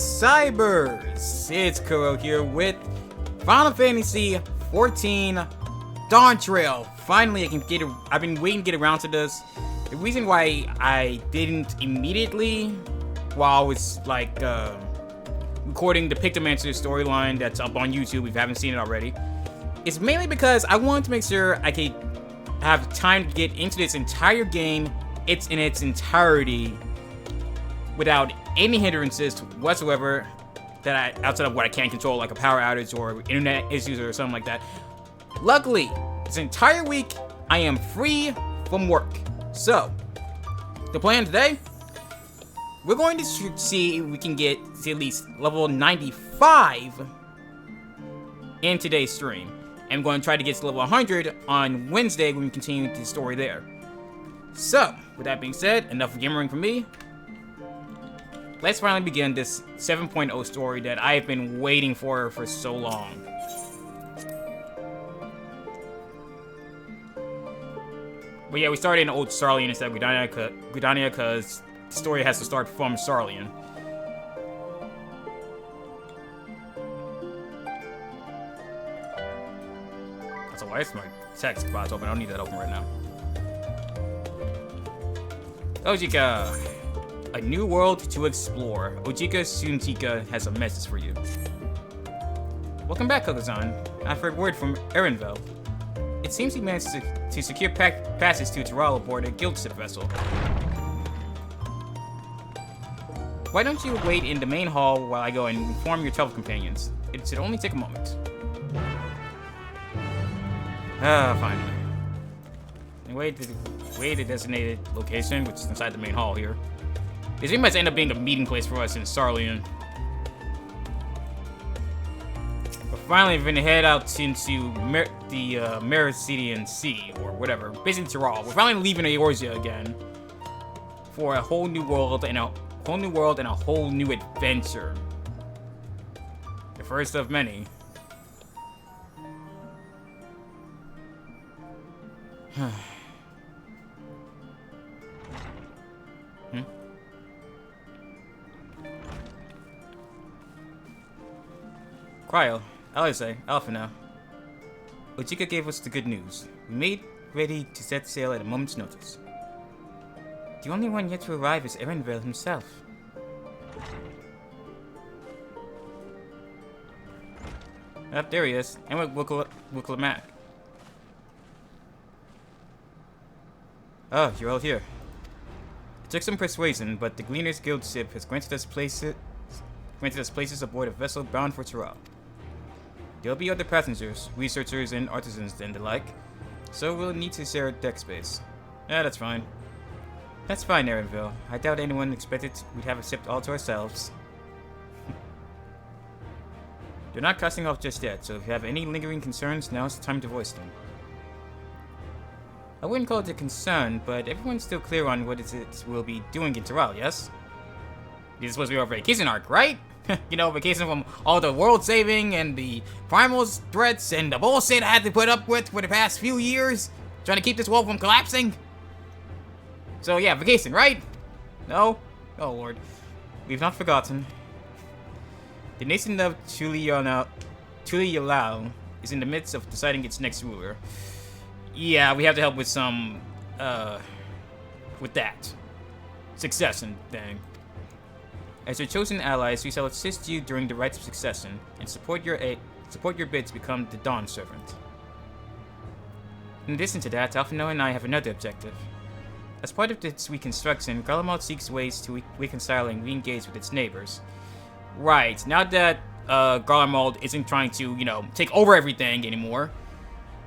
Cybers! It's Kuro here with Final Fantasy 14 Dawn Trail. Finally, I've been waiting to get around to this. The reason why I didn't immediately, while I was recording the Pictomancer storyline that's up on YouTube, if you haven't seen it already, is mainly because I wanted to make sure I could have time to get into this entire game, in its entirety, without any hindrances whatsoever outside of what I can't control, like a power outage or internet issues or something like that. Luckily, this entire week I am free from work. So, the plan today, we're going to see if we can get to at least level 95 in today's stream. And I'm going to try to get to level 100 on Wednesday when we continue the story there. So, with that being said, enough gammering from me. Let's finally begin this 7.0 story that I've been waiting for so long. But yeah, we started in Old Sarlian instead of Gridania because the story has to start from Sarlian. So why is my text box open? I don't need that open right now. Ojika, a new world to explore. Ojika Suntika has a message for you. Welcome back, Kokozan. I've heard word from Lalafell. It seems he managed to secure passage to Tural aboard a guild ship vessel. Why don't you wait in the main hall while I go and inform your travel companions? It should only take a moment. Fine. Wait the designated location, which is inside the main hall here. This must end up being a meeting place for us in Sarlian. But finally, we're gonna head out into the Mericidian Sea, or whatever. Basically, Tural. We're finally leaving Eorzea again for a whole new world and a whole new adventure. The first of many. Cryo, Alpha now. Ojika gave us the good news. We made ready to set sail at a moment's notice. The only one yet to arrive is Lalafell himself. There he is. And we'll Mac. Oh, you're all here. It took some persuasion, but the Gleaners Guild ship has granted us places aboard a vessel bound for Tural. There'll be other passengers, researchers, and artisans and the like, so we'll need to share deck space. Yeah, that's fine. That's fine, Lalafell. I doubt anyone expected we'd have a ship all to ourselves. They're not casting off just yet, so if you have any lingering concerns, now's the time to voice them. I wouldn't call it a concern, but everyone's still clear on what it is we'll be doing in Tural, yes? This is supposed to be our vacation arc, right? You know, vacation from all the world saving and the primal threats and the bullshit I had to put up with for the past few years, trying to keep this world from collapsing. So yeah, vacation, right? No? Oh lord. We've not forgotten. The nation of Tural is in the midst of deciding its next ruler. Yeah, we have to help with some, with that. Succession thing. As your chosen allies, we shall assist you during the rites of succession, and support your bid to become the Dawn Servant. In addition to that, Alphino and I have another objective. As part of this reconstruction, Garlemald seeks ways to reconcile and re-engage with its neighbors. Right, now that Garlemald isn't trying to, take over everything anymore,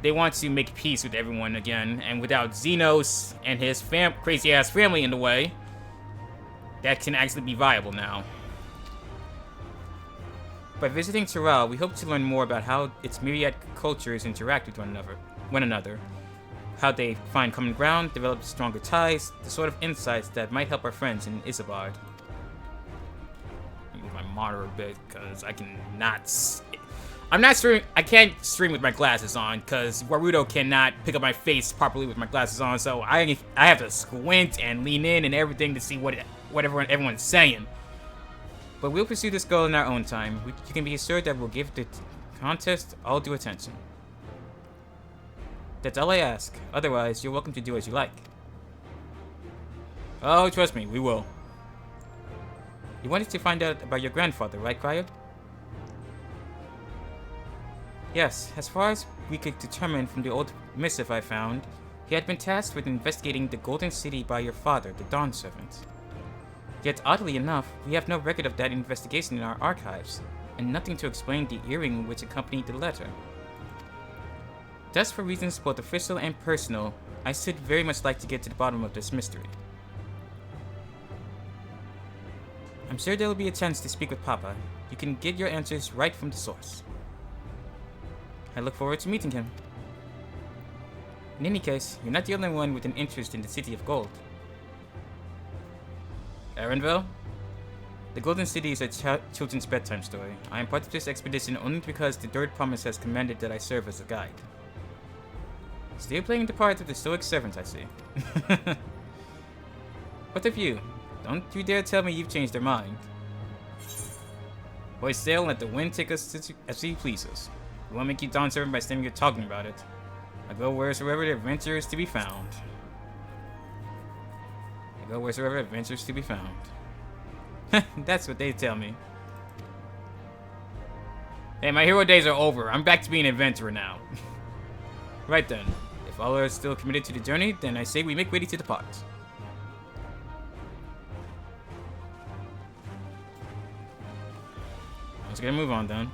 they want to make peace with everyone again, and without Xenos and his crazy-ass family in the way, that can actually be viable now. By visiting Tural, we hope to learn more about how its myriad cultures interact with one another, how they find common ground, develop stronger ties, the sort of insights that might help our friends in Isambard. Move my monitor a bit, because I'm not streaming. I can't stream with my glasses on because Warudo cannot pick up my face properly with my glasses on. So I have to squint and lean in and everything to see what everyone's saying. But we'll pursue this goal in our own time. You can be assured that we'll give the contest all due attention. That's all I ask. Otherwise, you're welcome to do as you like. Oh, trust me, we will. You wanted to find out about your grandfather, right, Cryo? Yes, as far as we could determine from the old missive I found, he had been tasked with investigating the Golden City by your father, the Dawn Servant. Yet, oddly enough, we have no record of that investigation in our archives, and nothing to explain the earring which accompanied the letter. Thus, for reasons both official and personal, I should very much like to get to the bottom of this mystery. I'm sure there will be a chance to speak with Papa. You can get your answers right from the source. I look forward to meeting him. In any case, you're not the only one with an interest in the City of Gold. Erenville? The Golden City is a children's bedtime story. I am part of this expedition only because the Third Promise has commanded that I serve as a guide. Still playing the part of the stoic servant, I see. What of you? Don't you dare tell me you've changed your mind. Boy, sail and let the wind take us as he pleases. We won't make you Dawn Servant by standing here talking about it. I go wheresoever the adventure is to be found. I go wheresoever adventure is to be found. That's what they tell me. Hey, my hero days are over. I'm back to being an adventurer now. Right then. If all are still committed to the journey, then I say we make ready to depart. Let's get a move on then.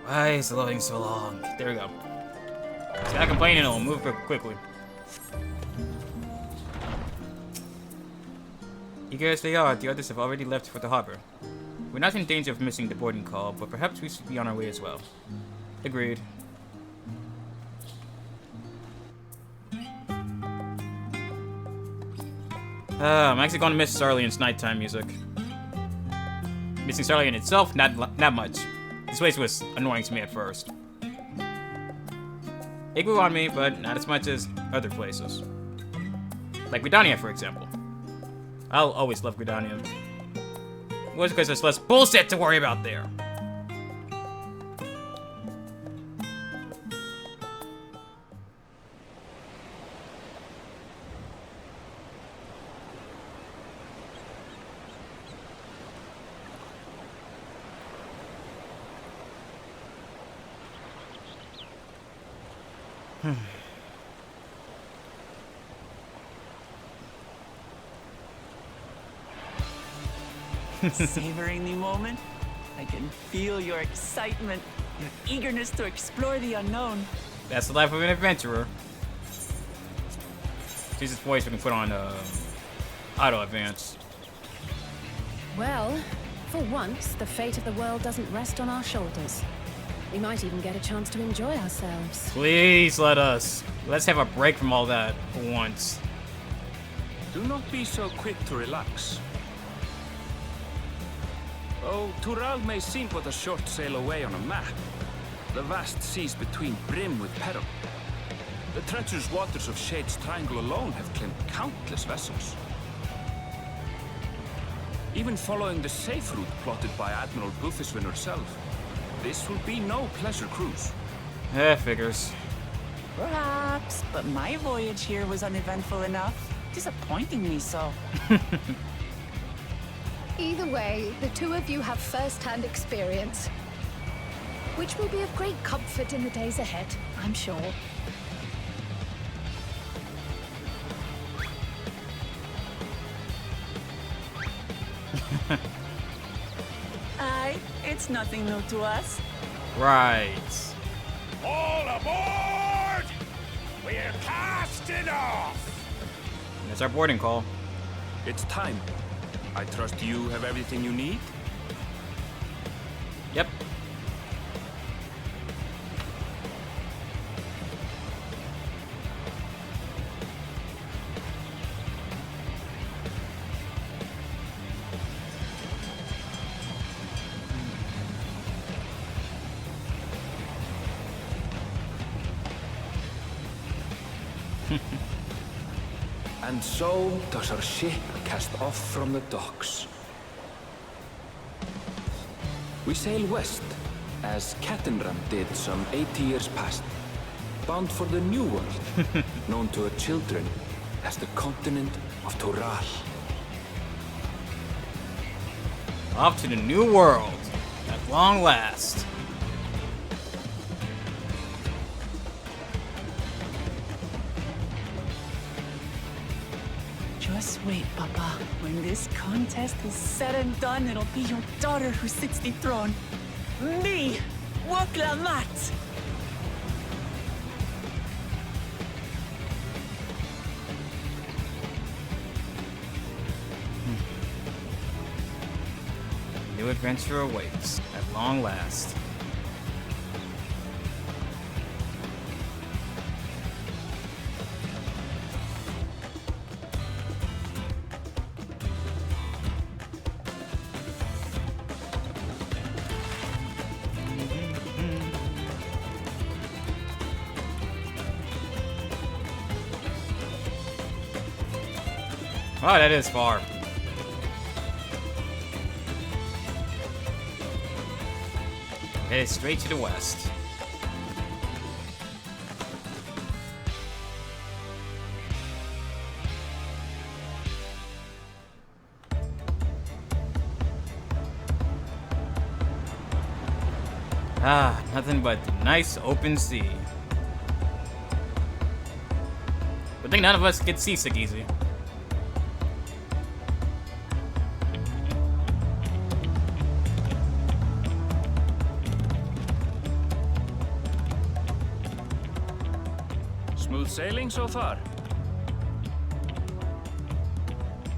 Why is it loading so long? There we go. Stop complaining, it'll move quickly. Eager as they are, the others have already left for the harbor. We're not in danger of missing the boarding call, but perhaps we should be on our way as well. Agreed. I'm actually going to miss Sarlian's nighttime music. Missing Sarlian itself, not much. This place was annoying to me at first. It grew on me, but not as much as other places. Like Gridania, for example. I'll always love Gridania. Was because there's less bullshit to worry about there. Savoring the moment? I can feel your excitement, your eagerness to explore the unknown. That's the life of an adventurer. Jesus' voice we can put on auto advance. Well, for once, the fate of the world doesn't rest on our shoulders. We might even get a chance to enjoy ourselves. Please let us. Let's have a break from all that for once. Do not be so quick to relax. Oh, Tural may seem but a short sail away on a map. The vast seas between brim with peril. The treacherous waters of Shade's Triangle alone have claimed countless vessels. Even following the safe route plotted by Admiral Bufiswin herself, this will be no pleasure cruise. Figures. Perhaps, but my voyage here was uneventful enough. Disappointingly so. Either way, the two of you have first-hand experience, which will be of great comfort in the days ahead, I'm sure. Aye, it's nothing new to us. Right. All aboard! We're casting off! That's our boarding call. It's time. I trust you have everything you need? Yep. And so does our ship cast off from the docks. We sail west, as Cattenram did some 80 years past, bound for the New World, known to her children as the continent of Tural. Off to the New World, at long last. Just wait, Papa. When this contest is said and done, it'll be your daughter who sits the throne. Me, Wokla Mat. New adventure awaits, at long last. Oh, that is far. Headed straight to the west. Ah, nothing but the nice open sea. Good thing none of us get seasick easy. Smooth sailing so far?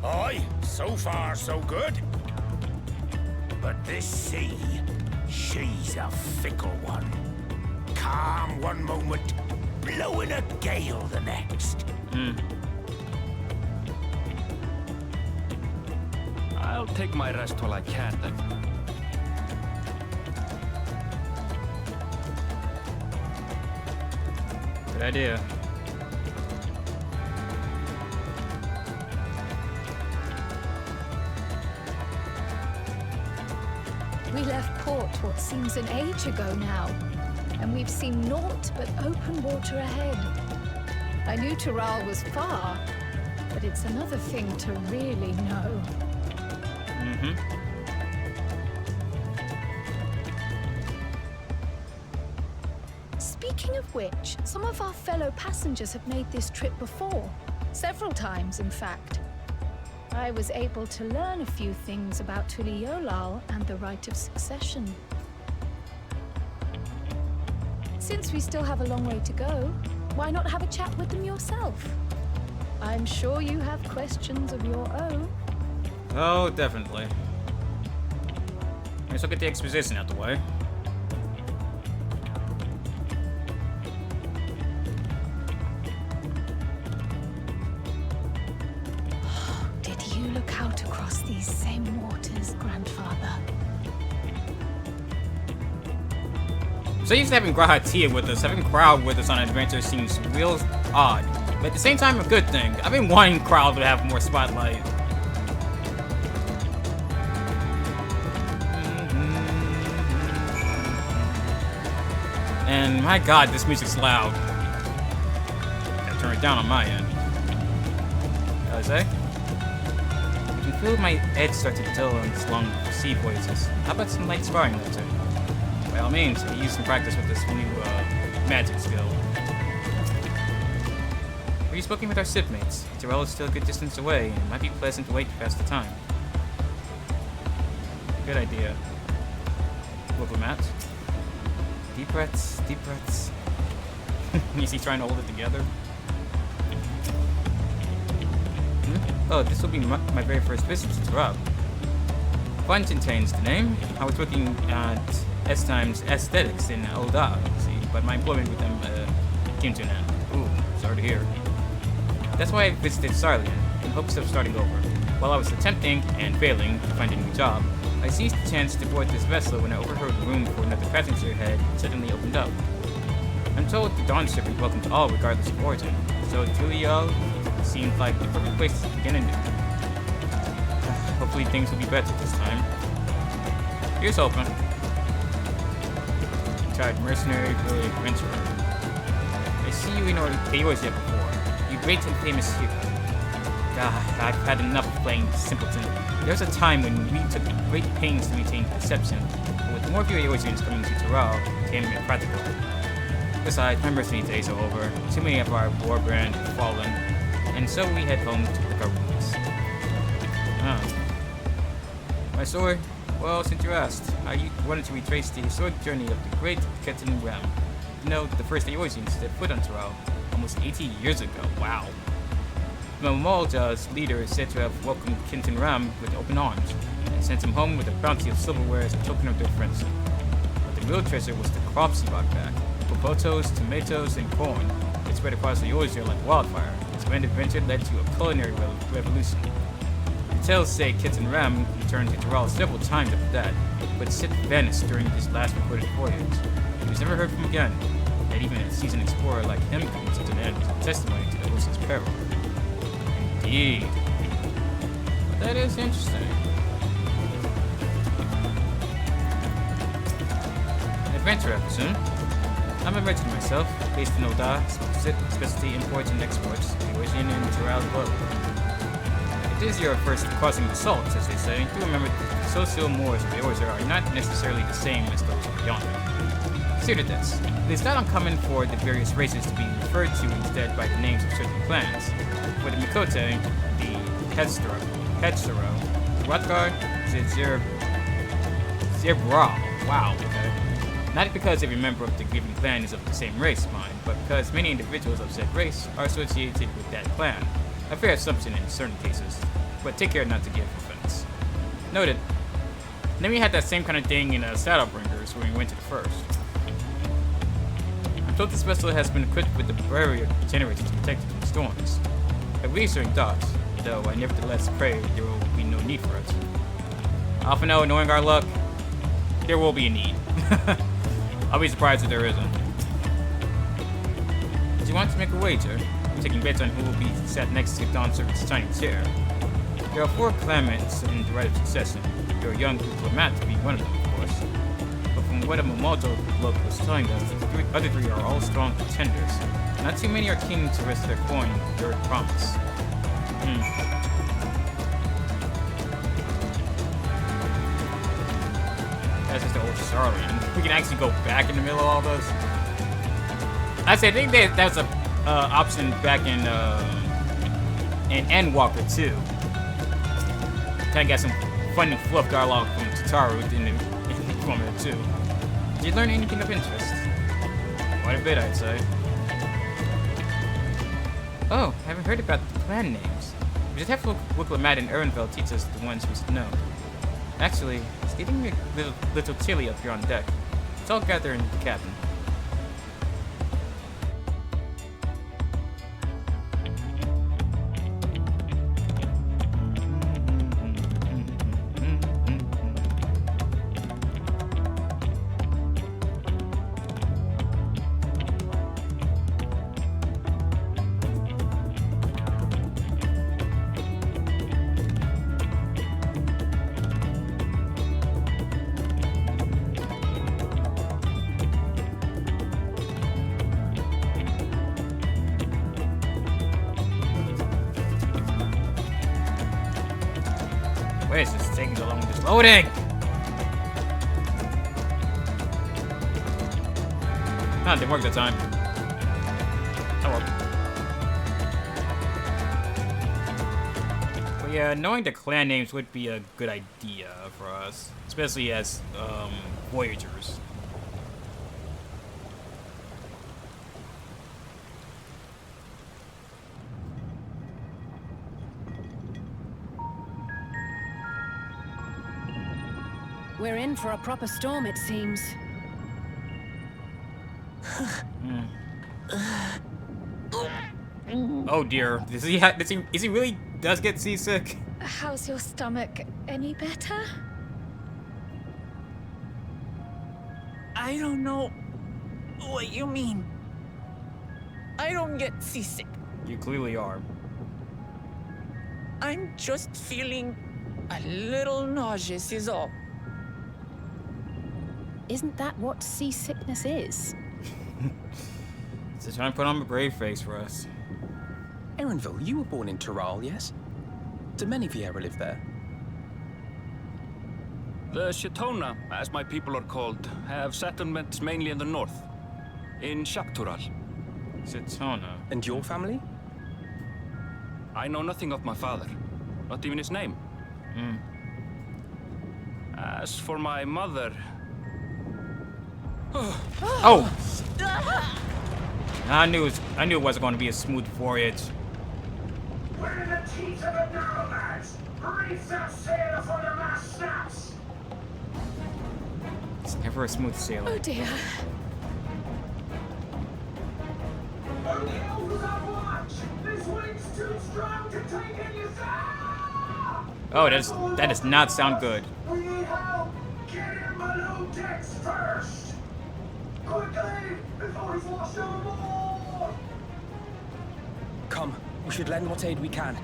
Aye, so far so good. But this sea, she's a fickle one. Calm one moment, blowing a gale the next. I'll take my rest while I can then. Good idea. We left port what seems an age ago now, and we've seen naught but open water ahead. I knew Tural was far, but it's another thing to really know. Speaking of which, some of our fellow passengers have made this trip before. Several times, in fact. I was able to learn a few things about Tuliolal and the right of succession. Since we still have a long way to go, why not have a chat with them yourself? I'm sure you have questions of your own. Oh, definitely. Let's look at the exposition out the way. Did you look out across these same waters, Grandfather? So used to having Grahatia with us, having Crowd with us on adventure seems real odd. But at the same time, a good thing. I've been wanting Crowd to have more spotlight. And my god, this music's loud. Gotta turn it down on my end. Gotta say? I can feel my head start to dull on these long sea voices. How about some light sparring later? By all means, I use some practice with this new magic skill. We've spoken with our shipmates. Tural is still a good distance away, and it might be pleasant to wait to pass the time. Good idea. Local maps. Deep breaths, deep breaths. Is he trying to hold it together? Oh, this will be my very first visit to Tural. Funchentain's the name. I was looking at S-Time's aesthetics in Ulda, see, but my employment with them came to an end. Ooh, sorry to hear. That's why I visited Sarlian, in hopes of starting over. While I was attempting, and failing, to find a new job, I seized the chance to board this vessel when I overheard the room for another passenger had suddenly opened up. I'm told the Dawn ship is welcome to all regardless of origin. so Tural seemed like the perfect place to begin anew. Hopefully things will be better this time. Here's hoping. Retired mercenary, really adventurer. I see you in yours yet before. You great and famous hero. I've had enough of playing simpleton. There was a time when we took great pains to maintain deception, but with more of your Eorzeans coming to Tural, it became impractical. Besides, my mercenary days are over. Too many of our war brand have fallen, and so we head home to pick our wounds. My sword? Well, since you asked, I wanted to retrace the historic journey of the great Ketan Ram. You know, the first Eorzeans set foot on Tural almost 80 years ago. Wow. Mamalja's leader is said to have welcomed Ketan Ram with open arms and sent him home with a bounty of silverware as a token of their friendship. But the real treasure was the crops he brought back. Popotos, tomatoes, and corn that spread across the Eorzea like wildfire. His grand adventure led to a culinary revolution. The tales say Ketan Ram returned to Tural several times after that, but Sith vanished during his last recorded voyage. He was never heard from again, and even a seasoned explorer like him comes to an end as a testimony to the ocean's peril. Indeed. But that is interesting. Adventure, I presume. I'm a merchant myself, based in Oda, specialty imports and exports, Eorzean and Tural globe. It is your first crossing the salt, as they say. Do remember that the social mores of the Eorzea are not necessarily the same as those of yonder. Consider this. It is not uncommon for the various races to be referred to instead by the names of certain clans. For the Mikote, the Hetzero, the Rutgar, the Zerbral. Wow, okay. Not because every member of the given clan is of the same race, mind, but because many individuals of said race are associated with that clan. A fair assumption in certain cases, but take care not to give offense. Noted. Then we had that same kind of thing in Shadowbringers when we went to the first. I'm told this vessel has been equipped with the barrier generator to protect it from storms. At least during docks, though I nevertheless pray there will be no need for it. I often know, knowing our luck, there will be a need. I'll be surprised if there isn't. Do you want to make a wager? I'm taking bets on who will be sat next to Don Servant's tiny chair. There are 4 claimants in the right of succession. Your young diplomat to be one of them, of course. But from what a Mamaljo bloke was telling us, the other 3 are all strong contenders. Not too many are keen to risk their coin with dirt promise. That's just the old Charlene. We can actually go back in the middle of all this. I think that's a option back in Endwalker too. Kind of got some fun and fluff dialogue from Tataru in the format too. Did you learn anything of interest? Quite a bit, I'd say. Oh, I haven't heard about the clan names. We just have to look Lamad and Ehrenfeld teach us the ones we should know. Actually, it's getting a little chilly up here on deck. Let's all gather in the cabin. Where is this taking so long with this loading? Ah, it didn't work that time. Oh well. But yeah, knowing the clan names would be a good idea for us. Especially as, voyagers. We're in for a proper storm, it seems. Oh dear, is he really does get seasick? How's your stomach? Any better? I don't know what you mean. I don't get seasick. You clearly are. I'm just feeling a little nauseous is all. Isn't that what seasickness is? So trying to put on a brave face for us. Erenville, you were born in Tural, yes? Do many Vieira live there? The Shatona, as my people are called, have settlements mainly in the north, in Tural. Shatona. And your family? I know nothing of my father, not even his name. As for my mother... Oh! I knew it wasn't going to be a smooth voyage. We're in the teeth of the narrow, lads. Reef that sail before the mast snaps. It's never a smooth Oh sailing. dear. Only Elves on watch. This wind's too strong to take any sound. Oh, that does not sound good. We need help. Get him below decks first. Quickly, before he's washed overboard. Come, we should lend what aid we can.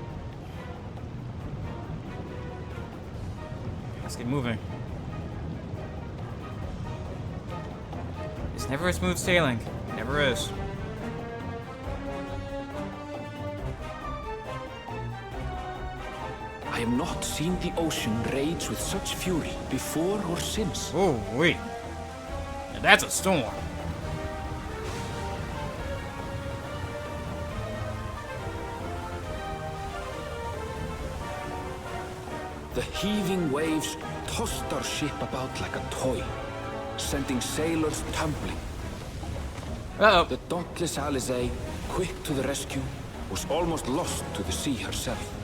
Let's get moving. It's never a smooth sailing. It never is. I have not seen the ocean rage with such fury before or since. Oh, wait. Now that's a storm. The heaving waves tossed our ship about like a toy, sending sailors tumbling. Uh-oh. The dauntless Alizé, quick to the rescue, was almost lost to the sea herself.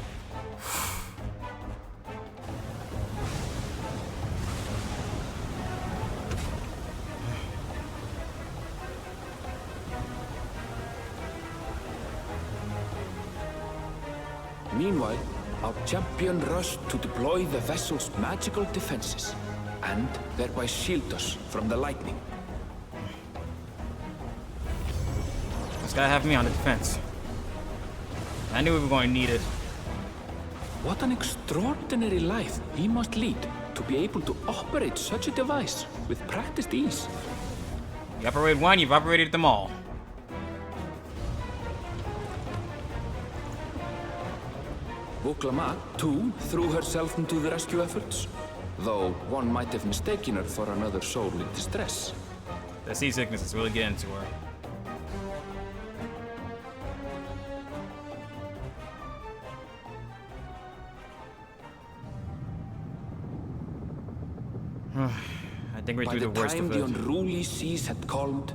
Meanwhile, our champion rushed to deploy the vessel's magical defenses, and thereby shield us from the lightning. Just gotta have me on the defense. I knew we were going to need it. What an extraordinary life he must lead to be able to operate such a device with practiced ease. You operate one, you've operated them all. Vuklamat, too, threw herself into the rescue efforts, though one might have mistaken her for another soul in distress. The seasickness is really getting to her. I think we're By through the the worst time of the it. unruly seas had calmed,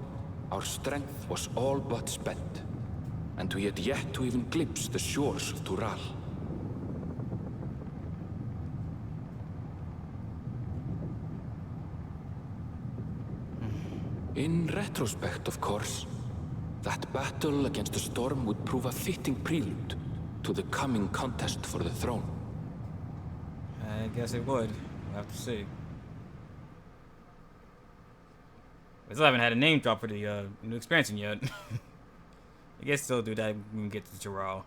our strength was all but spent, and we had yet to even glimpse the shores of Tural. In retrospect, of course, that battle against the storm would prove a fitting prelude to the coming contest for the throne. I guess it would. We'll have to see. We still haven't had a name drop for the new expansion yet. I guess still do that when we get to Tural.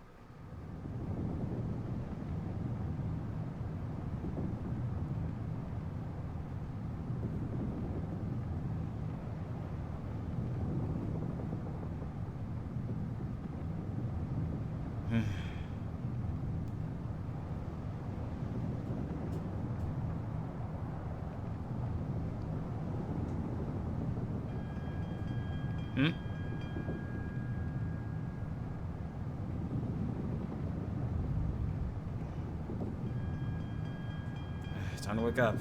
Time to wake up.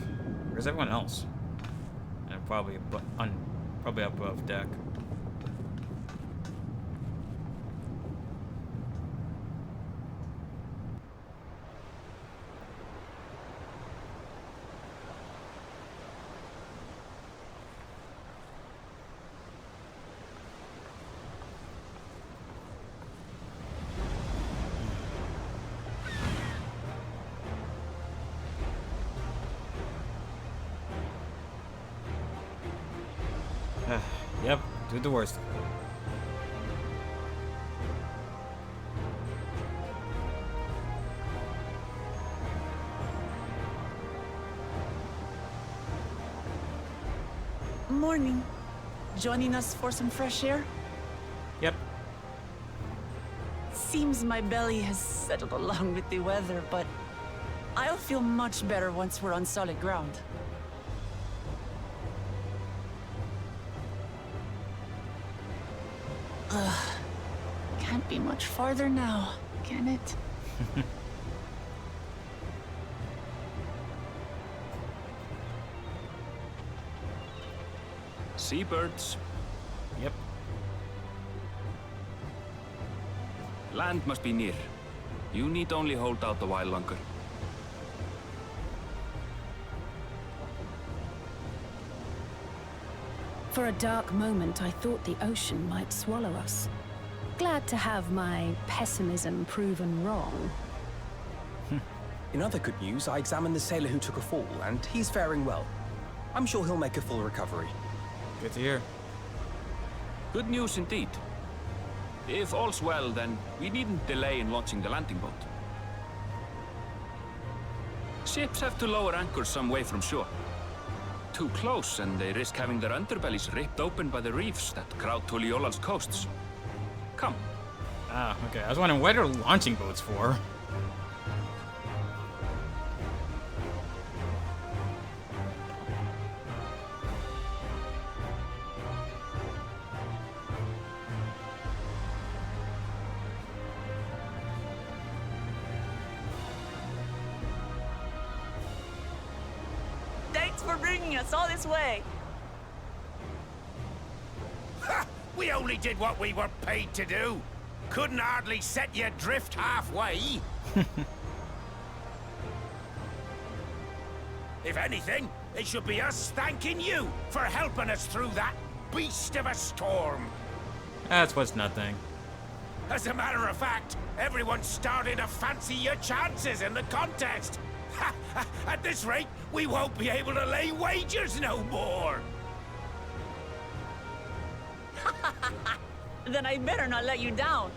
Where's everyone else? And probably probably up above deck. Yep, do the worst. morning. Joining us for some fresh air? Yep. Seems my belly has settled along with the weather, but I'll feel much better once we're on solid ground. Ugh. Can't be much farther now, can it? Seabirds. Yep. Land must be near. You need only hold out a while longer. For a dark moment, I thought the ocean might swallow us. Glad to have my pessimism proven wrong. In other good news, I examined the sailor who took a fall, and he's faring well. I'm sure he'll make a full recovery. Good to hear. Good news indeed. If all's well, then we needn't delay in launching the landing boat. Ships have to lower anchors some way from shore. Too close, and they risk having their underbellies ripped open by the reefs that crowd Tuliolal's coasts. Come. Ah, okay. I was wondering what are launching boats for? Thanks for bringing us all this way. Ha! We only did what we were paid to do. Couldn't hardly set you adrift halfway. If anything, it should be us thanking you for helping us through that beast of a storm. That's what's nothing. As a matter of fact, everyone's starting to fancy your chances in the contest. At this rate, we won't be able to lay wagers no more. Then I better not let you down.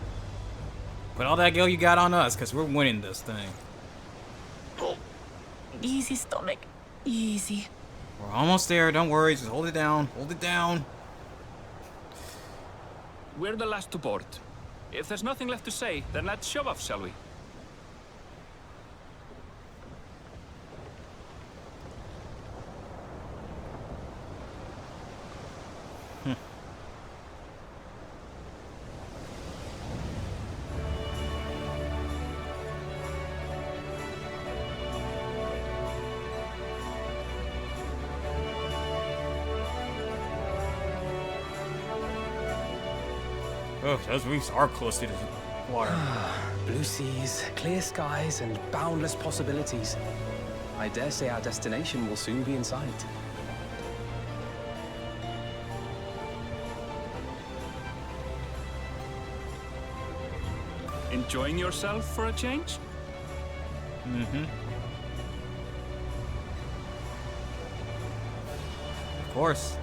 Put all that gil you got on us, because we're winning this thing. Easy, stomach. Easy. We're almost there. Don't worry. Just hold it down. Hold it down. We're the last to board. If there's nothing left to say, then let's shove off, shall we? Oh, those reefs are close to the water. Blue seas, clear skies, and boundless possibilities. I dare say our destination will soon be in sight. Enjoying yourself for a change? Mm-hmm. Of course.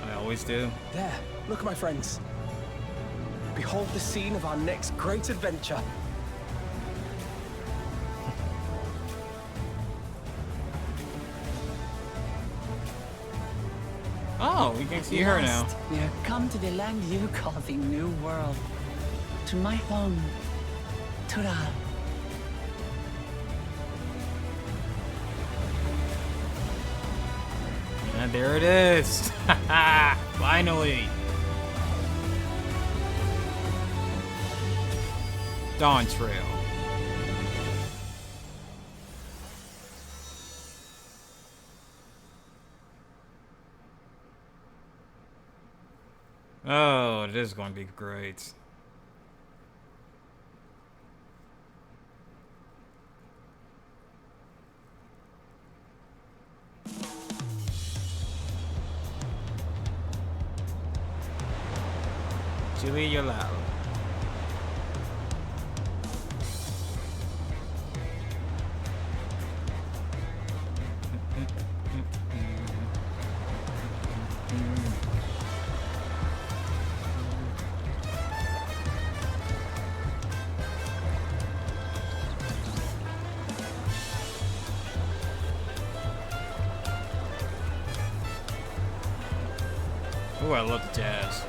I always do. There, look, my friends. Behold the scene of our next great adventure. Oh, we can see her now. Last, we have come to the land you call the New World. To my home, Tural. And there it is. Finally. Dawn Trail. Oh, this is going to be great. Chili Yolal. Ooh, I love the jazz.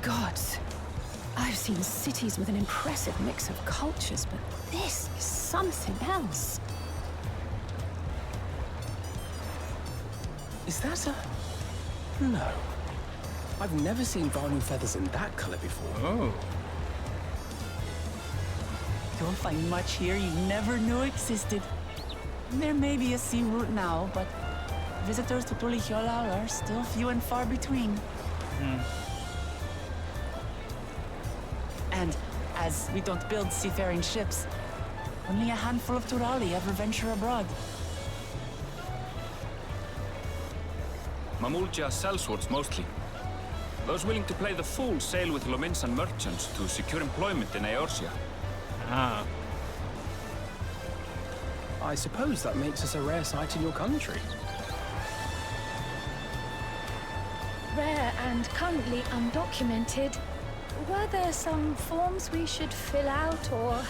Gods, I've seen cities with an impressive mix of cultures, but this is something else. Is that a... No. I've never seen Vanu feathers in that color before. Oh. You'll find much here you never knew existed. There may be a sea route now, but visitors to Tural are still few and far between. And as we don't build seafaring ships, only a handful of Turali ever venture abroad. Mamulja sellswords mostly. Those willing to play the fool sail with Lominsan merchants to secure employment in Eorzea. Ah. I suppose that makes us a rare sight in your country. Rare and currently undocumented. Were there some forms we should fill out or...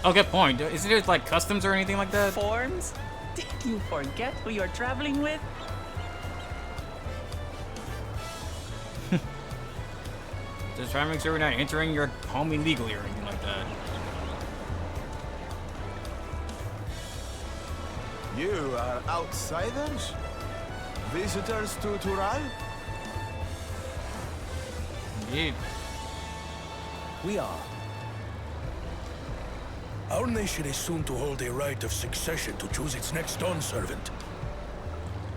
Oh, good point. Is there like customs or anything like that? Forms? Did you forget who you're traveling with? Just trying to make sure we're not entering your home illegally or anything like that. You are outsiders? Visitors to Tural? Indeed. We are. Our nation is soon to hold a right of succession to choose its next dawn servant.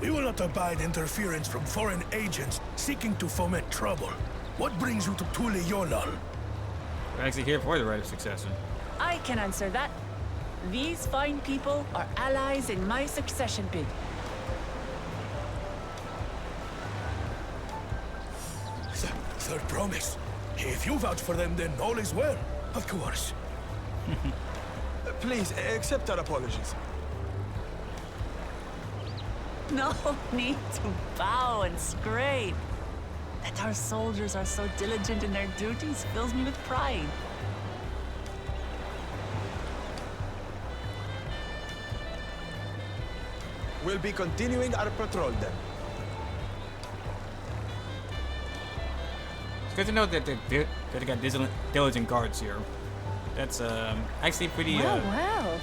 We will not abide interference from foreign agents seeking to foment trouble. What brings you to Tural? We're actually here for the right of succession. I can answer that. These fine people are allies in my succession bid. Third promise. If you vouch for them, then all is well. Of course. Please, accept our apologies. No need to bow and scrape. That our soldiers are so diligent in their duties fills me with pride. We'll be continuing our patrol then. It's good to know that they got diligent guards here. That's actually pretty. Well.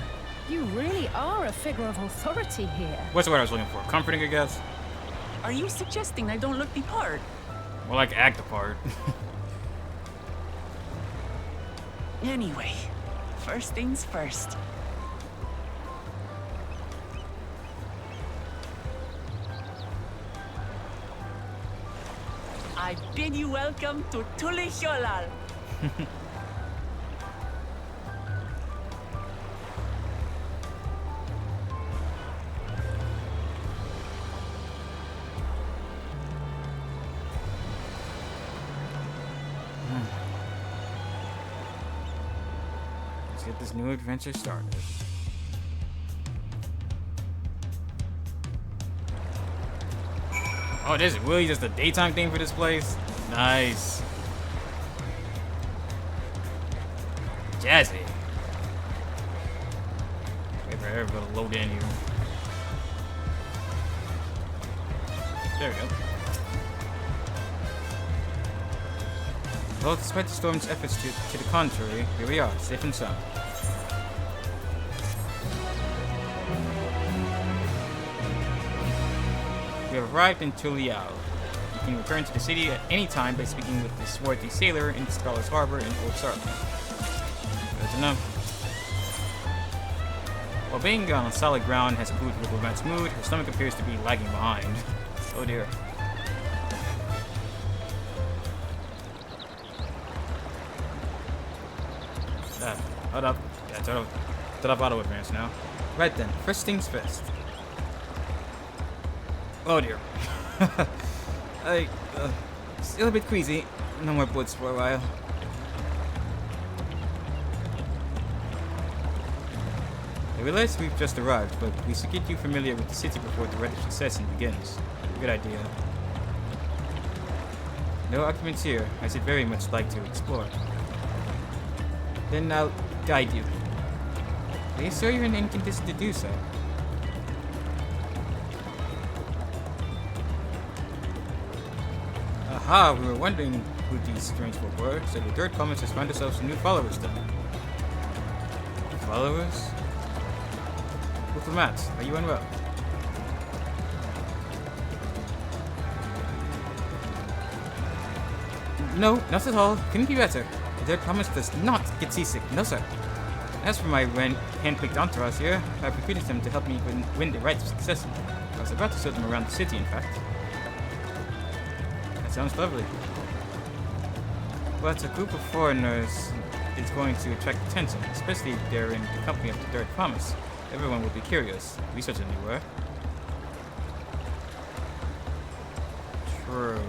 You really are a figure of authority here. What's the word I was looking for? Comforting, I guess. Are you suggesting I don't look the part? More like act the part. Anyway, first things first. I bid you welcome to Tural. Let's get this new adventure started. Oh, this is really just a daytime thing for this place? Nice. Jazzy. Wait for everybody to load in here. There we go. Well, despite the storm's efforts to the contrary, here we are, safe and sound. We have arrived in Tural. You can return to the city at any time by speaking with the swarthy sailor in Scholar's Harbor in Old Sarlacc. Good to know. While being on solid ground has improved with Laurent's mood, her stomach appears to be lagging behind. Oh dear. Hold up. Yeah, turn up auto advance now. Right then, first things first. Oh dear. Still a bit queasy. No more bullets for a while. I realize we've just arrived, but we should get you familiar with the city before the Reddish session begins. Good idea. No arguments here. I should very much like to explore. Then I'll guide you. Are you sure you're in any condition to do so? Aha, we were wondering who these strange folk were, so the third comments has found ourselves some new followers then. Followers? Uncle Matt, are you unwell? No, not at all. Couldn't be better. The third promise does not get seasick. No, sir. As for my hand-picked entourage here, I've recruited them to help me win the right of succession. I was about to show them around the city, in fact. That sounds lovely. But a group of foreigners is going to attract attention, especially if they're in the company of the third promise. Everyone will be curious. We certainly were. True.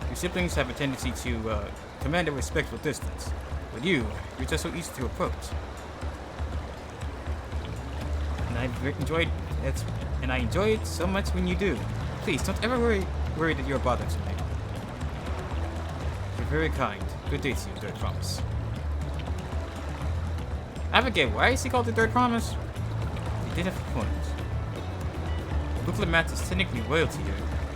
Your siblings have a tendency to command a respectful distance. But you're just so easy to approach. And I enjoy it so much when you do. Please don't ever worry that you're a bother to me. You're very kind. Good day to you, Third Promise. Abigail, why is he called the Third Promise? He did have a point. Booklet Matt is technically royalty here.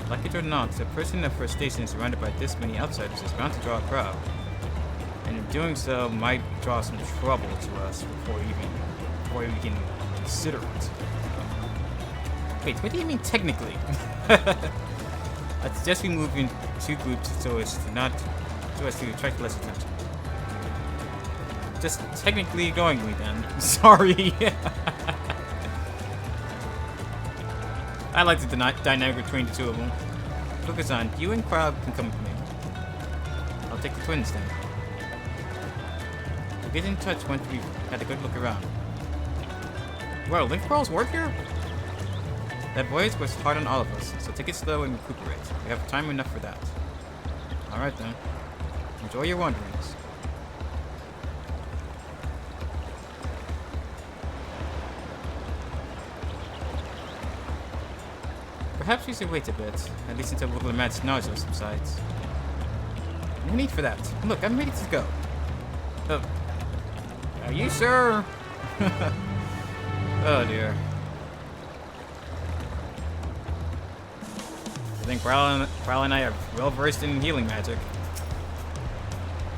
Like it or not, a person of her station surrounded by this many outsiders is bound to draw a crowd. And in doing so, might draw some trouble to us before we can consider it. Wait, what do you mean technically? I suggest we move in two groups so as to attract less attention. Just technically knowingly then. Sorry. I like the dynamic between the two of them. Focus on, you and Crowd can come with me. I'll take the twins then. We'll get in touch once we've had a good look around. Whoa, link crawls work here? That voyage was hard on all of us, so take it slow and recuperate. We have time enough for that. Alright then. Enjoy your wanderings. Perhaps we should wait a bit, at least until Uncle Matt's nausea subsides. No need for that. Look, I'm ready to go. Are you sure? Oh dear. I think Prowl and I are well versed in healing magic.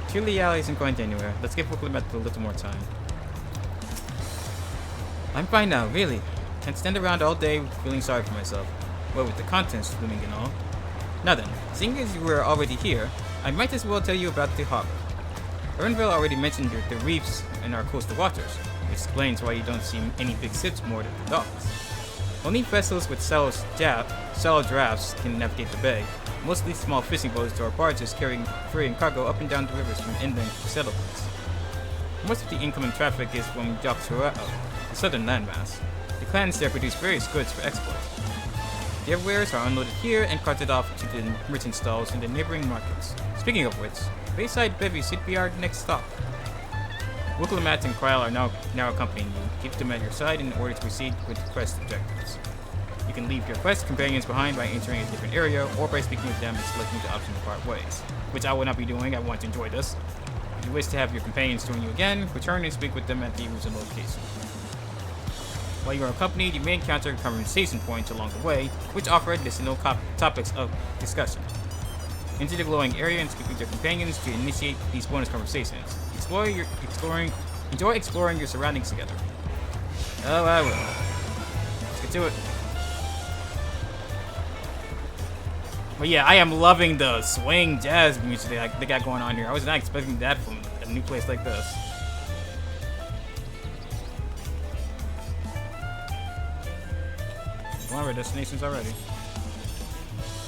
Truly Alley isn't going anywhere. Let's give Uncle Matt a little more time. I'm fine now, really. Can't stand around all day feeling sorry for myself. Well, with the contents swimming and all. Now then, seeing as you were already here, I might as well tell you about the harbor. Ernville already mentioned the reefs in our coastal waters, which explains why you don't see any big ships moored at the docks. Only vessels with shallow drafts can navigate the bay, mostly small fishing boats or barges ferrying cargo up and down the rivers from inland settlements. Most of the incoming traffic is from Tural, the southern landmass. The clans there produce various goods for export. Their wares are unloaded here and carted off to the merchant stalls in the neighboring markets. Speaking of which, Bayside Bevy should be our next stop. Wicklemat and Kryle are now accompanying you. Keep them at your side in order to proceed with the quest objectives. You can leave your quest companions behind by entering a different area or by speaking with them and selecting the option to part ways, which I will not be doing. I want to enjoy this. If you wish to have your companions join you again, return and speak with them at the original location. While you are accompanied, you may encounter conversation points along the way, which offer additional topics of discussion. Enter the glowing area and speak with your companions to initiate these bonus conversations. Enjoy exploring your surroundings together. Oh, I will. Let's get to it. But yeah, I am loving the swing jazz music they got going on here. I was not expecting that from a new place like this. One of our destinations already.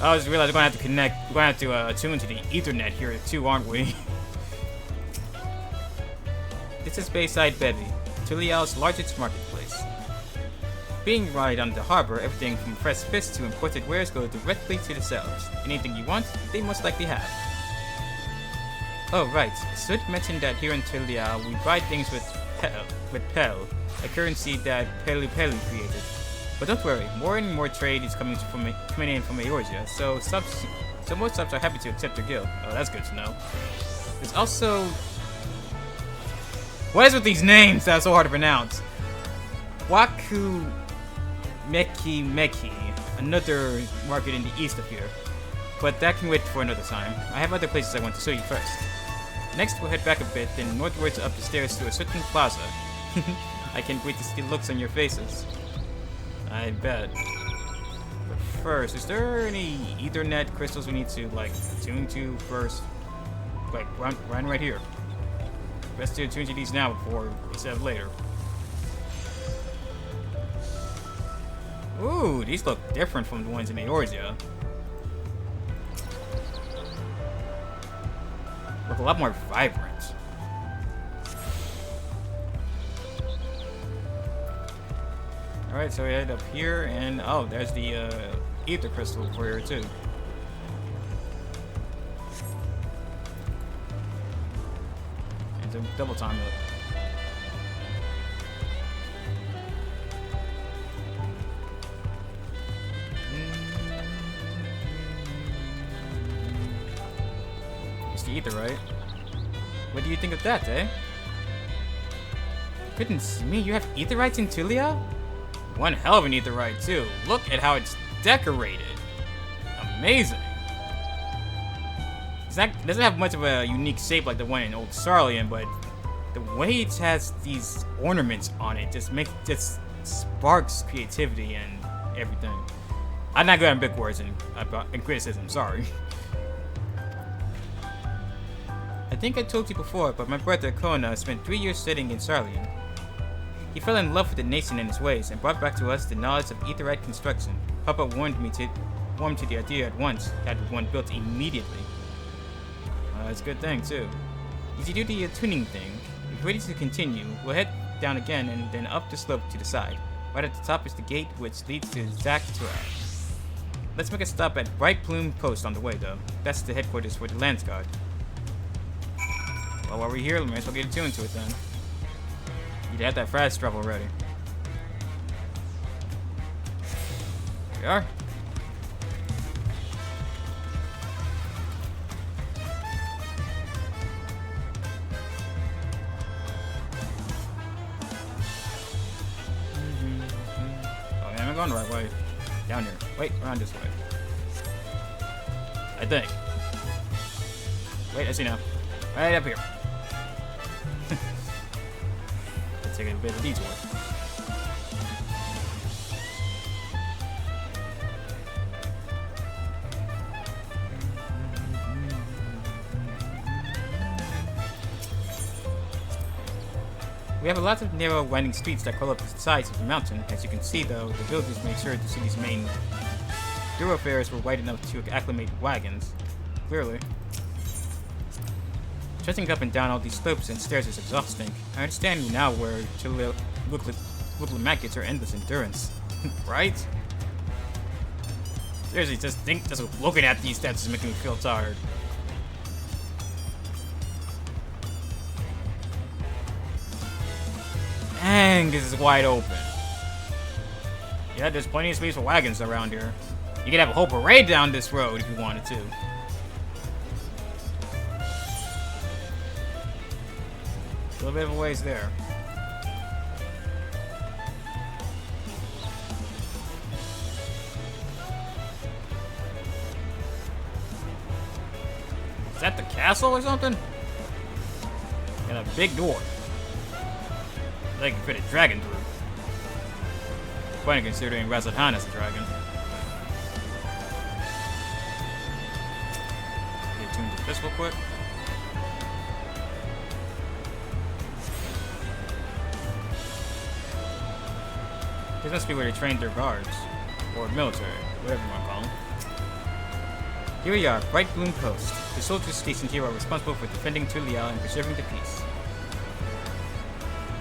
I just realized we're gonna have to connect. We're gonna have to attune to the Ethernet here too, aren't we? This is Bayside Bevy, Tulial's largest marketplace. being right on the harbor, everything from fresh fish to imported wares go directly to the sellers. Anything you want, they most likely have. Oh right, Sud mentioned that here in Tural we buy things with Pel, a currency that Pelu created. But don't worry, more and more trade is coming in from Eorzea, so most subs are happy to accept your guild. Oh, that's good to know. There's also... What is with these names that are so hard to pronounce? Waku Meki, another market in the east of here. But that can wait for another time. I have other places I want to show you first. Next, we'll head back a bit, then northwards up the stairs to a certain plaza. I can't wait to see the looks on your faces. I bet. But first, is there any Ethernet crystals we need to, like, attune to first? Like, right here. Best to attune to these now before instead of later. Ooh, these look different from the ones in Eorzea. Look a lot more vibrant. Alright, so we head up here, and oh, there's the ether crystal for here too. And to double time it. Ether, right? What do you think of that, eh? Goodness me, you have aetherites in Tural? One hell of an aetherite, too. Look at how it's decorated. Amazing. It doesn't have much of a unique shape like the one in Old Sarlian, but the way it has these ornaments on it just sparks creativity and everything. I'm not good at big words and criticism, sorry. I think I told you before, but my brother Kona spent 3 years studying in Sarlian. He fell in love with the nation and its ways, and brought back to us the knowledge of aetherite construction. Papa warmed to the idea at once, had one built immediately. It's a good thing, too. If you do the tuning thing, if you're ready to continue, we'll head down again and then up the slope to the side. Right at the top is the gate which leads to Tural. Let's make a stop at Bright Plume Post on the way, though. That's the headquarters for the Lance Guard. Well, while we're here, we might as well get attuned to it then. You'd have that fast travel ready. Here we are. Oh, man, I'm going the right way. Down here. Wait, around this way. I think. Wait, I see now. Right up here. Let's take a bit of a detour. We have a lot of narrow, winding streets that curl up the sides of the mountain. As you can see, though, the villagers made sure to see these main thoroughfares were wide enough to acclimate wagons. Clearly. Trudging up and down all these slopes and stairs is exhausting. I understand now where Chillimac gets her endless endurance. Right? Seriously, just looking at these stats is making me feel tired. Dang, this is wide open. Yeah, there's plenty of space for wagons around here. You could have a whole parade down this road if you wanted to. A little bit of a ways there. Is that the castle or something? Got a big door. They can fit a dragon through. Funny considering Razathan is a dragon. Get tuned to this real quick. This must be where they trained their guards. Or military, whatever you want to call them. Here we are, Bright Bloom Post. The soldiers stationed here are responsible for defending Tural and preserving the peace.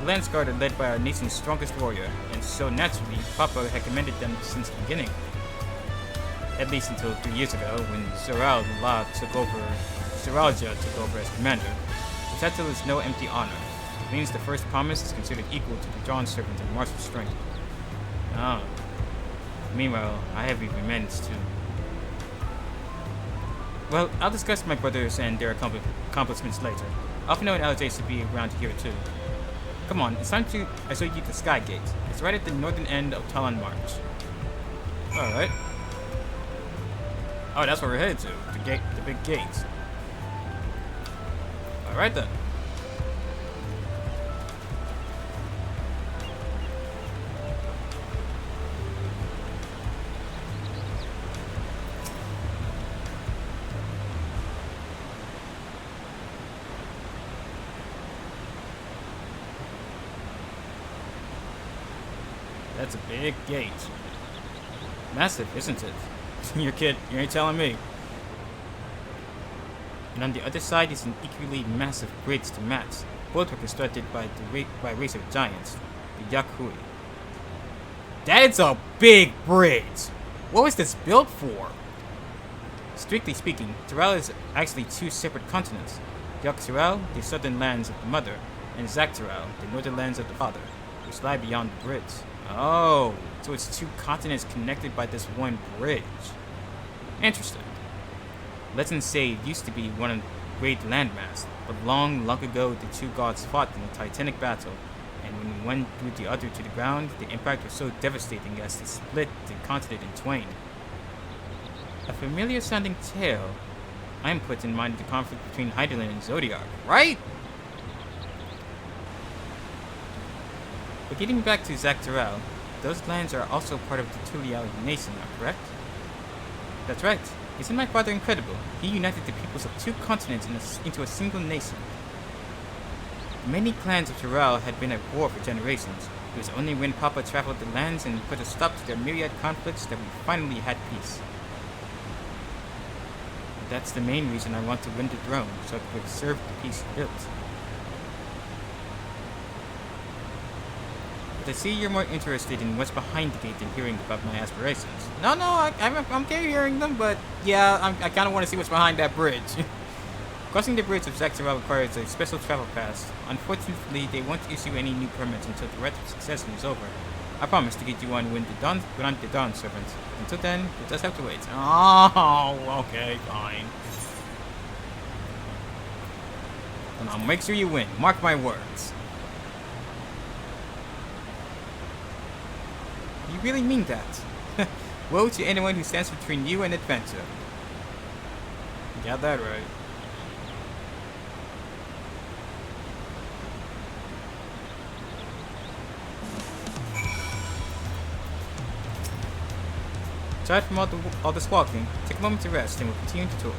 The Lance Guard are led by our nation's strongest warrior, and so naturally, Papa had commended them since the beginning. At least until 3 years ago, when Zeralja took over as commander. The title is no empty honor. It means the first promise is considered equal to the drawn servant in martial strength. Oh. Meanwhile, I have even managed to... Well, I'll discuss my brothers and their accomplishments later. I often know LJ should be around here too. Come on, it's time to show you the Sky Gate. It's right at the northern end of Talon March. Alright. Oh, that's where we're headed to. The big gate. Alright then. That's a big gate. Massive, isn't it? Your kid, you ain't telling me. And on the other side is an equally massive bridge to match. Both were constructed by a race of giants, the Yakui. That is a big bridge! What was this built for? Strictly speaking, Tural is actually two separate continents. Tural, the southern lands of the mother, and Tural, the northern lands of the father, which lie beyond the bridge. Oh, so it's two continents connected by this one bridge. Interesting. Legends say it used to be one great landmass, but long ago the two gods fought in a titanic battle, and when one threw the other to the ground, the impact was so devastating as to split the continent in twain. A familiar sounding tale. I am put in mind of the conflict between Heidelin and Zodiac, right? But getting back to Tural, those lands are also part of the Tural nation, correct? That's right. Isn't my father incredible? He united the peoples of two continents into a single nation. Many clans of Tural had been at war for generations. It was only when Papa traveled the lands and put a stop to their myriad conflicts that we finally had peace. That's the main reason I want to win the throne, so I could preserve the peace he built. But I see you're more interested in what's behind the gate than hearing about my aspirations. No, I'm okay hearing them, but yeah, I kind of want to see what's behind that bridge. Crossing the bridge of Tural requires a special travel pass. Unfortunately, they won't issue any new permits until the Red Succession is over. I promise to get you one when the Dawn Servant. Until then, you'll just have to wait. Oh, okay, fine. And I'll make sure you win. Mark my words. You really mean that? Woe to anyone who stands between you and adventure. You got that right. Aside from all this walking, take a moment to rest and we'll continue the tour.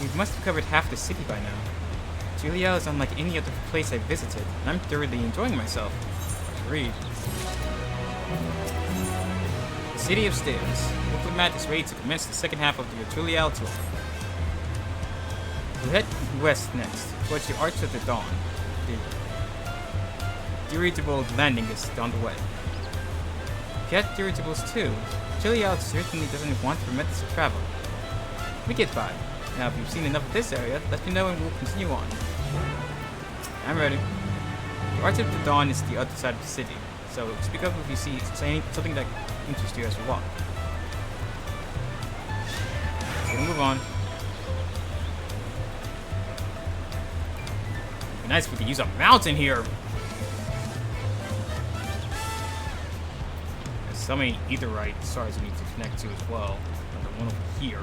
We must have covered half the city by now. Tural is unlike any other place I've visited, and I'm thoroughly enjoying myself. Agreed. The City of Stairs. Diplomat is ready to commence the second half of the Tural tour. We'll head west next, towards the Arch of the Dawn. The dirigible landing is on the way. Get dirigibles too. Tural certainly doesn't want to permit us to travel. We get by. Now if you've seen enough of this area, let me know and we'll continue on. I'm ready. The Arch of the Dawn is the other side of the city, so speak up if you see something that interests you as we walk. So we'll move on. It'd be nice if we could use a mountain here. There's so many etherite stars we need to connect to as well. Like the one over here.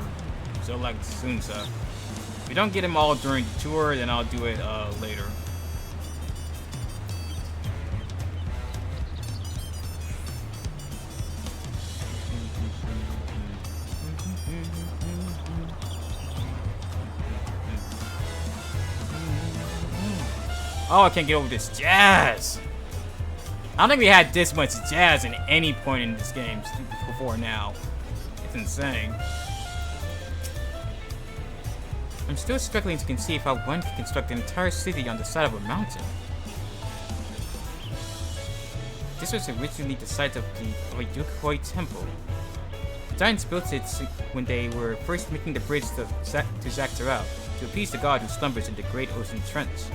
So like Sunsa. If we don't get them all during the tour, then I'll do it later. Oh, I can't get over this jazz. I don't think we had this much jazz in any point in this game before now. It's insane. I'm still struggling to conceive how one can construct an entire city on the side of a mountain. This was originally the site of a Yukhoi temple. The Giants built it when they were first making the bridge to Tural to appease the god who slumbers in the great ocean trench.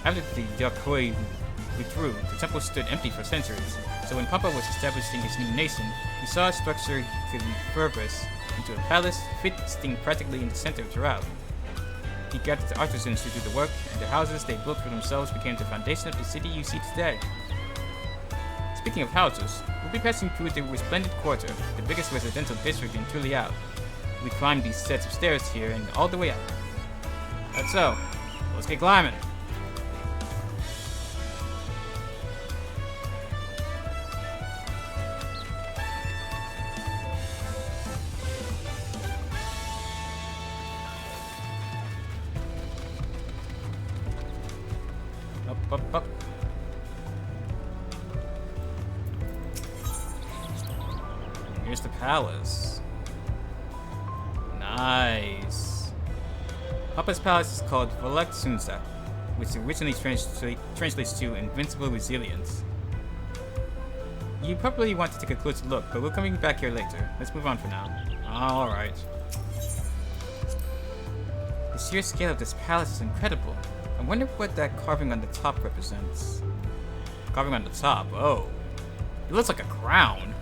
After the Yukhoi withdrew, the temple stood empty for centuries, so when Papa was establishing his new nation, he saw a structure he could repurpose into a palace fitting practically in the center of Tural. He gathered the artisans to do the work, and the houses they built for themselves became the foundation of the city you see today. Speaking of houses, we'll be passing through the Resplendent Quarter, the biggest residential district in Tural. We climbed these sets of stairs here and all the way up. That's so. Let's get climbing. Up. Here's the palace. Nice. Papa's palace is called Volek Sunsa, which originally translates to Invincible Resilience. You probably want to take a closer look, but we're coming back here later. Let's move on for now. Alright. The sheer scale of this palace is incredible. I wonder what that carving on the top represents. Carving on the top, oh. It looks like a crown.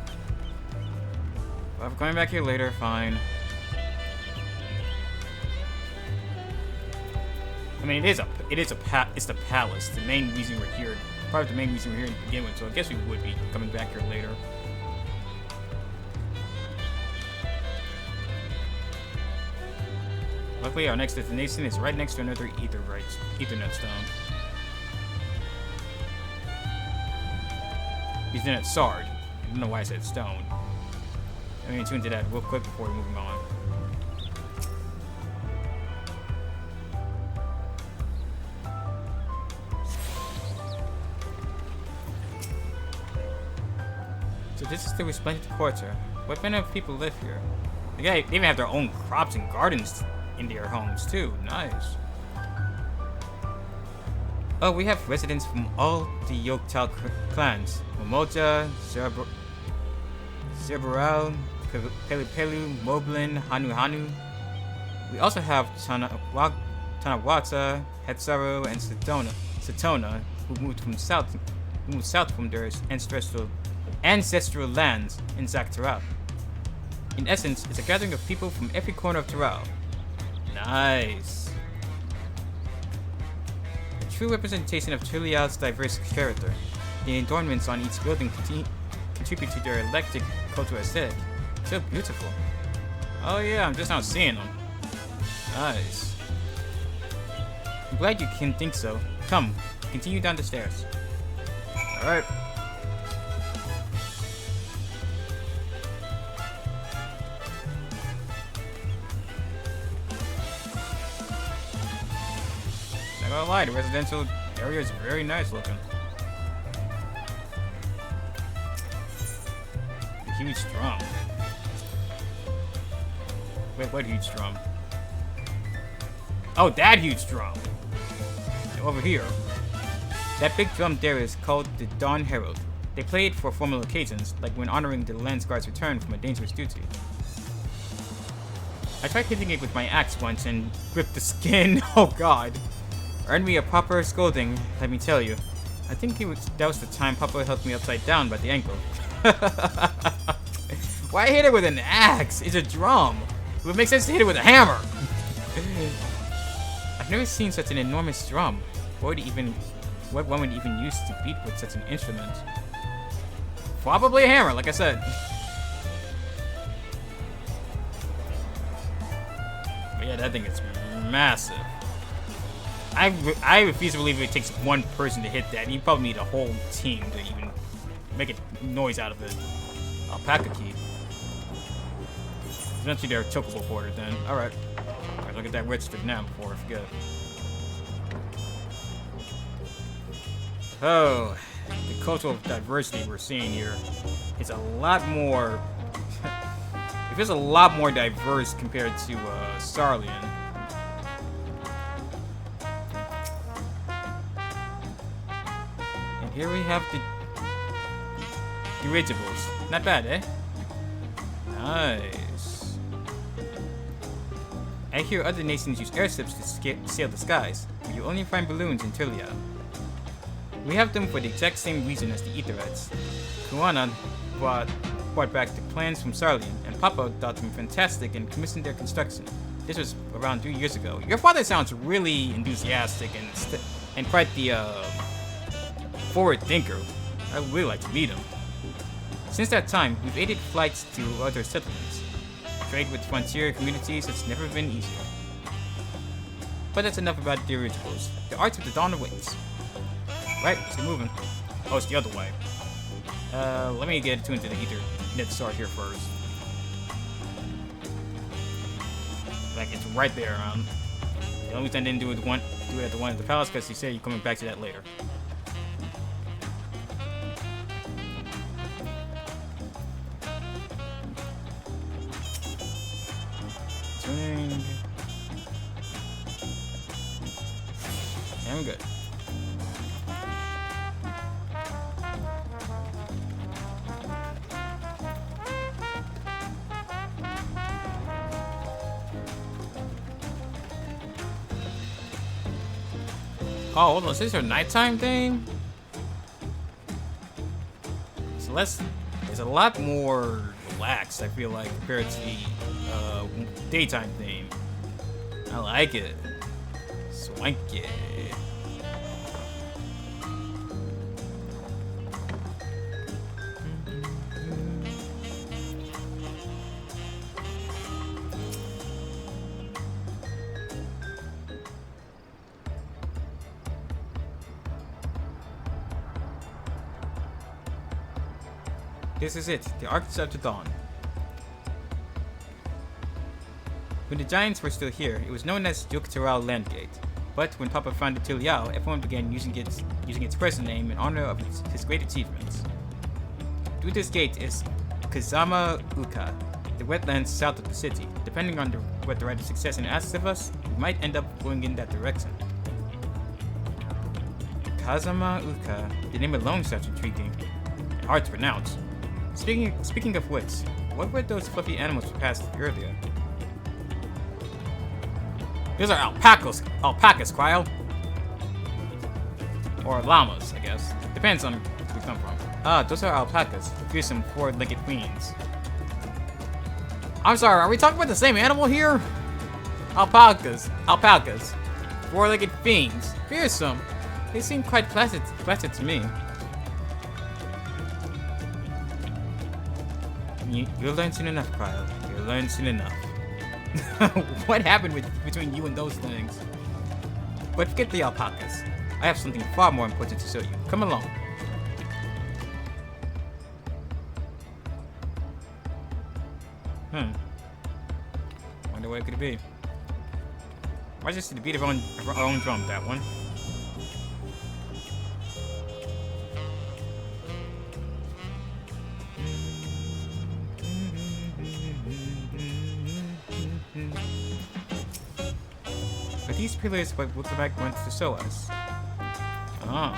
Well, if we're coming back here later, fine. I mean, it's the palace. The main reason we're here, probably the main reason we're here to begin with. So I guess we would be coming back here later. Luckily, our next destination is right next to another Ethernet stone. Ethernet Sard. I don't know why I said stone. I'm going to tune into that real quick before moving on. So this is the Resplendent Quarter. What kind of people live here? They even have their own crops and gardens in their homes too. Nice. Oh, we have residents from all the Yoktal clans. Momoja, Zerbral, Pelipelu, Moblin, Hanu. We also have Tanawata, Hetzaru, and Satona, who moved south from their ancestral lands in Tural. In essence, it's a gathering of people from every corner of Tural. Nice. A true representation of Tural's diverse character. The adornments on each building contribute to their eclectic cultural aesthetic. So beautiful. Oh yeah, I'm just now seeing them. Nice. I'm glad you can think so. Come, continue down the stairs. Alright. Not gonna lie, the residential area is very nice looking. A huge drum. Wait, what huge drum? Oh, that huge drum! Over here. That big drum there is called the Dawn Herald. They play it for formal occasions, like when honoring the Lance Guard's return from a dangerous duty. I tried hitting it with my axe once and ripped the skin. Oh god. Earned me a proper scolding, let me tell you. I think that was the time Papa helped me upside down by the ankle. Why hit it with an axe? It's a drum. It would make sense to hit it with a hammer. I've never seen such an enormous drum. What one would even use to beat with such an instrument? Probably a hammer, like I said. But yeah, that thing is massive. I refuse to believe it takes one person to hit that. You probably need a whole team to even make a noise out of it. Alpaca key. Eventually they're chocobo porters then. Alright. Alright, look at that registered now before I forget. Oh, the cultural diversity we're seeing here is a lot more... it feels a lot more diverse compared to Sarlian. Here we have the dirigibles. Not bad, eh? Nice. I hear other nations use airships to sail the skies, but you only find balloons in Tural. We have them for the exact same reason as the Aetherites. Kuana brought back the plans from Sarlian, and Papa thought them fantastic and commissioned their construction. This was around 3 years ago. Your father sounds really enthusiastic and quite the forward thinker. I would really like to meet him. Since that time, we've aided flights to other settlements. Trade with frontier communities has never been easier. But that's enough about the dirigibles. The Arts of the Dawn awaits. Right, let's get moving. Oh, it's the other way. Let me get tuned to the Ethernet start here first. Like, it's right there. The only reason I didn't do it at the one at the palace because he said you're coming back to that later. Tuning. And we're good. Oh, hold on, is this a nighttime thing? It's a lot more relaxed, I feel like, compared to the daytime theme. I like it. Swanky. This is it, the Arcs of the Dawn. When the Giants were still here, it was known as Tural Landgate. But when Papa founded Tural, everyone began using its present name in honor of his great achievements. Through this gate is Kazama Uka, the wetlands south of the city. Depending on what the writer's successor asks of us, we might end up going in that direction. Kazama Uka, the name alone sounds intriguing and hard to pronounce. Speaking of which, what were those fluffy animals we passed earlier? Those are alpacas, Cryo. Or llamas, I guess. Depends on where we come from. Ah, those are alpacas, the fearsome four-legged queens. I'm sorry, are we talking about the same animal here? Alpacas. Four-legged fiends. Fearsome. They seem quite placid to me. You'll learn soon enough, Cryo. You'll learn soon enough. What happened between you and those things? But forget the alpacas. I have something far more important to show you. Come along. Wonder what it could be. Why just the beat of our own drum, that one? But these pillars what Wiltermac wants to show us. Oh.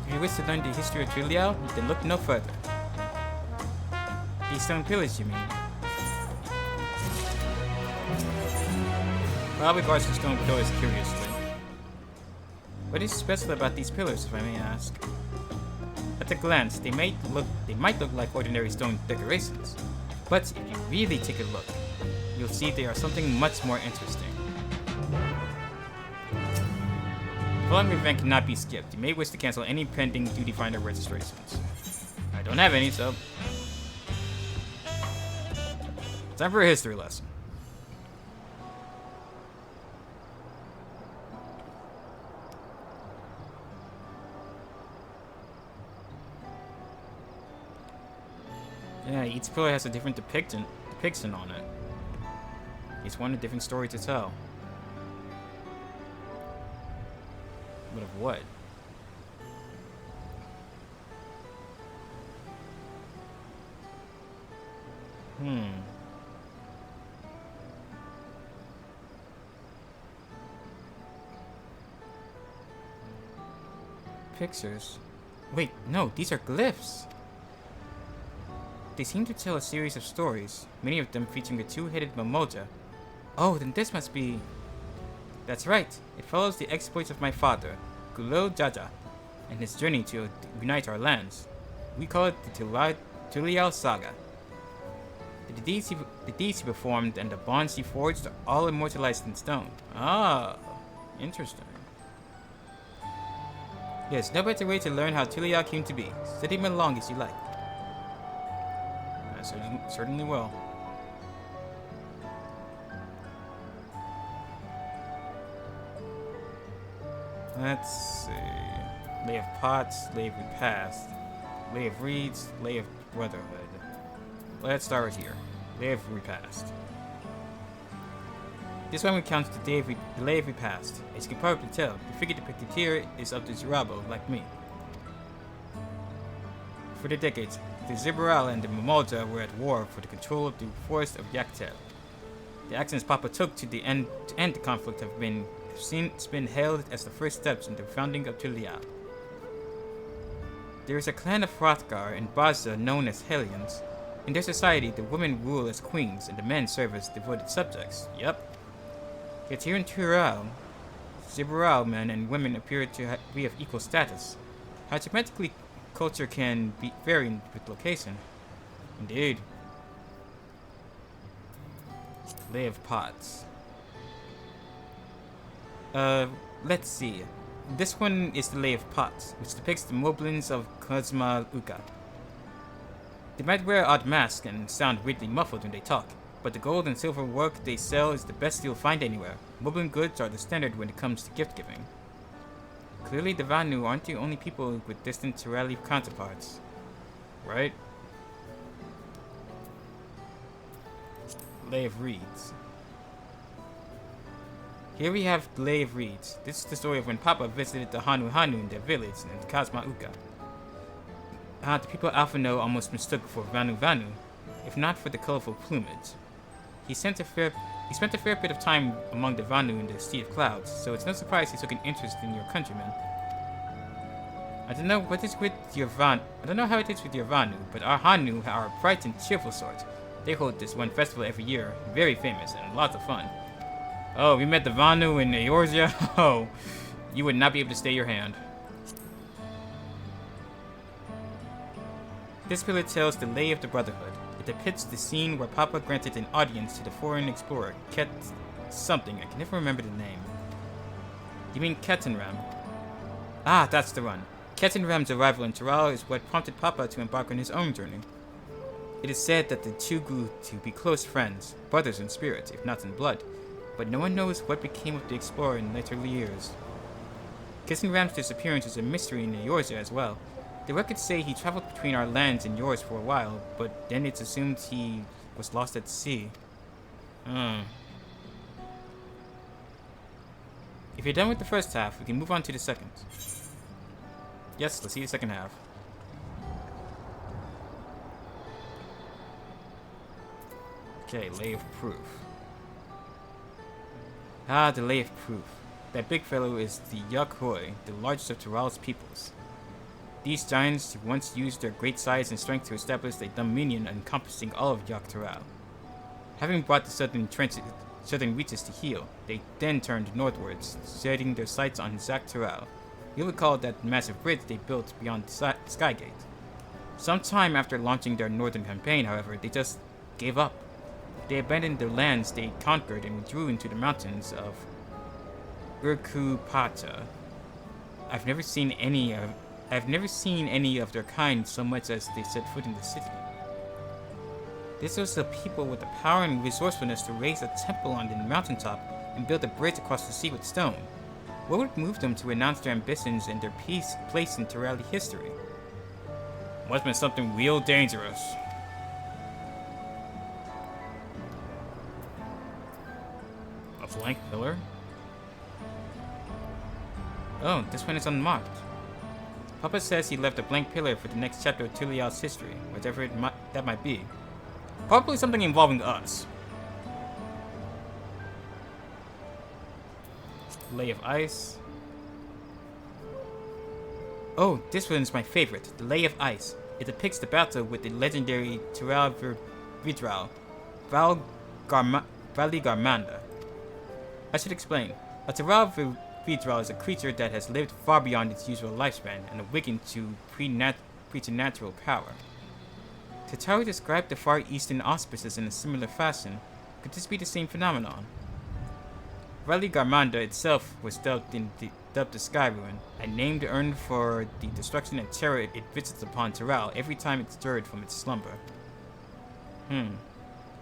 If you wish to learn the history of Tural, then look no further. These stone pillars, you mean? Well, regards to stone pillars curiously. What is special about these pillars, if I may ask? At a glance, they might look like ordinary stone decorations. But if you really take a look, you'll see they are something much more interesting. The following event cannot be skipped. You may wish to cancel any pending duty finder registrations. I don't have any, so... time for a history lesson. Yeah, each pillar has a different depiction on it. Each one a different story to tell. But of what? pictures. Wait, no, these are glyphs. They seem to tell a series of stories, many of them featuring a two-headed Mamoja. Oh, then this must be... That's right, it follows the exploits of my father, KuroZeraphimVT, and his journey to unite our lands. We call it the Tural Saga. The deeds he performed and the bonds he forged are all immortalized in stone. Ah, interesting. Yes, no better way to learn how Tural came to be. Study him as long as you like. I certainly will. Let's see. Lay of Pots, Lay of Repast, Lay of Reeds, Lay of Brotherhood. Let's start right here. Lay of Repast. This one recounts the Lay of Repast. As you can probably tell, the figure depicted here is of the Zerabo, like me. For the decades, the Tural and the Mamoja were at war for the control of the forest of Yaktel. The actions Papa took to end the conflict have been hailed as the first steps in the founding of Tural. There is a clan of Hrothgar in Baza known as Hellions. In their society, the women rule as queens and the men serve as devoted subjects. Yep. Yet here in Tural, Zerabo men and women appear to be of equal status. How geometrically culture can vary with location. Indeed. Lay of Pots. Let's see. This one is the Lay of Pots, which depicts the moblins of Kozma Uka. They might wear odd masks and sound weirdly muffled when they talk, but the gold and silver work they sell is the best you'll find anywhere. Moblin goods are the standard when it comes to gift giving. Clearly the Vanu aren't the only people with distant Turali counterparts. Right? Lay of Reeds. Here we have the Lay of Reeds. This is the story of when Papa visited the Hanu in their village in Kozma Uka. The people Alphano almost mistook for Vanu, if not for the colorful plumage. He spent a fair bit of time among the Vanu in the Sea of Clouds, so it's no surprise he took an interest in your countrymen. I don't know how it is with your Vanu, but our Hanu are a bright and cheerful sort. They hold this one festival every year, very famous and lots of fun. Oh, we met the Vanu in Eorzea? Oh, you would not be able to stay your hand. This pillar tells the Lay of the Brotherhood. It depicts the scene where Papa granted an audience to the foreign explorer, Ket something, I can never remember the name. You mean Ketenram? Ah, that's the one. Ketenram's arrival in Tural is what prompted Papa to embark on his own journey. It is said that the two grew to be close friends, brothers in spirit, if not in blood, but no one knows what became of the explorer in later years. Ketenram's disappearance is a mystery in Eorzea as well. The records say he traveled between our lands and yours for a while, but then it's assumed he was lost at sea. If you're done with the first half, we can move on to the second. Yes, let's see the second half. Okay, Lay of Proof. Ah, the Lay of Proof. That big fellow is the Yakhoi, the largest of Tural's peoples. These giants once used their great size and strength to establish a dominion encompassing all of Tural. Having brought the southern reaches to heel, they then turned northwards, setting their sights on Tural. You'll recall that massive bridge they built beyond the Skygate. Sometime after launching their northern campaign, however, they just gave up. They abandoned the lands they conquered and withdrew into the mountains of Urkupata. I've never seen any of their kind so much as they set foot in the city. This was the people with the power and resourcefulness to raise a temple on the mountaintop and build a bridge across the sea with stone. What would move them to renounce their ambitions and their place in Turali history? Must have been something real dangerous. A blank pillar? Oh, this one is unmarked. Papa says he left a blank pillar for the next chapter of Tural's history, whatever that might be. Probably something involving us. Lay of Ice. Oh, this one is my favorite, The Lay of Ice. It depicts the battle with the legendary Tural Vidral, Valley Garmanda. I should explain. A Tural Vidral is a creature that has lived far beyond its usual lifespan and awakened to preternatural power. Tataru described the Far Eastern auspices in a similar fashion. Could this be the same phenomenon? Valley Garmanda itself was dubbed the Sky Ruin, a name earned for the destruction and terror it visits upon Tural every time it stirred from its slumber.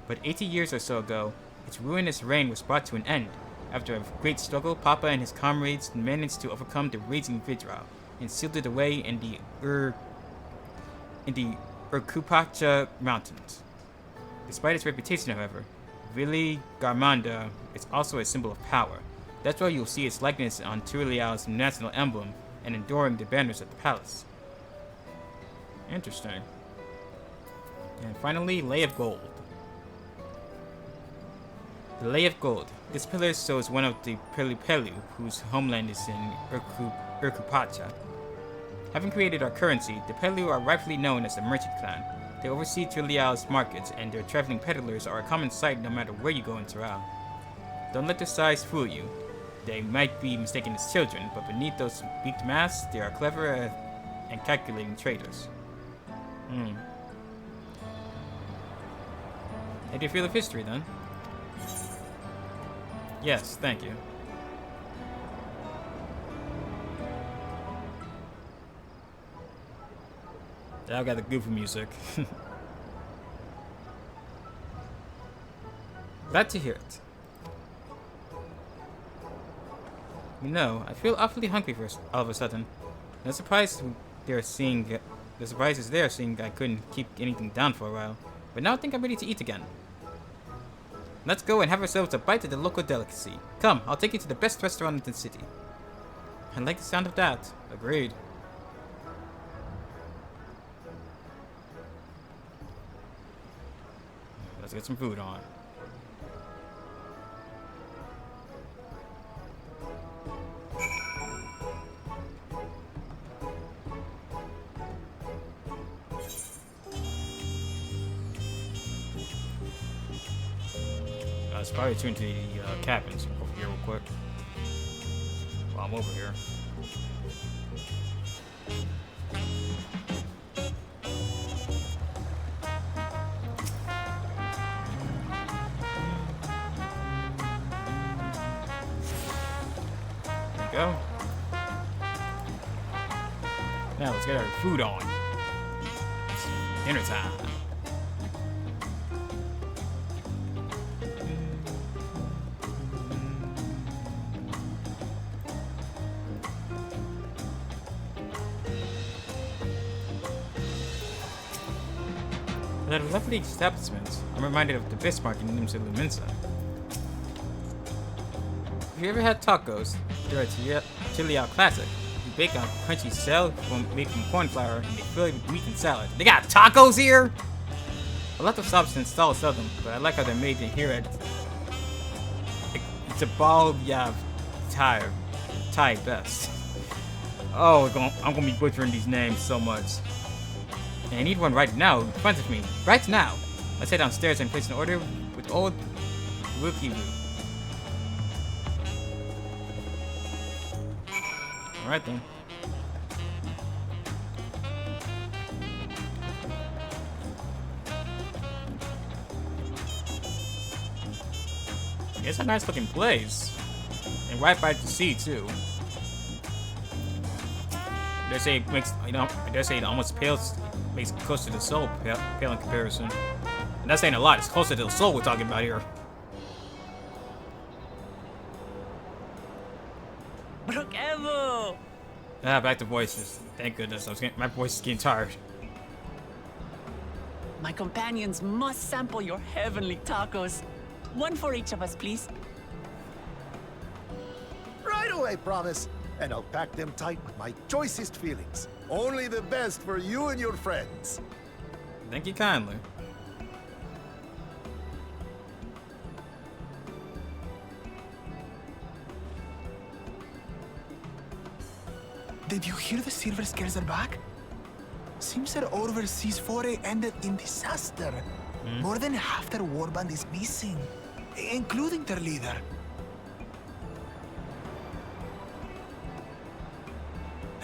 But 80 years or so ago, its ruinous reign was brought to an end. After a great struggle, Papa and his comrades managed to overcome the raging Vidral and sealed it away in the Urkupacha Mountains. Despite its reputation, however, Vili Garmanda is also a symbol of power. That's why you'll see its likeness on Turalial's national emblem and enduring the banners at the palace. Interesting. And finally, Lay of Gold. The Lay of Gold. This pillar shows one of the Pelu whose homeland is in Urkupacha. Having created our currency, the Pelu are rightfully known as the Merchant Clan. They oversee Turalial's markets, and their traveling peddlers are a common sight no matter where you go in Tural. Don't let their size fool you. They might be mistaken as children, but beneath those beaked masks, they are clever and calculating traders. How do you feel of history, then? Yes, thank you. I got the goofy music. Glad to hear it. You know, I feel awfully hungry for all of a sudden. No surprise they're seeing. The surprise is there seeing I couldn't keep anything down for a while. But now I think I'm ready to eat again. Let's go and have ourselves a bite of the local delicacy. Come, I'll take you to the best restaurant in the city. I like the sound of that. Agreed. Let's get some food on. Let's probably tune to the cabins over here real quick. While I'm over here. There we go. Now let's get our food on. It's dinner time. That lovely establishment. I'm reminded of the Bismarck in Nimsa Luminsa. Have you ever had tacos? They're a Turalial classic. You bake a crunchy shell made from corn flour and they fill it with meat and salad. They got tacos here? A lot of shops and stalls sell them, but I like how they're made in here at Tabal Yav Thai best. Oh, I'm gonna be butchering these names so much. And I need one right now in front of me. Right now! Let's head downstairs and place an order with old Wookie Woo. Alright then. It's a nice looking place. And right by the sea too. They say it makes, they say it almost makes it close to the soul, pale in comparison. And that's saying a lot. It's closer to the soul we're talking about here. Brokevo! Ah, back to voices. Thank goodness. My voice is getting tired. My companions must sample your heavenly tacos. One for each of us, please. Right away, promise. And I'll pack them tight with my choicest feelings. Only the best for you and your friends. Thank you kindly. Did you hear the Silver Scares are back? Seems their overseas foray ended in disaster. More than half their warband is missing, including their leader.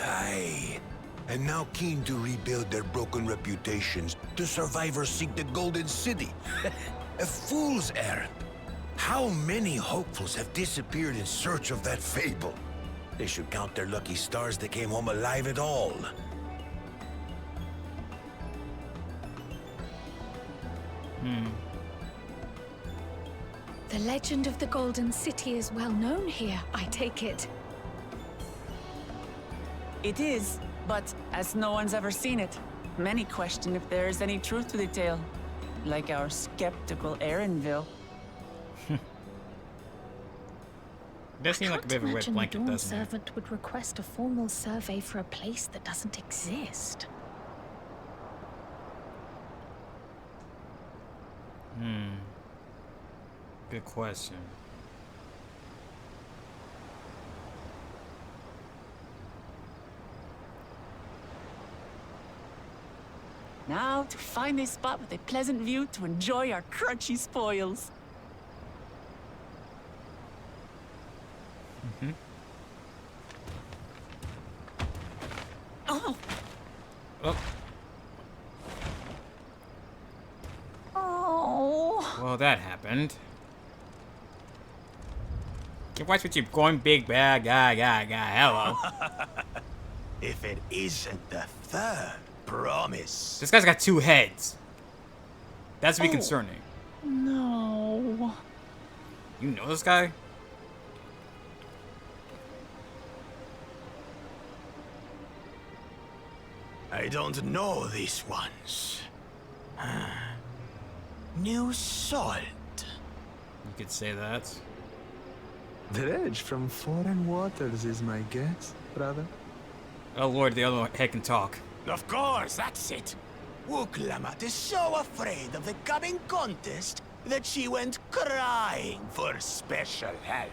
Aye. And now keen to rebuild their broken reputations, the survivors seek the Golden City. A fool's errand. How many hopefuls have disappeared in search of that fable? They should count their lucky stars they came home alive at all. The legend of the Golden City is well known here, I take it. It is, but as no one's ever seen it, many question if there is any truth to the tale. Like our skeptical Erinville. Does seem like a bit of a wet blanket, Dawn doesn't it? servant would request a formal survey for a place that doesn't exist. Good question. Now to find a spot with a pleasant view to enjoy our crunchy spoils. Oh. Oh. Oh. Well, that happened. Okay, watch what you're going big bad guy. Hello. If it isn't the third promise. This guy's got 2 heads. That's to be concerning. No. You know this guy? I don't know these ones. New salt. You could say that. Dredge from foreign waters is my guess, brother. Oh lord, the other head can talk. Of course, that's it. Wuklamat is so afraid of the coming contest that she went crying for special help.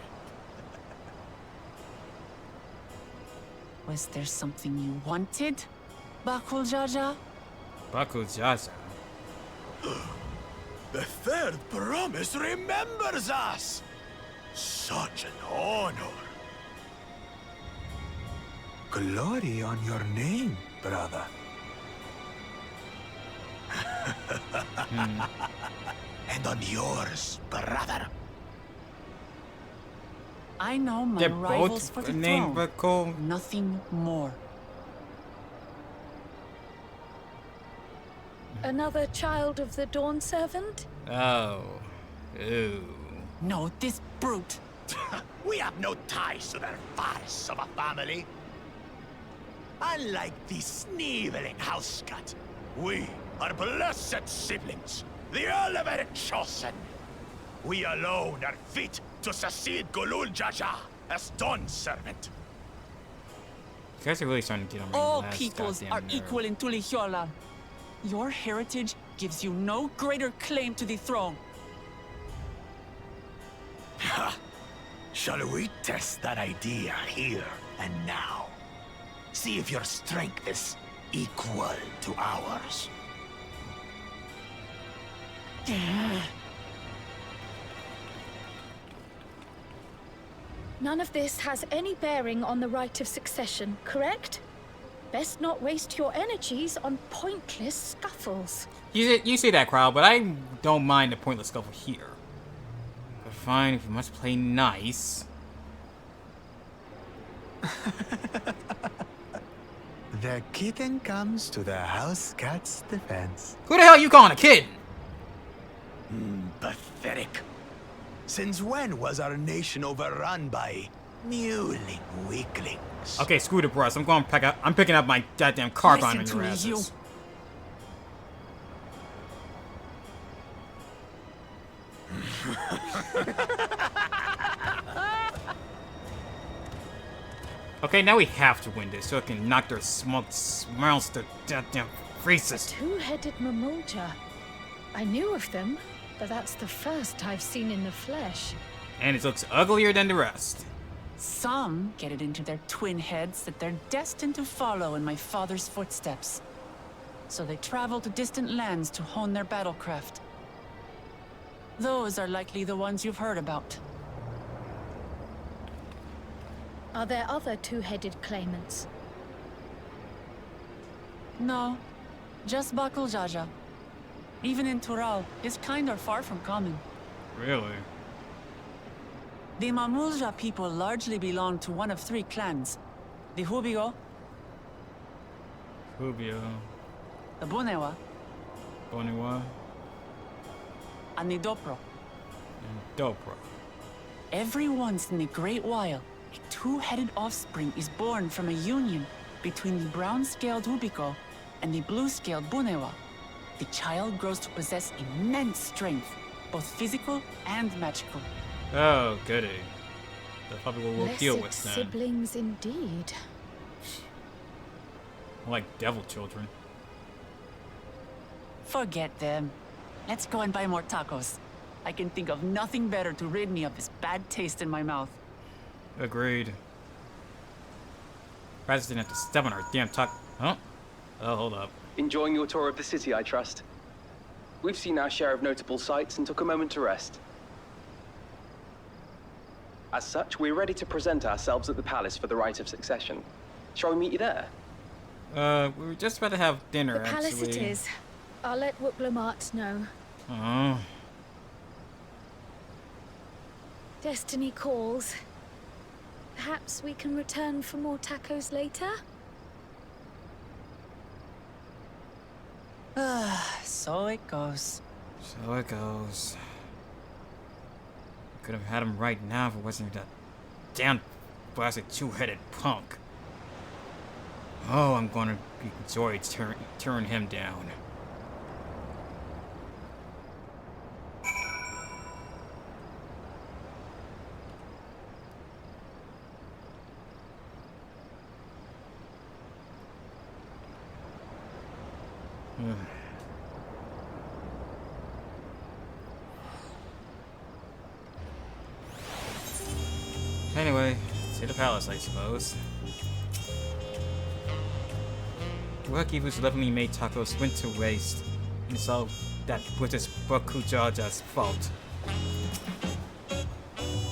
Was there something you wanted, Bakul Jaja? Baku Jaja. The third promise remembers us. Such an honor. Glory on your name, brother. And on yours, brother. I know my They're rivals both for the named throne. Bakul. Nothing more. Another child of the Dawn Servant? Oh. Ooh. No, this brute. We have no ties to their farce of a family. Unlike the sneevling housecut, we are blessed siblings, the elevated chosen. We alone are fit to succeed Golul Jaja as Dawn Servant. You guys are really starting to get on my All last peoples goddamn are nerve. equal in Tulihiola. Your heritage gives you no greater claim to the throne. Shall we test that idea here and now? See if your strength is equal to ours. None of this has any bearing on the right of succession, correct? Best not waste your energies on pointless scuffles. You say that, crowd, but I don't mind a pointless scuffle here. But fine, if you must play nice. The kitten comes to the house cat's defense. Who the hell are you calling a kid? Pathetic. Since when was our nation overrun by mewling weaklings? Okay, screw the brush. I'm picking up my goddamn carbine on Listen your to me, asses. you. Okay, now we have to win this so it can knock their smug smiles to goddamn faces. Two-headed Mamulja. I knew of them, but that's the first I've seen in the flesh. And it looks uglier than the rest. Some get it into their twin heads that they're destined to follow in my father's footsteps. So they travel to distant lands to hone their battlecraft. Those are likely the ones you've heard about. Are there other two-headed claimants? No, just Bakul Jaja. Even in Tural, his kind are far from common. Really? The Mamulja people largely belong to one of three clans. The Hubio, Rubio. the Bunewa, Boniwa. and the Dopro. And Dobro. Every once in the Great While, a two-headed offspring is born from a union between the brown-scaled Hubiko and the blue-scaled Bunewa. The child grows to possess immense strength, both physical and magical. Oh, goody. That's probably what we'll deal with Blessed then. siblings indeed. Like devil children. Forget them. Let's go and buy more tacos. I can think of nothing better to rid me of this bad taste in my mouth. Agreed. Perhaps didn't have to step on our damn taco. Huh? Oh, hold up. Enjoying your tour of the city, I trust. We've seen our share of notable sights and took a moment to rest. As such, we're ready to present ourselves at the palace for the rite of succession. Shall we meet you there? We were just about to have dinner, The palace actually. it is. I'll let Wooklamart know. Oh. Destiny calls. Perhaps we can return for more tacos later? So it goes. So it goes. Could have had him right now if it wasn't that damn blasted two-headed punk. Oh, I'm gonna enjoy turn him down. Anyway, to the palace, I suppose. The workkeep who's lovingly made tacos went to waste, and so that was his Bakujaja's fault. I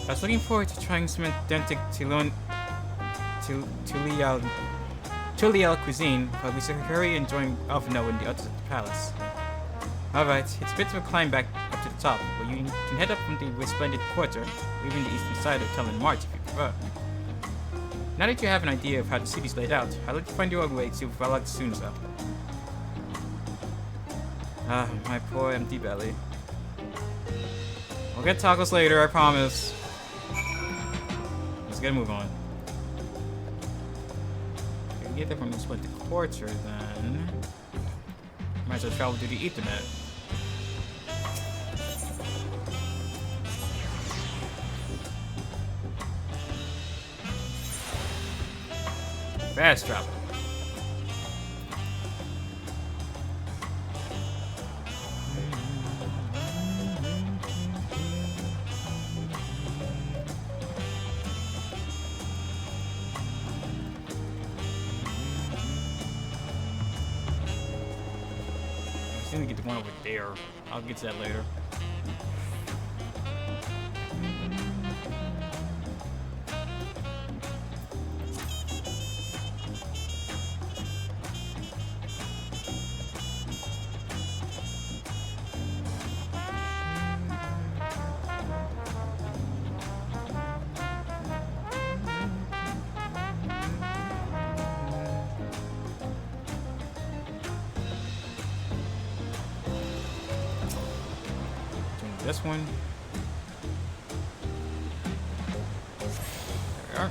was looking forward to trying some authentic Tural cuisine, but we should hurry enjoying Ovno in the other palace. Alright, it's a bit of a climb back up to the top, but you can head up from the resplendent quarter, or even the eastern side of Tell and March if you prefer. Now that you have an idea of how the city's laid out, I'd like to find your own way to Valak Sunza. Ah, my poor empty belly. We'll get tacos later, I promise. Let's get a move on. If we can get there from the split quarter, then might as well travel to the Ethernet. Fast travel. I seem to get the one over there. I'll get to that later. This one. There we are.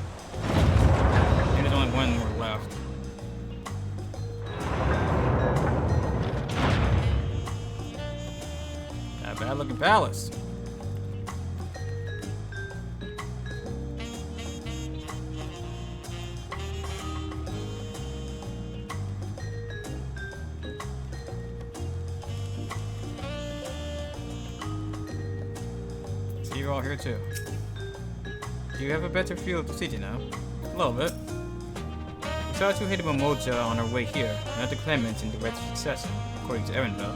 And there's only one more left. Not a bad looking palace. See you all here too. Do you have a better feel of the city now? A little bit. We saw two hidden Momoja on our way here, another Clement in direct succession, according to Erenville.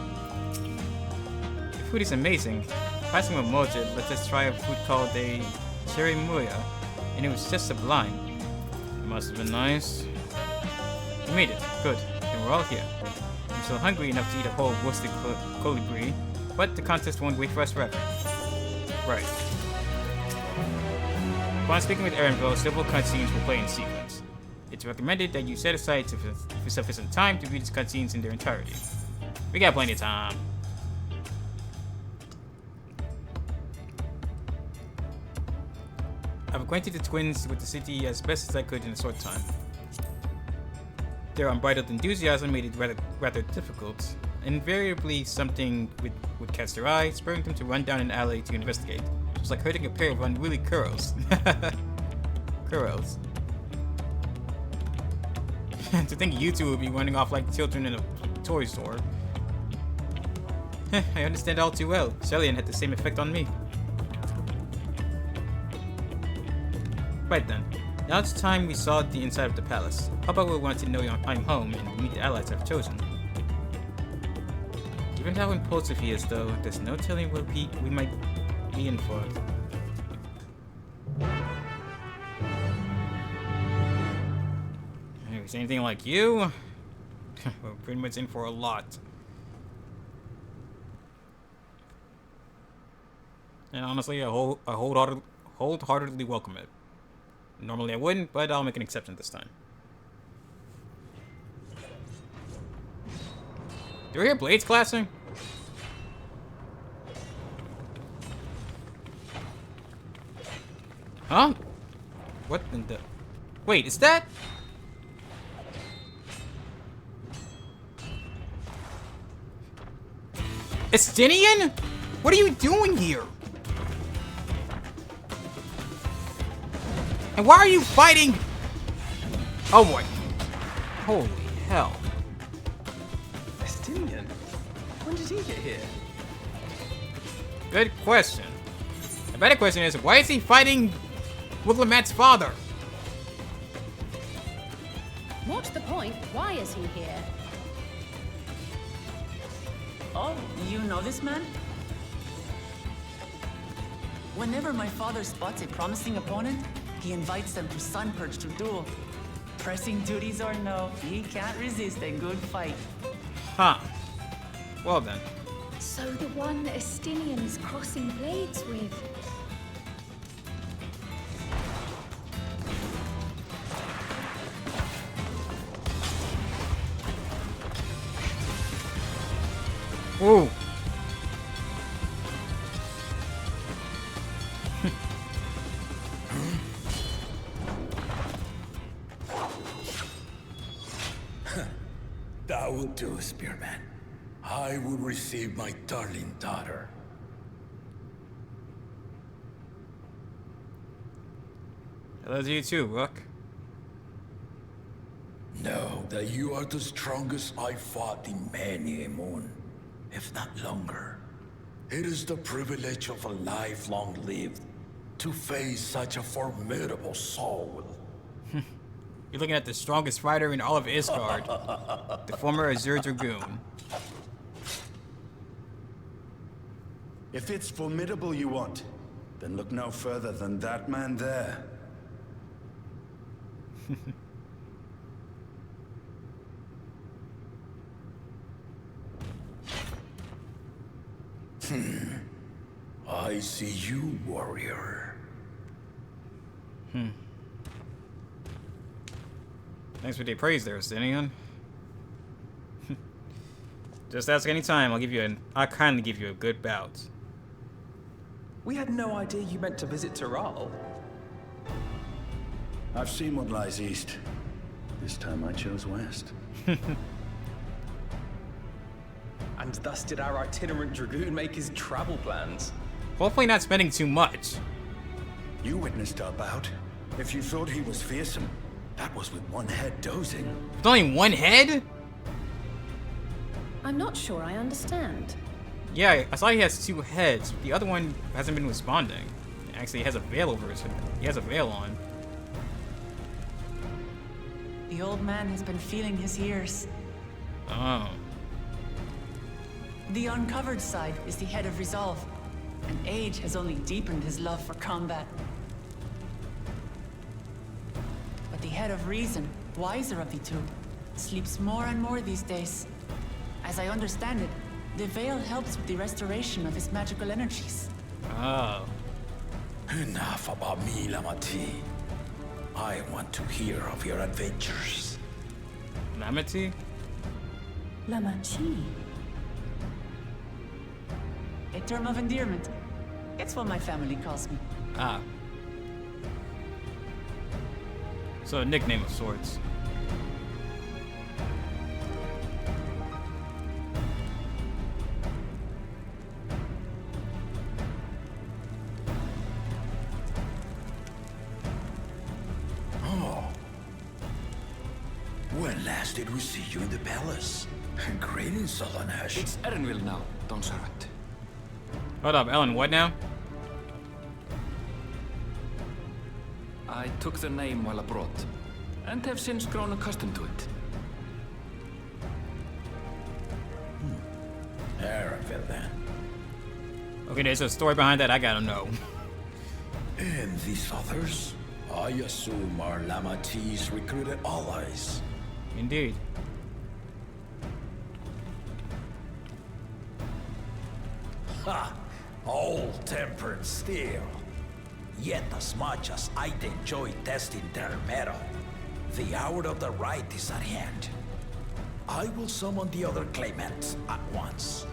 The food is amazing. Passing Momoja let us try a food called a cherry muya, and it was just sublime. It must have been nice. We made it. Good. And we're all here. I'm still hungry enough to eat a whole roasted colibri, but the contest won't wait for us forever. Right. Upon speaking with Erenville, several cutscenes will play in sequence. It's recommended that you set aside sufficient time to view these cutscenes in their entirety. We got plenty of time. I've acquainted the twins with the city as best as I could in a short time. Their unbridled enthusiasm made it rather difficult. Invariably, something would catch their eye, spurring them to run down an alley to investigate. It was like herding a pair of unruly Kuros. Kuros. To think you two would be running off like children in a toy store. I understand all too well. Shelian had the same effect on me. Right then. Now it's time we saw the inside of the palace. Papa will want to know I'm home and meet the allies I've chosen. Given how impulsive he is, though, there's no telling what we might be in for. If he's anything like you, we're pretty much in for a lot. And honestly, I wholeheartedly welcome it. Normally I wouldn't, but I'll make an exception this time. Do we hear blades clashing? Huh? What in the... Wait, is that... Estinian? What are you doing here? And why are you fighting? Oh boy. Holy hell. Estinian? When did he get here? Good question. The better question is, why is he fighting Willamat's father? More to the point, why is he here? Oh, you know this man? Whenever my father spots a promising opponent, he invites them to Sunperch to duel. Pressing duties or no, he can't resist a good fight. Huh. Well then. So the one that Estinian is crossing blades with. Ooh. That will do, Spearman. I will receive my darling daughter. Hello to you too, Rook. Know that you are the strongest I fought in many a moon, if not longer. It is the privilege of a life long lived to face such a formidable soul. You're looking at the strongest fighter in all of Isgard, the former Azure Dragoon. If it's formidable you want, then look no further than that man there. I see you, warrior. Thanks for the praise there, Estinian. Just ask any time, I'll kindly give you a good bout. We had no idea you meant to visit Tural. I've seen what lies east. This time I chose west. And thus did our itinerant dragoon make his travel plans. Hopefully not spending too much. You witnessed our bout. If you thought he was fearsome, that was with one head dozing. With only one head? I'm not sure I understand. Yeah, I saw he has two heads. The other one hasn't been responding. Actually, he has a veil over his head. He has a veil on. The old man has been feeling his years. Oh. The uncovered side is the head of resolve, and age has only deepened his love for combat. But the head of reason, wiser of the two, sleeps more and more these days. As I understand it, the veil helps with the restoration of his magical energies. Oh. Enough about me, Lamati. I want to hear of your adventures. Lamati? Lamachi. A term of endearment. It's what my family calls me. Ah. So a nickname of sorts. When last did we see you in the palace? Greetings, Solonash. It's Erenville now, Don Servant. Hold up, Ellen, what now? I took the name while abroad, and have since grown accustomed to it. Erenville, then. Okay, there's a story behind that I gotta know. And these others? I assume are Lamati's recruited allies. Indeed. Ha! Old-tempered still. Yet as much as I'd enjoy testing their metal, the hour of the right is at hand. I will summon the other claimants at once.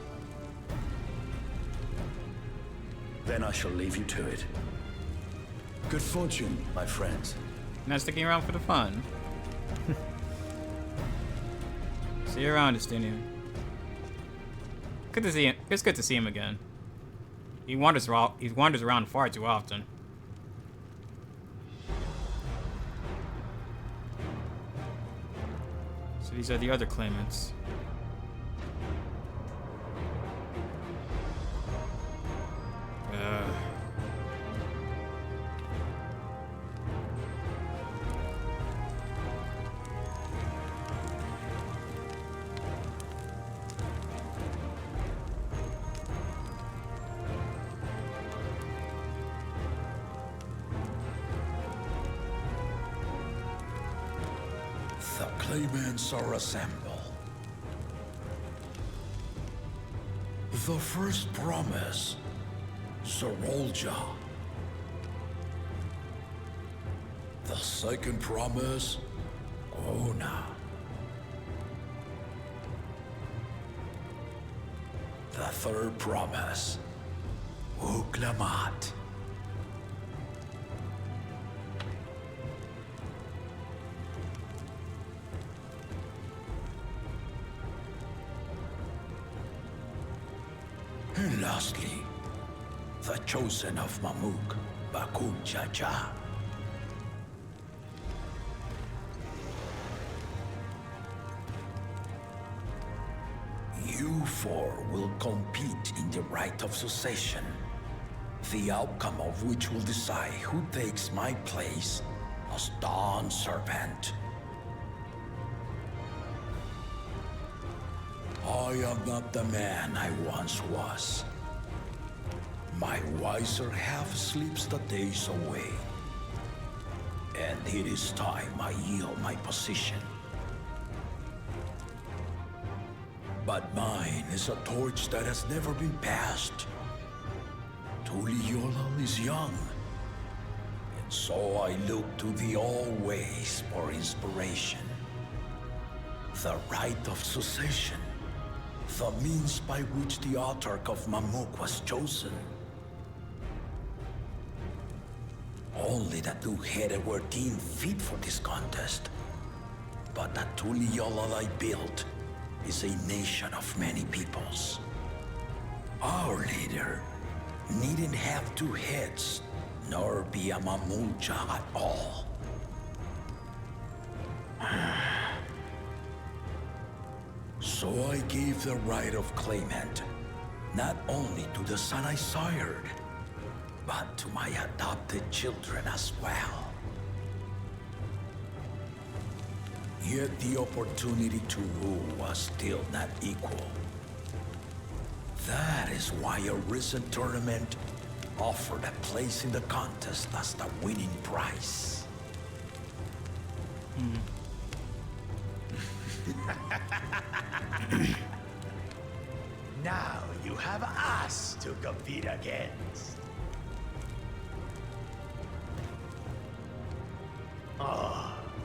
Then I shall leave you to it. Good fortune, my friends. Not sticking around for the fun. See you around, Justinian. Good to see him. It's good to see him again. He wanders around far too often. So these are the other claimants. The claimants are assembled. The first promise, Zerolja. The second promise, Ona. The third promise, Uklamat. And lastly, the chosen of Mamuk, Bakun Chacha. You four will compete in the right of succession, the outcome of which will decide who takes my place as Dawn Servant. I am not the man I once was. My wiser half sleeps the days away. And it is time I yield my position. But mine is a torch that has never been passed. Tuliyola is young. And so I look to the always for inspiration. The right of succession. The means by which the autarch of Mamuk was chosen. Only the two-headed were deemed fit for this contest. But the Tuliyola I built is a nation of many peoples. Our leader needn't have two heads, nor be a Mamulcha at all. So I gave the right of claimant, not only to the son I sired, but to my adopted children as well. Yet the opportunity to rule was still not equal. That is why a recent tournament offered a place in the contest as the winning prize. Now you have us to compete against.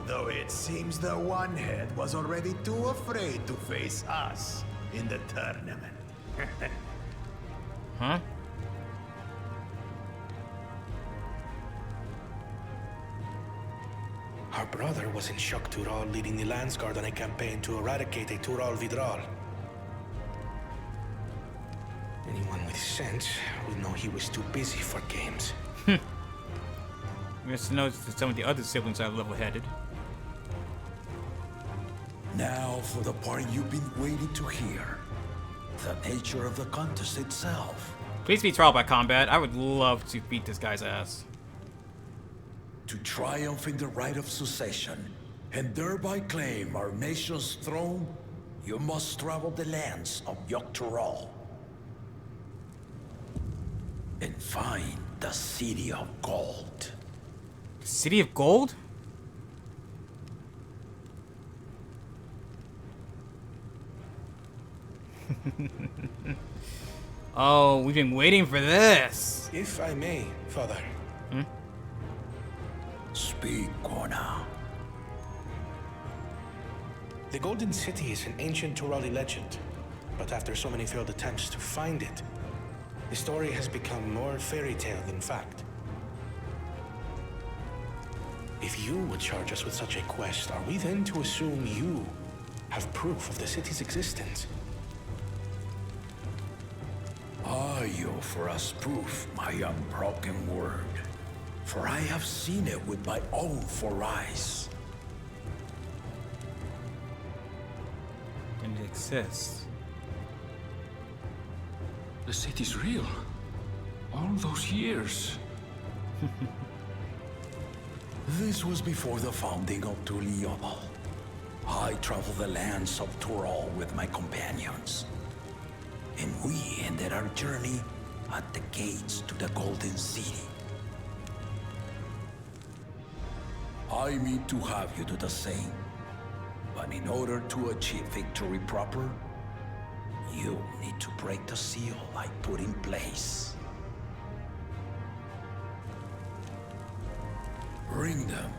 Though it seems the One-Head was already too afraid to face us in the tournament. Huh? Our brother was in Shock Tural leading the Landsguard on a campaign to eradicate a Tural Vidral. Anyone with sense would know he was too busy for games. We have to notice that some of the other siblings are level-headed. Now for the part you've been waiting to hear. The nature of the contest itself. Please be trial by combat. I would love to beat this guy's ass. To triumph in the right of succession, and thereby claim our nation's throne, you must travel the lands of Tural and find the City of Gold. City of Gold? Oh, we've been waiting for this. If I may, Father. Speak, Kona. The Golden City is an ancient Turali legend, but after so many failed attempts to find it, the story has become more fairy tale than fact. If you would charge us with such a quest, are we then to assume you have proof of the city's existence? Are you for us proof, my unbroken word? For I have seen it with my own 4 eyes. And it exists. The city's real. All those years. This was before the founding of Tural. I traveled the lands of Tural with my companions. And we ended our journey at the gates to the Golden City. I mean to have you do the same. But in order to achieve victory proper, you need to break the seal I put in place. Bring them.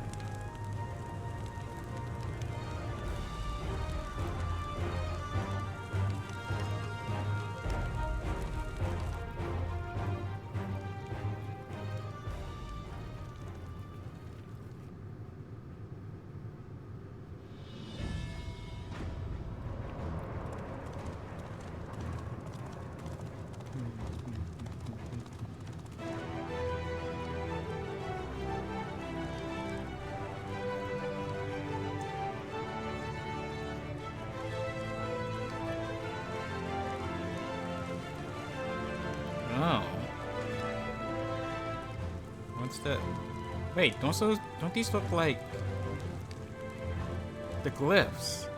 Oh. What's that? Wait, don't these look like the glyphs?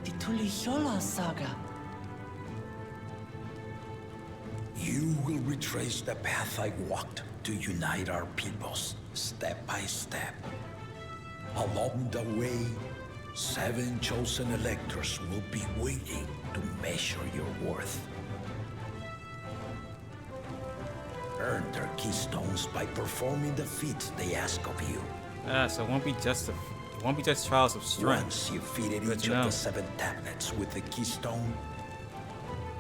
The Tuliyola saga. You will retrace the path I walked to unite our peoples, step by step. Along the way, 7 chosen electors will be waiting to measure your worth. Earn their keystones by performing the feats they ask of you. So it won't be just trials of strength. Once you've defeated each of the 7 tablets with the keystone,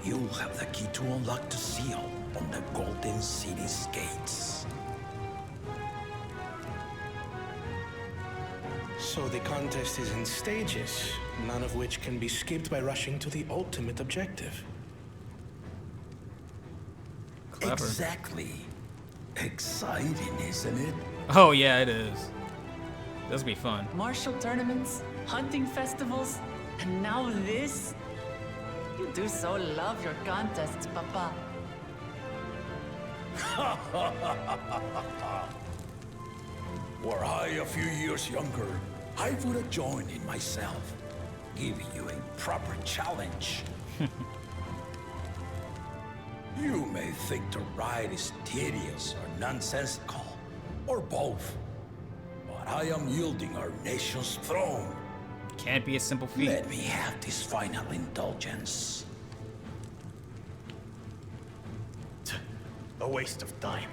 you'll have the key to unlock the seal on the Golden City's gates. So the contest is in stages, none of which can be skipped by rushing to the ultimate objective. Clever. Exactly. Exciting, isn't it? Oh yeah, it is. This will be fun. Martial tournaments, hunting festivals, and now this? You do so love your contests, Papa. Were I a few years younger, I would have joined in myself, giving you a proper challenge. You may think the ride is tedious or nonsensical, or both, but I am yielding our nation's throne. Can't be a simple feat. Let me have this final indulgence. A waste of time.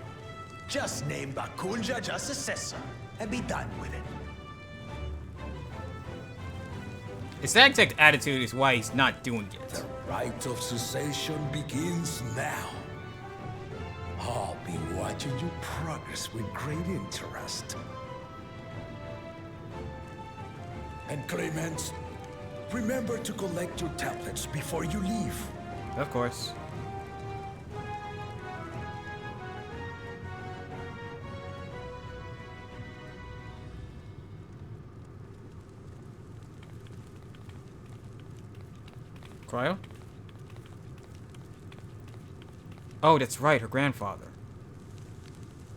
Just name Bakunja just successor and be done with it. His Aztec attitude is why he's not doing it. The rite of cessation begins now. I'll be watching your progress with great interest. And Clemens, remember to collect your tablets before you leave. Of course. Cryo? Oh, that's right, her grandfather.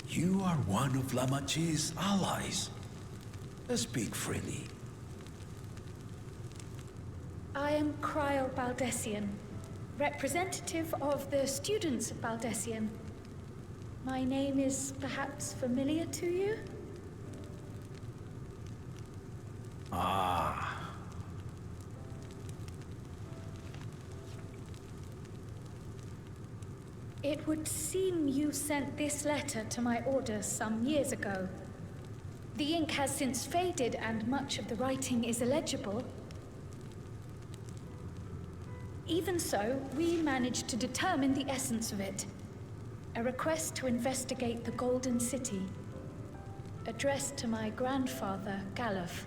You are one of Lamachi's allies. Speak freely. I am Cryo Baldessian, representative of the students of Baldessian. My name is perhaps familiar to you? Ah. It would seem you sent this letter to my orders some years ago. The ink has since faded and much of the writing is illegible. Even so, we managed to determine the essence of it. A request to investigate the Golden City, addressed to my grandfather, Galuf.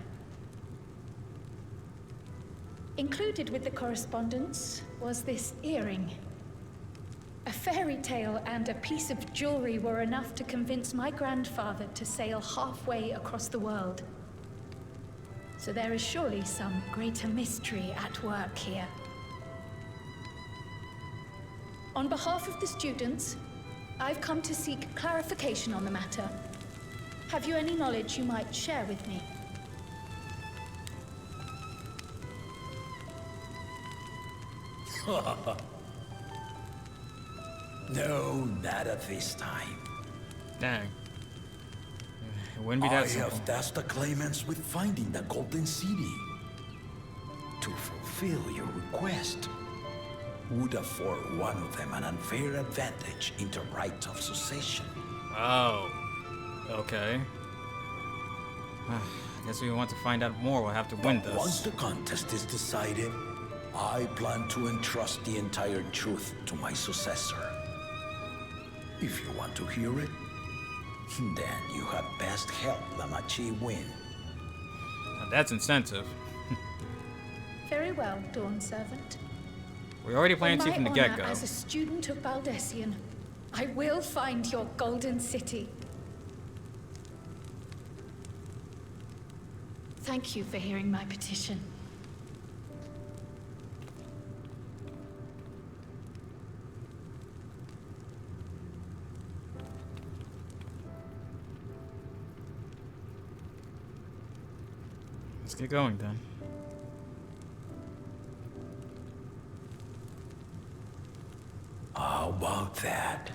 Included with the correspondence was this earring. A fairy tale and a piece of jewelry were enough to convince my grandfather to sail halfway across the world. So there is surely some greater mystery at work here. On behalf of the students, I've come to seek clarification on the matter. Have you any knowledge you might share with me? No, not at this time. Dang. It wouldn't be that I simple. have tasked the claimants with finding the Golden City. To fulfill your request, would afford one of them an unfair advantage in the right of succession. Oh. Okay. I guess we want to find out more. We'll have to win this. Once the contest is decided, I plan to entrust the entire truth to my successor. If you want to hear it, then you had best help Lamachi win. Now that's incentive. Very well, Dawn Servant. We're already playing to from the get-go. As a student of Baldessian, I will find your Golden City. Thank you for hearing my petition. Let's get going then. How about that?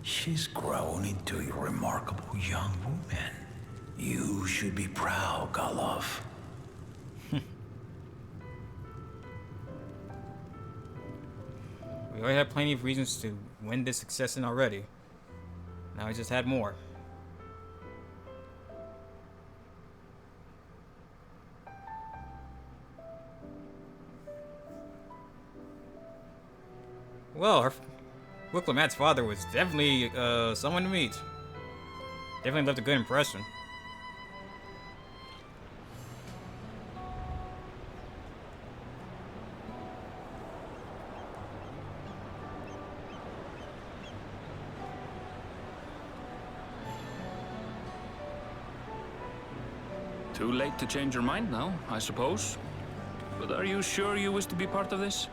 She's grown into a remarkable young woman. You should be proud, Galuf. We already had plenty of reasons to win this succession already. Now we just had more. Well, Wiklamat's father was definitely someone to meet. Definitely left a good impression. Too late to change your mind now, I suppose. But are you sure you wish to be part of this?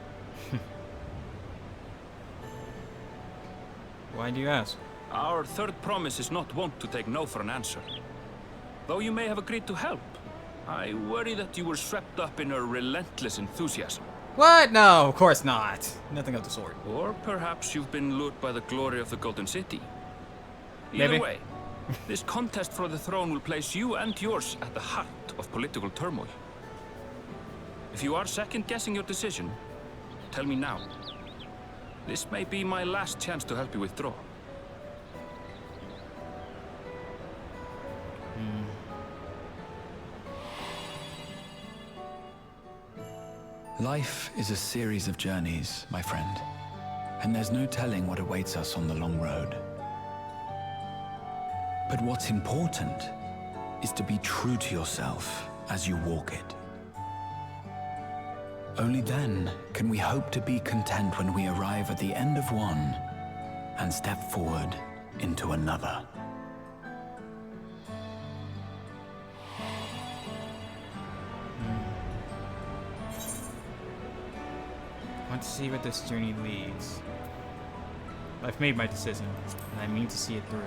Why do you ask? Our third promise is not wont to take no for an answer. Though you may have agreed to help, I worry that you were swept up in her relentless enthusiasm. What? No, of course not. Nothing of the sort. Or perhaps you've been lured by the glory of the Golden City. Either Maybe. way, this contest for the throne will place you and yours at the heart of political turmoil. If you are second-guessing your decision, tell me now. This may be my last chance to help you withdraw. Life is a series of journeys, my friend. And there's no telling what awaits us on the long road. But what's important is to be true to yourself as you walk it. Only then can we hope to be content when we arrive at the end of one and step forward into another. I want to see where this journey leads. I've made my decision, and I mean to see it through.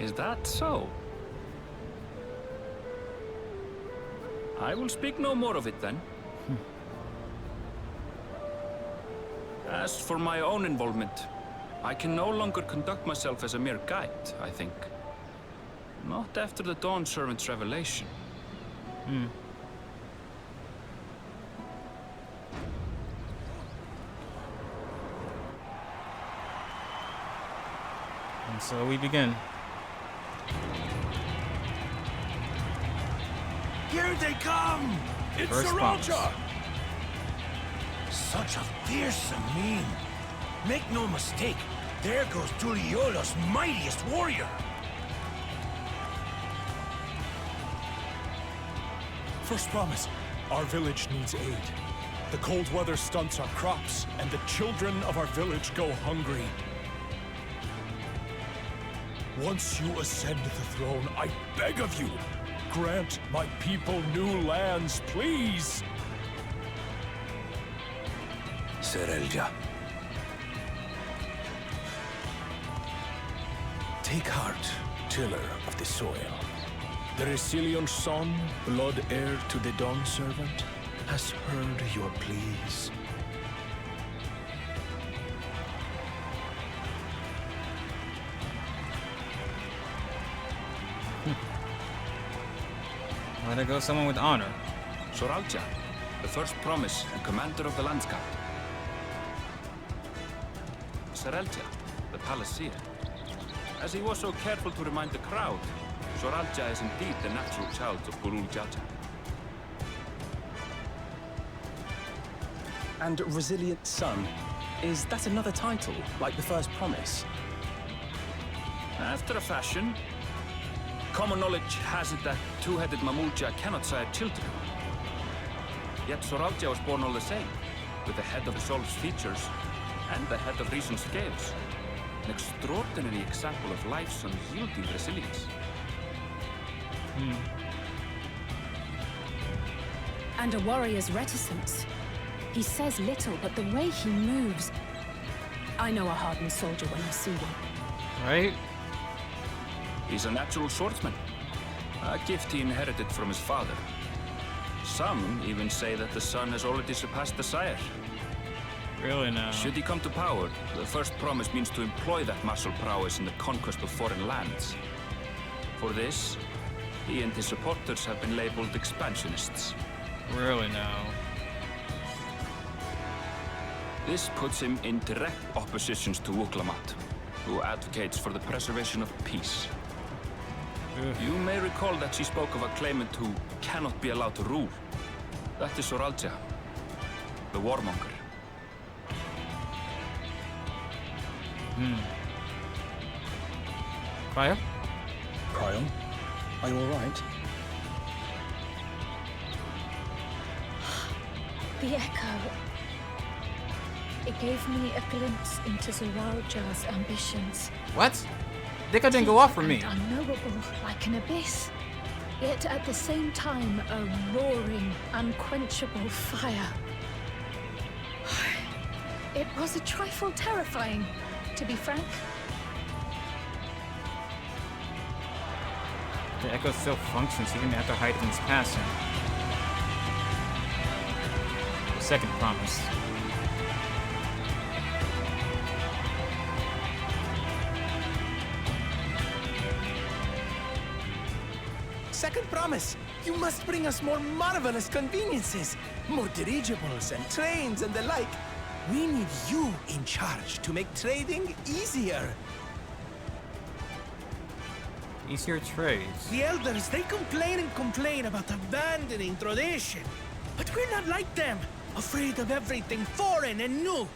Is that so? I will speak no more of it then. As for my own involvement, I can no longer conduct myself as a mere guide, I think. Not after the Dawn Servant's revelation. And so we begin. Here they come! It's First Saralja! Such a fearsome mien. Make no mistake, there goes Tuliola's mightiest warrior. First promise, our village needs aid. The cold weather stunts our crops, and the children of our village go hungry. Once you ascend the throne, I beg of you, grant my people new lands, please! Serelja. Take heart, tiller of the soil. The Resilion son, blood heir to the Dawn Servant, has heard your pleas. Let it go someone with honor. Soralja, the first promise and commander of the landscape. Serelja, the palaceer. As he was so careful to remind the crowd, Soralja is indeed the natural child of Gurul Jaja. And Resilient Son, is that another title, like the first promise? After a fashion, common knowledge has it that two-headed Mamulja cannot sire children. Yet Soralja was born all the same, with the head of Sol's features and the head of Reason's scales. An extraordinary example of life's unyielding resilience. And a warrior's reticence. He says little, but the way he moves... I know a hardened soldier when I see one. Right? He's a natural swordsman, a gift he inherited from his father. Some even say that the son has already surpassed the sire. Really now? Should he come to power, the first promise means to employ that martial prowess in the conquest of foreign lands. For this, he and his supporters have been labeled expansionists. Really now? This puts him in direct opposition to Wuklamat, who advocates for the preservation of peace. You may recall that she spoke of a claimant who cannot be allowed to rule. That is Soralja, the warmonger. Fire? Cryon, are you alright? The echo. It gave me a glimpse into Zeralja's ambitions. What? Dick didn't go off for me. Unknowable, like an abyss. Yet at the same time, a roaring, unquenchable fire. It was a trifle terrifying, to be frank. The Echo still functions even after Hyden's passing. The second promise. Second promise. You must bring us more marvelous conveniences. More dirigibles and trains and the like. We need you in charge to make trading easier. Easier trades. The elders, they complain and complain about abandoning tradition. But we're not like them, afraid of everything foreign and new.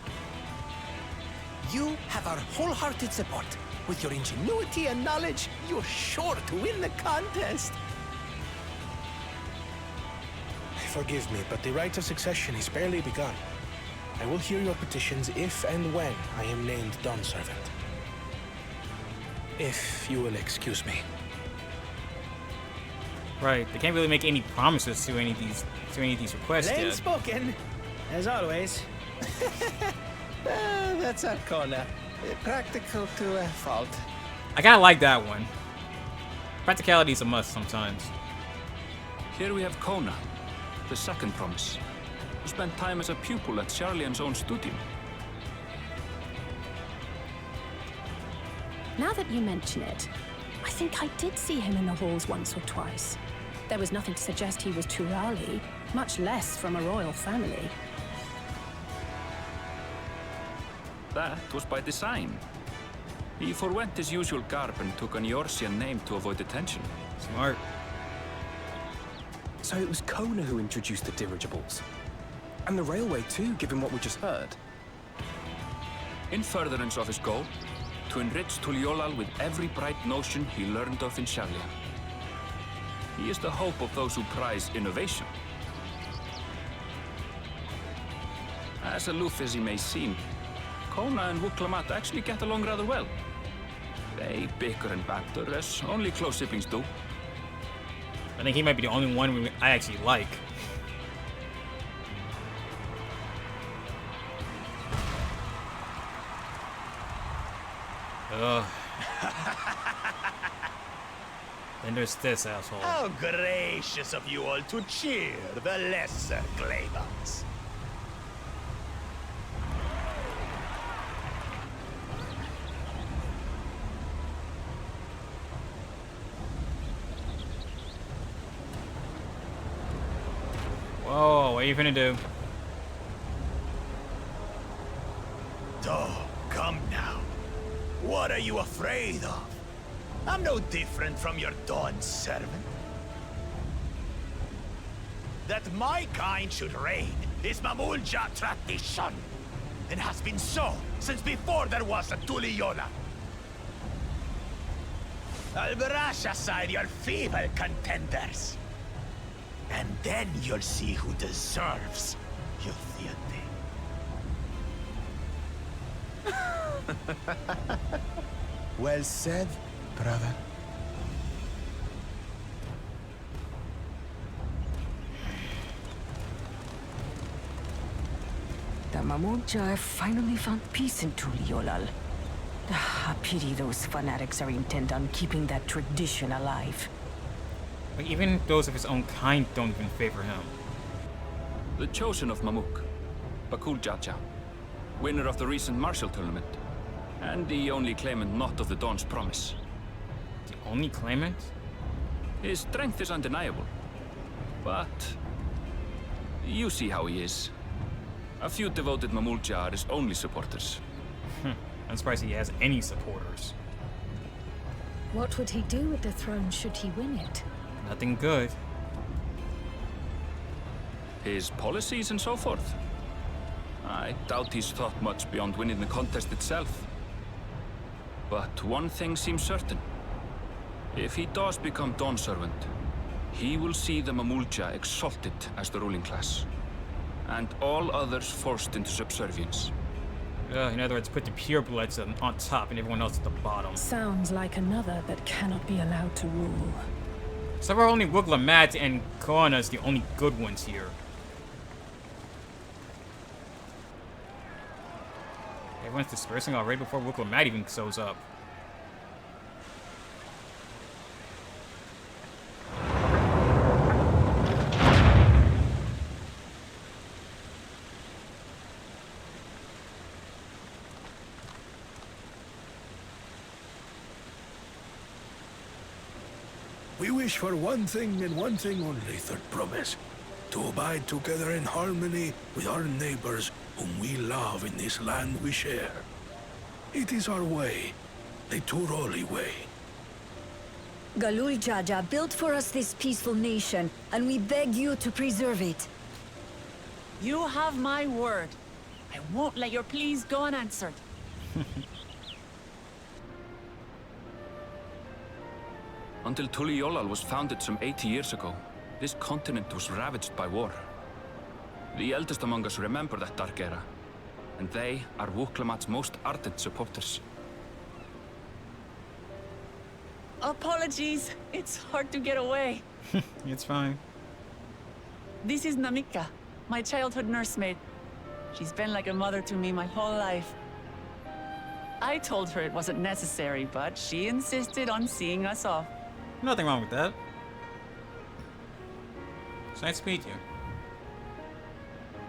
You have our wholehearted support. With your ingenuity and knowledge, you're sure to win the contest. Forgive me, but the right of succession is barely begun. I will hear your petitions if and when I am named Dawn Servant. If you will excuse me. Right, they can't really make any promises to any of these requests Plain yet. spoken, as always. That's our corner. Practical to a fault. I kinda like that one. Practicality is a must sometimes. Here we have Kona, the second promise, who spent time as a pupil at Charlian's own studio. Now that you mention it, I think I did see him in the halls once or twice. There was nothing to suggest he was Turali, much less from a royal family. That was by design. He forwent his usual garb and took an Eorzean name to avoid attention. Smart. So it was Kona who introduced the dirigibles. And the railway too, given what we just heard. In furtherance of his goal, to enrich Tuliolal with every bright notion he learned of in Charlia. He is the hope of those who prize innovation. As aloof as he may seem, Kona and Wuklamat actually get along rather well. They bicker and banter as only close siblings do. I think he might be the only one I actually like. Ugh. Then there's this asshole. How gracious of you all to cheer the lesser Glaybans. Whoa, what are you gonna do? Oh, come now. What are you afraid of? I'm no different from your Dawn servant. That my kind should reign is Mamulja tradition, and has been so since before there was a Tuliyola. I'll brush aside your feeble contenders. And then you'll see who deserves your fealty. Well said, brother. The Mamulja finally found peace in Tuliolal. I pity those fanatics are intent on keeping that tradition alive. Like, even those of his own kind don't even favor him. The chosen of Mamuk, Bakul Jaja, winner of the recent martial tournament, and the only claimant not of the Dawn's promise. The only claimant? His strength is undeniable, but you see how he is. A few devoted Mamulja are his only supporters. I'm surprised he has any supporters. What would he do with the throne should he win it? Nothing good. His policies and so forth? I doubt he's thought much beyond winning the contest itself. But one thing seems certain. If he does become Dawn Servant, he will see the Mamulja exalted as the ruling class, and all others forced into subservience. In other words, put the purebloods on top and everyone else at the bottom. Sounds like another that cannot be allowed to rule. So far, only Wuglamat and Koana's the only good ones here. Everyone's dispersing already before Wuglamat even shows up. We wish for one thing and one thing only, Third Promise. To abide together in harmony with our neighbors whom we love in this land we share. It is our way, the Turali way. Galul Jaja built for us this peaceful nation, and we beg you to preserve it. You have my word. I won't let your pleas go unanswered. Until Tuliolal was founded some 80 years ago, this continent was ravaged by war. The eldest among us remember that dark era, and they are Wuglamat's most ardent supporters. Apologies. It's hard to get away. It's fine. This is Namika, my childhood nursemaid. She's been like a mother to me my whole life. I told her it wasn't necessary, but she insisted on seeing us off. Nothing wrong with that. It's nice to meet you.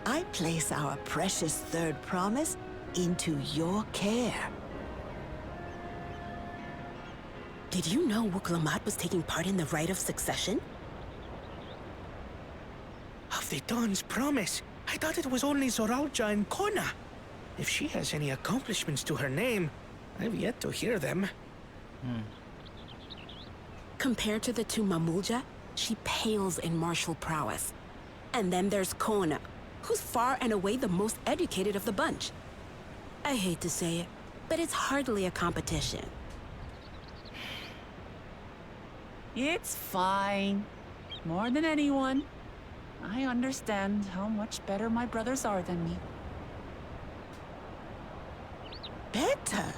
I place our precious Third Promise into your care. Did you know Wuglamat was taking part in the rite of succession? Of the Dawn's Promise. I thought it was only Zoralja and Kona. If she has any accomplishments to her name, I've yet to hear them. Compared to the two Mamulja, she pales in martial prowess. And then there's Kona, who's far and away the most educated of the bunch. I hate to say it, but it's hardly a competition. It's fine. More than anyone, I understand how much better my brothers are than me. Better?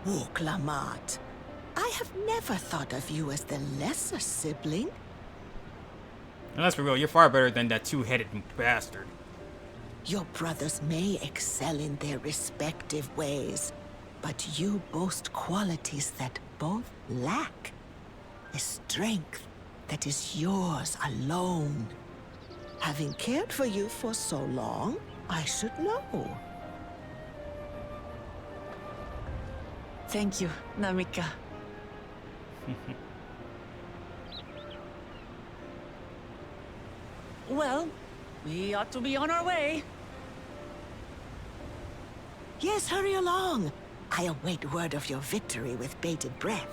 Wuglamat. I have never thought of you as the lesser sibling. And let's be real, you're far better than that two-headed bastard. Your brothers may excel in their respective ways, but you boast qualities that both lack. A strength that is yours alone. Having cared for you for so long, I should know. Thank you, Namika. Well, we ought to be on our way. Yes, hurry along. I await word of your victory with bated breath.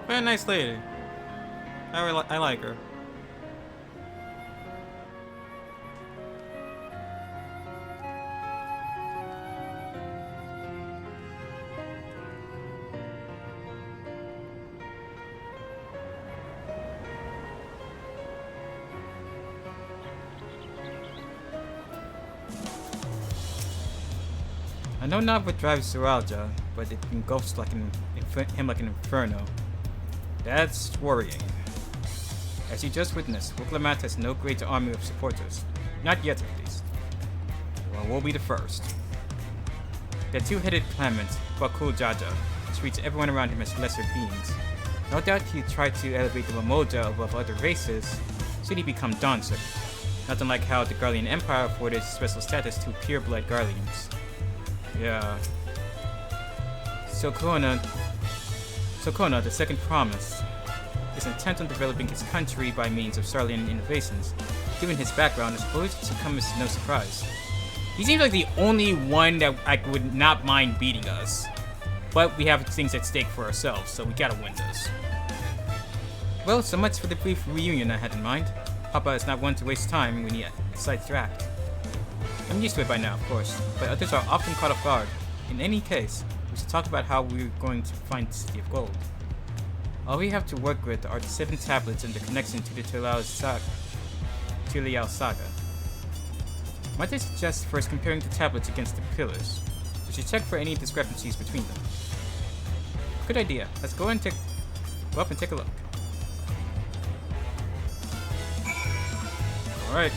Very nice lady. I like her. I know not what drives Zoralja, but it engulfs like him like an inferno. That's worrying. As you just witnessed, Wuglamat has no great army of supporters. Not yet, at least. Well, we'll be the first. The two-headed claimant, Bakul Jaja, treats everyone around him as lesser beings. No doubt he tried to elevate the Mamoja above other races, should he become Dawnser. Not unlike how the Garlean Empire afforded special status to pure-blood Garleans. Yeah. So Kona, the second promise, is intent on developing his country by means of Sarlian innovations. Given his background, I suppose it should come as no surprise. He seems like the only one that I would not mind beating us. But we have things at stake for ourselves, so we gotta win this. Well, so much for the brief reunion I had in mind. Papa is not one to waste time when he decides to act. I'm used to it by now, of course, but others are often caught off guard. In any case, we should talk about how we're going to find the City of Gold. All we have to work with are the 7 tablets and the connection to the Tural Saga. Might I suggest first comparing the tablets against the pillars? We should check for any discrepancies between them. Good idea. Let's go up and take a look. Alright.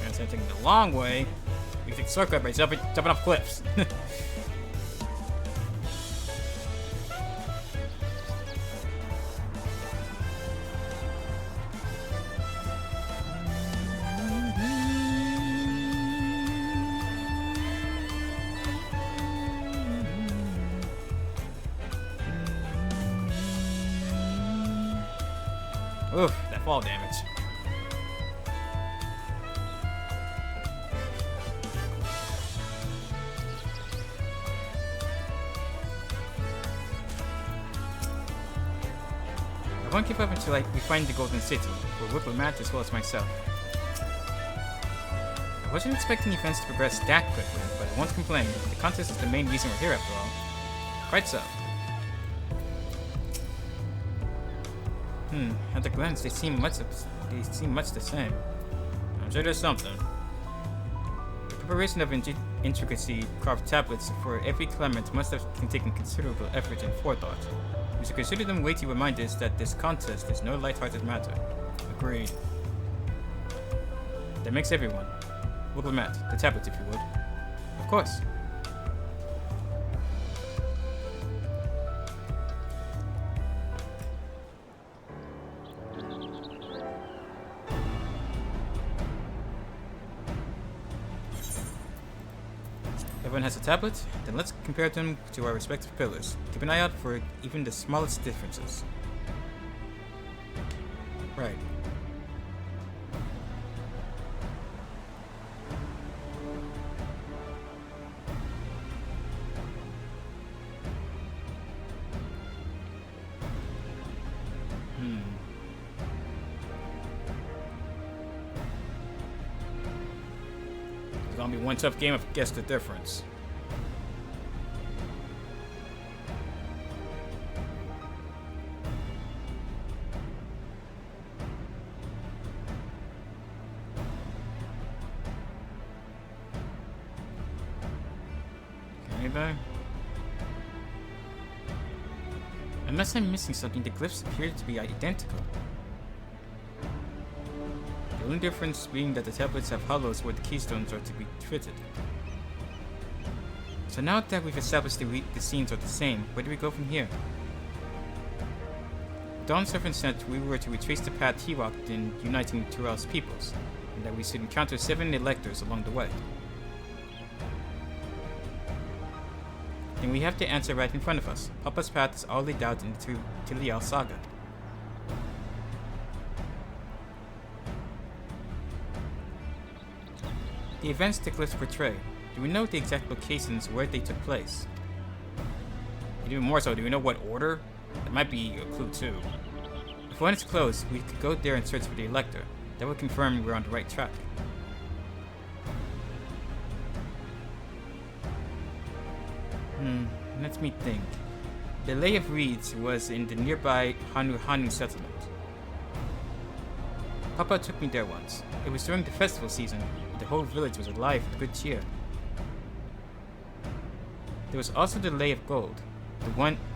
Instead of taking the long way, we can shortcut by jumping off cliffs. Oof, that fall damage. I won't keep up until we find the Golden City, for Whipple-Matt as well as myself. I wasn't expecting events to progress that quickly, but I won't complain. The contest is the main reason we're here after all. Quite so. At a glance, they seem much the same. I'm sure there's something. The preparation of intricacy carved tablets for every climate must have taken considerable effort and forethought. We should consider them weighty reminders that this contest is no light-hearted matter. Agreed. That makes everyone. Whipple-Matt, the tablet if you would. Of course. Everyone has a tablet? Then let's compare them to our respective pillars. Keep an eye out for even the smallest differences. Right. It's gonna be one tough game of guess the difference. Anything? Unless I'm missing something, the glyphs appear to be identical. The only difference being that the tablets have hollows where the keystones are to be fitted. So now that we've established the scenes are the same, where do we go from here? Dawn Servant said we were to retrace the path he walked in uniting Tural's peoples, and that we should encounter 7 electors along the way. Then we have the answer right in front of us. Papa's path is all laid out in the Tural Saga. The events the glyphs portray, do we know the exact locations where they took place? And even more so, do we know what order? That might be a clue too. If one is close, we could go there and search for the Elector. That would confirm we're on the right track. Let me think. The Lay of Reeds was in the nearby Hanu settlement. Papa took me there once. It was during the festival season, and the whole village was alive with good cheer. There was also the Lay of Gold.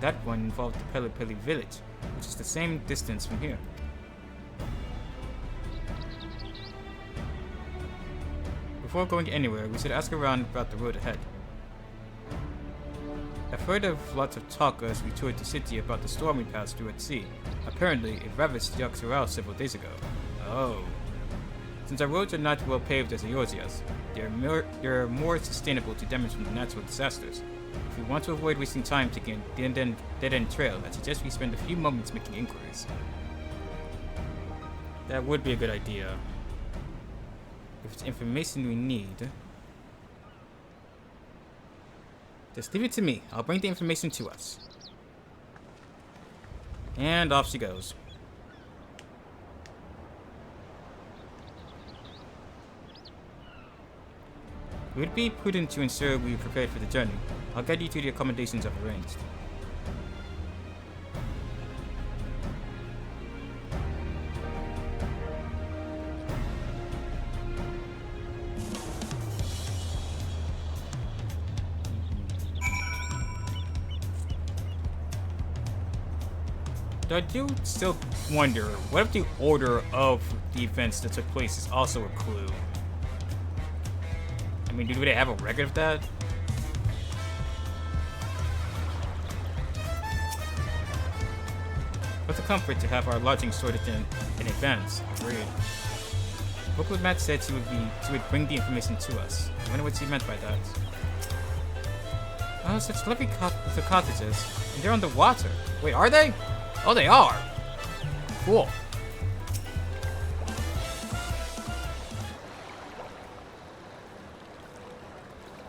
That one involved the Pele Pele village, which is the same distance from here. Before going anywhere, we should ask around about the road ahead. I've heard of lots of talk as we toured the city about the storm we passed through at sea. Apparently, it ravaged Tural several days ago. Oh. Since our roads are not well paved as Eorzea's, they're more sustainable to damage from the natural disasters. If we want to avoid wasting time taking a dead-end trail, I suggest we spend a few moments making inquiries. That would be a good idea. If it's information we need, just leave it to me. I'll bring the information to us. And off she goes. It would be prudent to ensure we are prepared for the journey. I'll guide you to the accommodations I've arranged. But I do still wonder, what if the order of the events that took place is also a clue? I mean, do they have a record of that? What's a comfort to have our lodging sorted in advance. Agreed. Booklet Matt said she would bring the information to us. I wonder what she meant by that. Oh, such lovely little cottages. And they're on the water. Wait, are they? Oh, they are! Cool.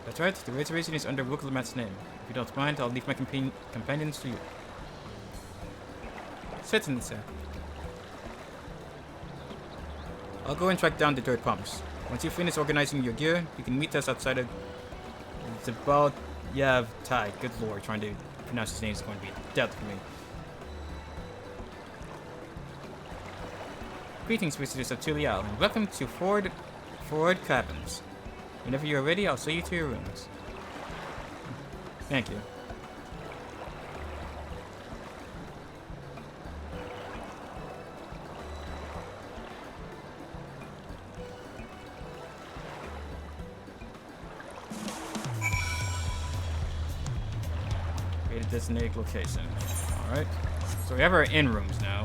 That's right, the reservation is under Wukelamat's name. If you don't mind, I'll leave my companions to you. Certainly, sir. I'll go and track down the dirt pumps. Once you finish organizing your gear, you can meet us outside of Zabal-Yav-Tai. Good lord, trying to pronounce his name is going to be death for me. Greetings, visitors of Tural, and welcome to Ford Cabins. Whenever you're ready, I'll show you to your rooms. Thank you. Create a designated location. Alright. So we have our in rooms now.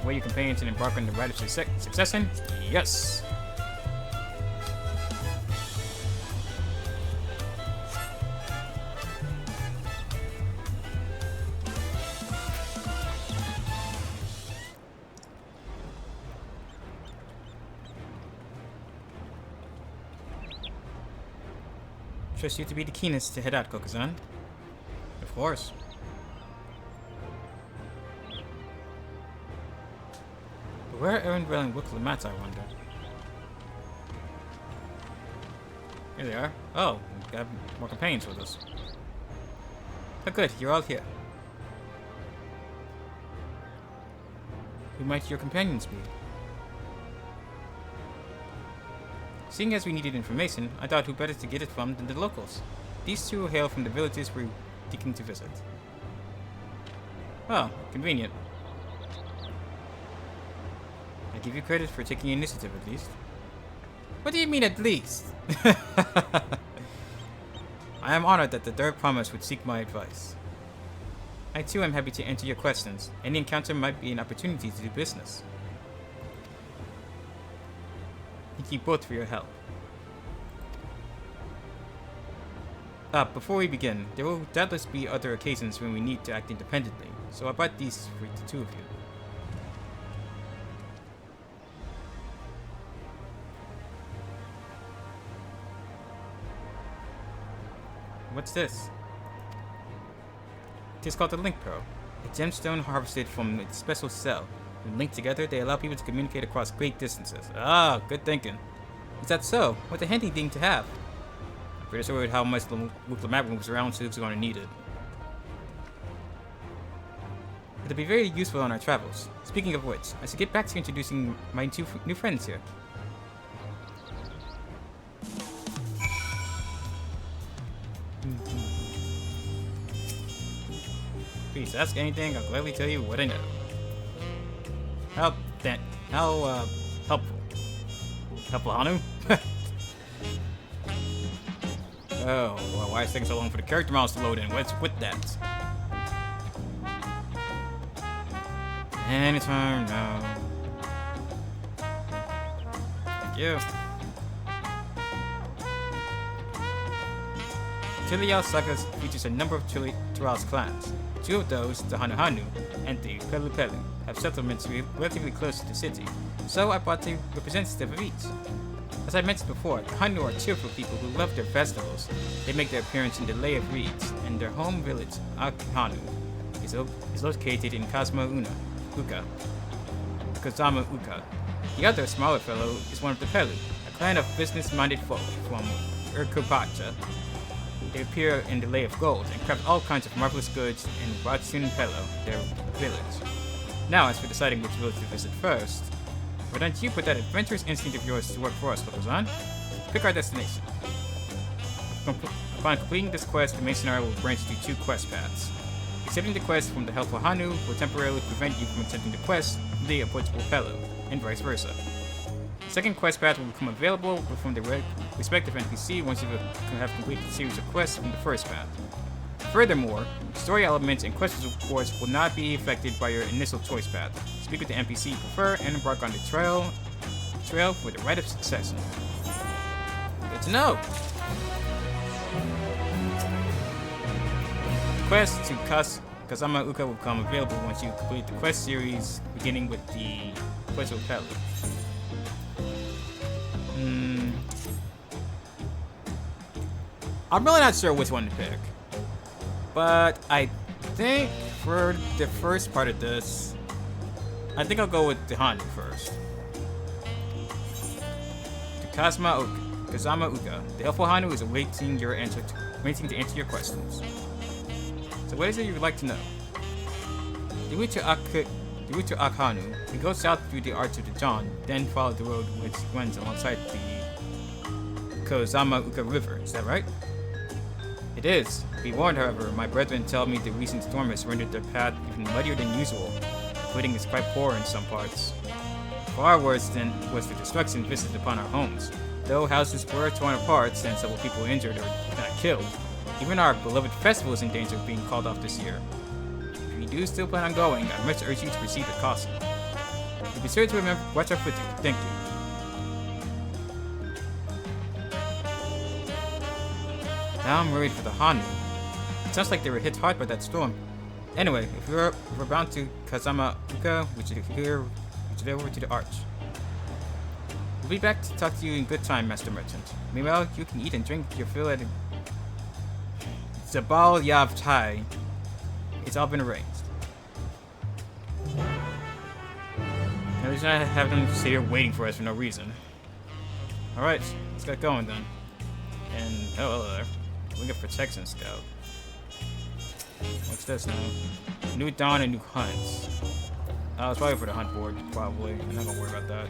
Way you companions and embark on the rite of succession? Yes! Trust you to be the keenest to head out, Kokuzan. Of course. But where are Erendrell and Wukelamat, I wonder? Here they are. Oh, we've got more companions with us. Oh good, you're all here. Who might your companions be? Seeing as we needed information, I thought who better to get it from than the locals. These two hail from the villages we're seeking to visit. Oh, convenient. I give you credit for taking initiative at least. What do you mean at least? I am honored that the third promise would seek my advice. I too am happy to answer your questions. Any encounter might be an opportunity to do business. Thank you both for your help. Before we begin, there will doubtless be other occasions when we need to act independently, so I brought these for the two of you. What's this? It is called the Link Pearl, a gemstone harvested from a special cell. When linked together, they allow people to communicate across great distances. Ah, good thinking. Is that so? What a handy thing to have. I'm pretty sure with how much the Wukelamat moves around, so it's going to need it. It'll be very useful on our travels. Speaking of which, I should get back to introducing my two new friends here. Please ask anything, I'll gladly tell you what I know. How helpful. Helpful, Hanu? Oh, well, why is it taking so long for the character models to load in? What's with that? Anytime now. Thank you. Tural Sagas features a number of Tural's clans. Two of those, the Hanu and the Pelu, have settlements relatively close to the city, so I brought a representative of each. As I mentioned before, the Hanu are cheerful people who love their festivals. They make their appearance in the Lay of Reeds, and their home village, Akhanu, is located in Kazama Uka. The other, smaller fellow, is one of the Pelu, a clan of business-minded folk from Urkupacha. They appear in the Lay of Gold and craft all kinds of marvelous goods in Watsun Pelo, their village. Now, as for deciding which village to visit first, why don't you put that adventurous instinct of yours to work for us, Lokozan? Pick our destination. Upon completing this quest, the main scenario will branch into two quest paths. Accepting the quest from the helpful Hanu will temporarily prevent you from accepting the quest from the approachable Pelo, and vice versa. The second quest path will become available from the respective NPC once you have completed the series of quests from the first path. Furthermore, story elements and quest rewards will not be affected by your initial choice path. Speak with the NPC you prefer and embark on the trail for the rite of success. Good to know! Quest to Kazama Uka will become available once you complete the quest series, beginning with the quest with Pelu. I'm really not sure which one to pick, but I think for the first part of this, I think I'll go with the Hanu first. The Kazama Uka. The helpful Hanu is waiting to answer your questions. So what is it you would like to know? The route to Akhanu, we go south through the Arch of the John, then follow the road which runs alongside the Kazama Uka River. Is that right? It is. Be warned, however, my brethren tell me the recent storm has rendered their path even muddier than usual. The footing is quite poor in some parts. Far worse than was the destruction visited upon our homes. Though houses were torn apart and several people injured or not killed, even our beloved festival is in danger of being called off this year. If you do still plan on going, I must urge you to proceed with caution. Be sure to remember watch our footing. Thank you. Now I'm worried for the Hanu. It sounds like they were hit hard by that storm. Anyway, if we're bound to Kazama Uka, we should head over to the Arch. We'll be back to talk to you in good time, Master Merchant. Meanwhile, you can eat and drink your fill at Zabal Yav Tai. It's all been arranged. Now we should not have them sit here waiting for us for no reason. Alright, let's get going then. And, oh, hello there. Looking for protection scout. What's this now? New dawn and new hunts. It's probably for the hunt board, probably. I'm not gonna worry about that.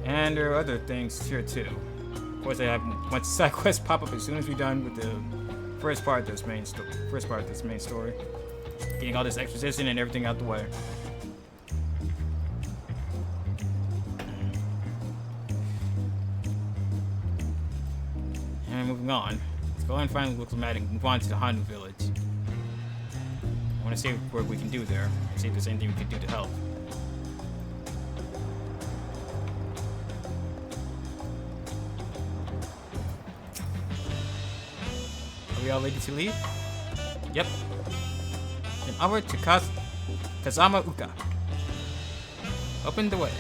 And there are other things here too. Of course, I have once side quests pop up as soon as we're done with the first part of this main story. Getting all this exposition and everything out the way. And moving on. Let's go and find Wicklematic and move on to the Hanu village. I want to see what we can do there. See if there's anything we can do to help. Are we all ready to leave? Yep. Then onward to Kazama Uka. Open the way.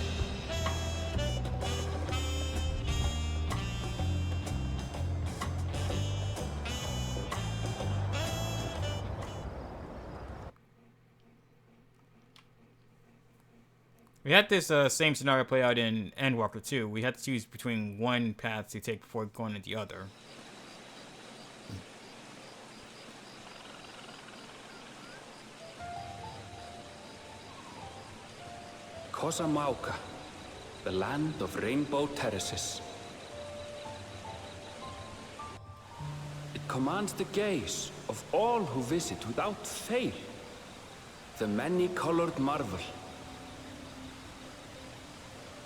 We had this same scenario play out in Endwalker 2. We had to choose between one path to take before going to the other. Kosamauka, the land of rainbow terraces. It commands the gaze of all who visit without fail. The many-colored marvel.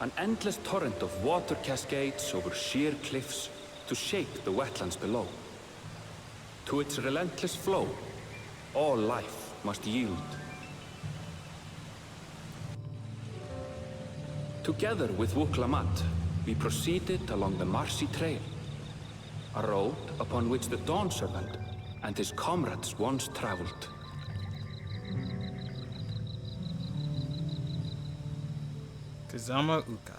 An endless torrent of water cascades over sheer cliffs, to shape the wetlands below. To its relentless flow, all life must yield. Together with Wuklamat, we proceeded along the Marsi Trail, a road upon which the Dawn Servant and his comrades once traveled. Kazama Uka.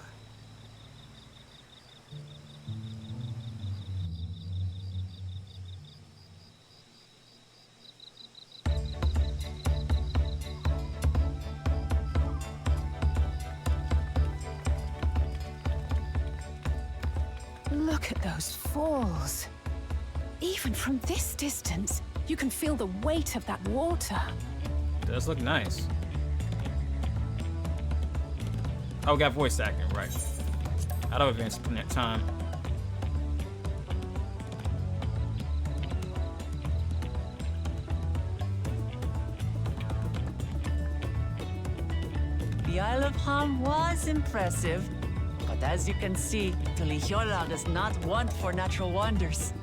Look at those falls. Even from this distance, you can feel the weight of that water. Does look nice. Oh, we got voice acting, right. Out of advance putting that time. The Isle of Ham was impressive, but as you can see, Tuliyola does not want for natural wonders.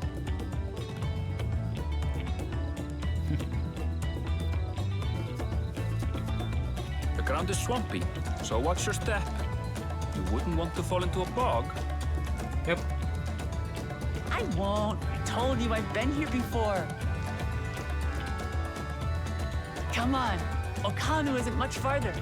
The ground is swampy, so watch your step. You wouldn't want to fall into a bog. Yep. I won't. I told you I've been here before. Come on. Okanu isn't much farther.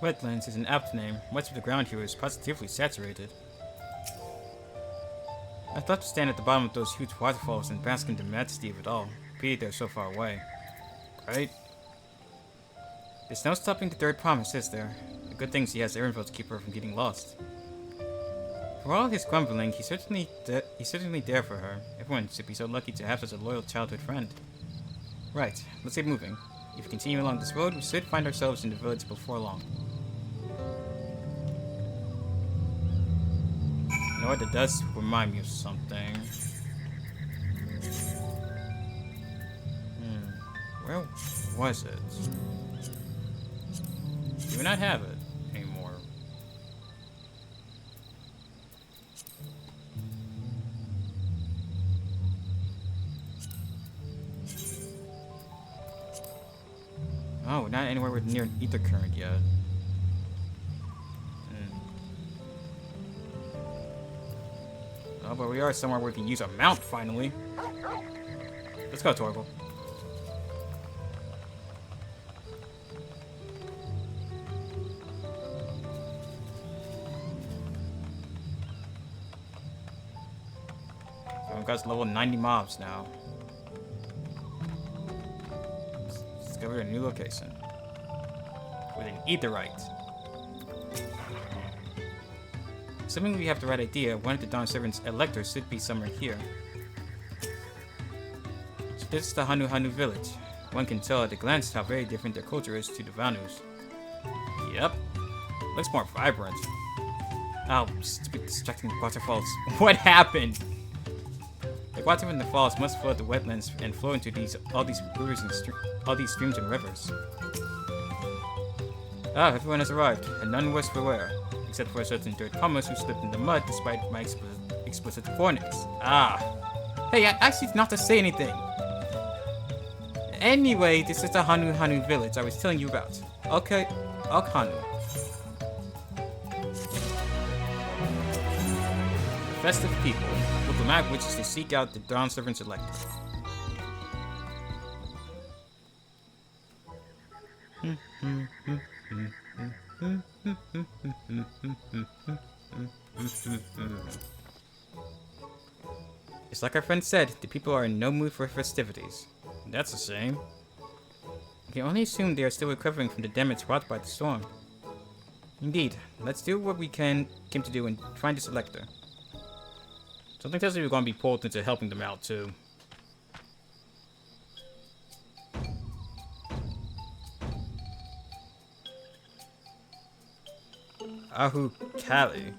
Wetlands is an apt name. Much of the ground here is positively saturated. I thought to stand at the bottom of those huge waterfalls and bask in the majesty of it all. Pity they're so far away. Right? There's no stopping the third promise, is there? The good thing he has Erinville to keep her from getting lost. For all his grumbling, he's certainly there for her. Everyone should be so lucky to have such a loyal childhood friend. Right, let's get moving. If we continue along this road, we should find ourselves in the village before long. You know what, it does remind me of something. Where was it? Do we not have it anymore? Oh, we're not anywhere near an ether current yet. Oh, but we are somewhere where we can use our mount finally. Let's go, Torgal. So we've got level 90 mobs now. Discovered a new location with an etherite. Assuming we have the right idea, one of the Dawn Servant's electors should be somewhere here. So this is the Hanu Hanu village. One can tell at a glance how very different their culture is to the Vanus. Yep. Looks more vibrant. Oh, stupid distracting waterfalls. What happened? The water from the falls must flood the wetlands and flow into all these rivers and streams and rivers. Ah, everyone has arrived, and none worse for wear. Except for a certain third promise who slipped in the mud despite my explicit warnings. Ah. Hey, I asked you not to say anything. Anyway, this is the Hanu Hanu village I was telling you about. Okay, Okhanu. Festive people, with the map wishes to seek out the Dawn Servant's elector. It's like our friend said, the people are in no mood for festivities. That's a shame. I can only assume they are still recovering from the damage wrought by the storm. Indeed, let's do what we came to do and find this elector. Something tells me we're going to be pulled into helping them out too. Ahu Kali.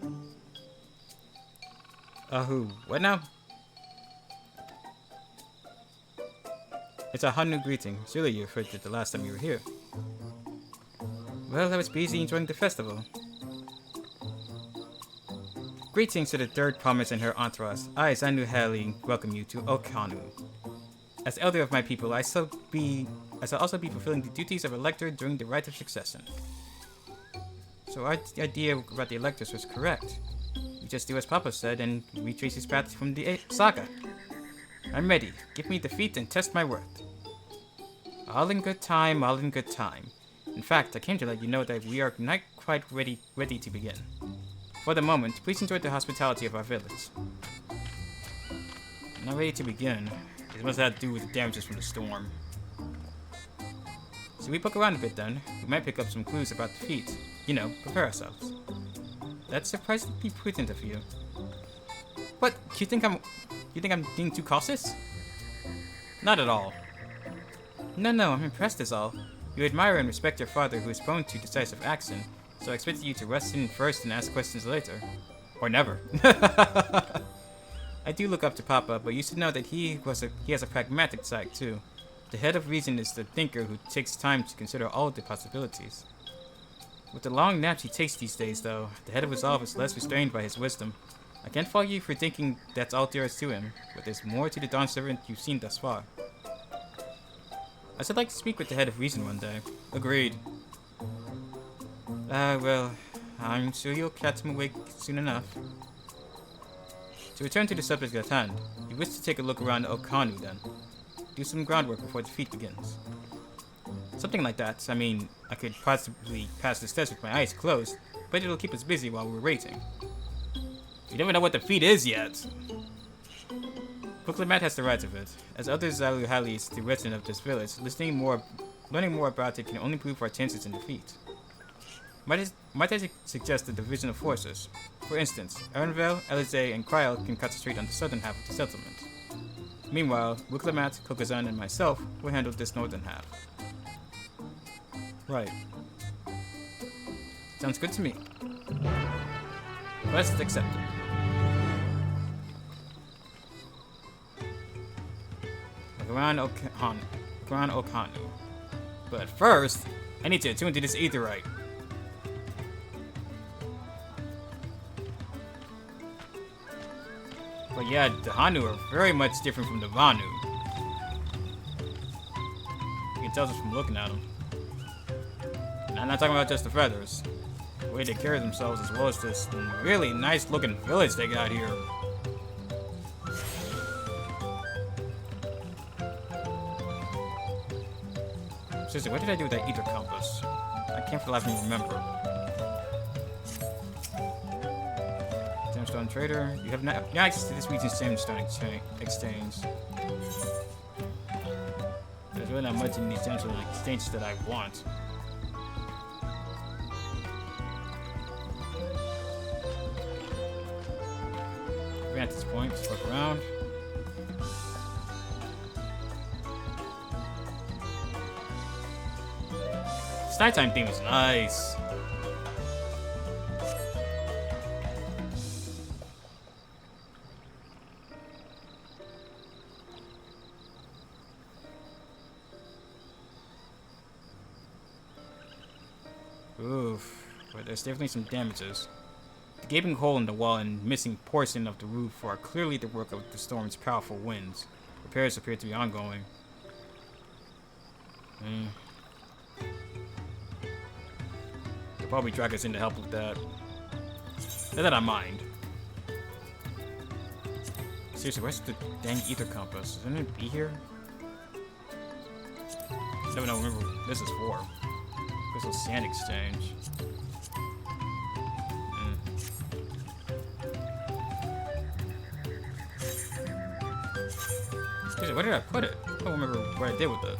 Ahu, what now? It's a Hanu greeting. Surely you referred to it the last time you were here. Well, I was busy enjoying the festival. Greetings to the third promise and her entourage. I, Zanu Hali, welcome you to Okanu. As elder of my people, I shall also be fulfilling the duties of elector during the rite of succession. So our idea about the electors was correct. We just do as Papa said and retrace his path from the saga. I'm ready. Give me the feat and test my worth. All in good time, all in good time. In fact, I came to let you know that we are not quite ready to begin. For the moment, please enjoy the hospitality of our village. Not ready to begin. This must have to do with the damages from the storm. So we poke around a bit then. We might pick up some clues about the feat. You know, prepare ourselves. That's surprisingly prudent of you. What? You think I'm being too cautious? Not at all. No, I'm impressed is all. You admire and respect your father who is prone to decisive action, so I expected you to rest in first and ask questions later. Or never. I do look up to Papa, but you should know that he has a pragmatic side too. The head of reason is the thinker who takes time to consider all of the possibilities. With the long naps he takes these days, though, the head of resolve is less restrained by his wisdom. I can't fault you for thinking that's all there is to him, but there's more to the Dawn Servant you've seen thus far. I should like to speak with the head of reason one day. Agreed. Well, I'm sure you'll catch him awake soon enough. To return to the subject at hand, you wish to take a look around Okanu then. Do some groundwork before the feat begins. Something like that. I mean, I could possibly pass this test with my eyes closed, but it'll keep us busy while we're waiting. We don't even know what the feat is yet. Kuklamat has the rights of it. As other Zalu Halis, the resident of this village, learning more about it can only improve our chances in defeat. Might I suggest the division of forces? For instance, Aaronvale, Elize, and Kryl can concentrate on the southern half of the settlement. Meanwhile, Wuklamat, Kokazan, and myself will handle this northern half. Right. Sounds good to me. Quest accepted. Grand Okanu. But first, I need to attune to this aetherite. But yeah, the Hanu are very much different from the Vanu. You can tell just from looking at them. And I'm not talking about just the feathers. The way they carry themselves, as well as this really nice looking village they got here. Seriously, what did I do with that ether compass? I can't for the life of me remember. Gemstone trader, you have no access to this region's gemstone exchange. There's really not much in these gemstone exchanges that I want. Vantage point, just look around. This nighttime theme is nice. Oof, but there's definitely some damages. The gaping hole in the wall and missing portion of the roof are clearly the work of the storm's powerful winds. Repairs appear to be ongoing. They'll probably drag us in to help with that. Not that I mind. Seriously, where's the dang ether compass? Doesn't it be here? No, remember what this is for. Crystal Sand Exchange. Seriously, where did I put it? I don't remember what I did with it.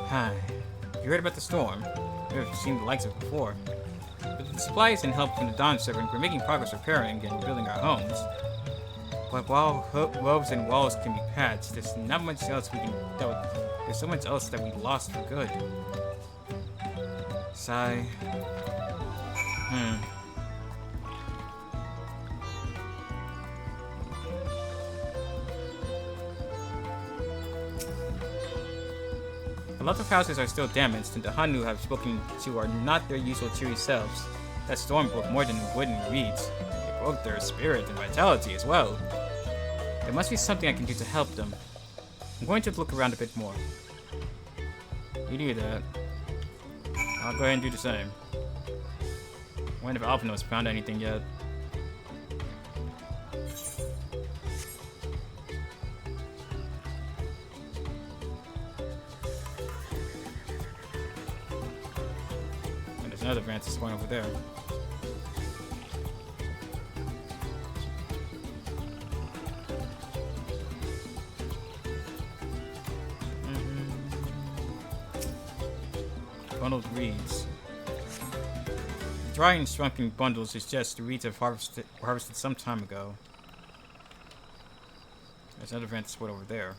Hi. You heard about the storm? We've seen the likes of it before. With the supplies and help from the Dawn Servant, we're making progress repairing and building our homes. But while roofs and walls can be patched, there's not much else we can do. There's so much else that we lost for good. Sigh. lot of houses are still damaged, and the Hanu have spoken to are not their usual cheery selves. That storm broke more than wood and reeds. It broke their spirit and vitality as well. There must be something I can do to help them. I'm going to look around a bit more. You do that. I'll go ahead and do the same. I wonder if Alphino's found anything yet. And there's another Francis point over there. Bundled reeds. Dry and shrunken bundles suggest the reeds have harvested some time ago. There's another vantage point over there.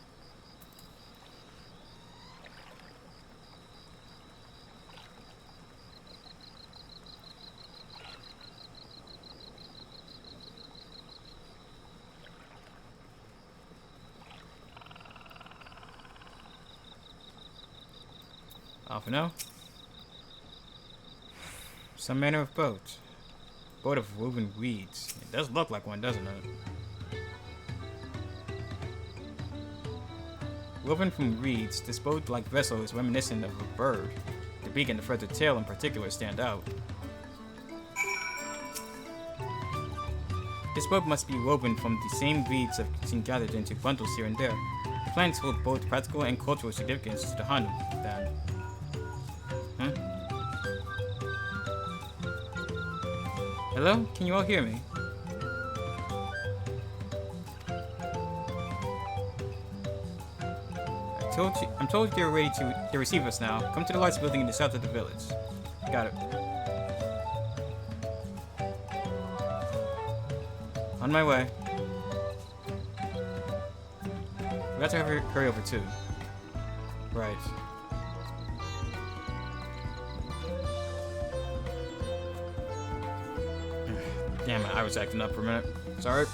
Off and out. Some manner of boat. Boat of woven reeds. It does look like one, doesn't it? Woven from reeds, this boat-like vessel is reminiscent of a bird. The beak and the feathered tail in particular stand out. This boat must be woven from the same reeds I've seen gathered into bundles here and there. The plants hold both practical and cultural significance to the Hanu, then. Huh? Hello? Can you all hear me? I'm told you're ready to receive us now. Come to the large building in the south of the village. Got it. On my way. We got to hurry over too. Right. Damn it, I was acting up for a minute. Sorry.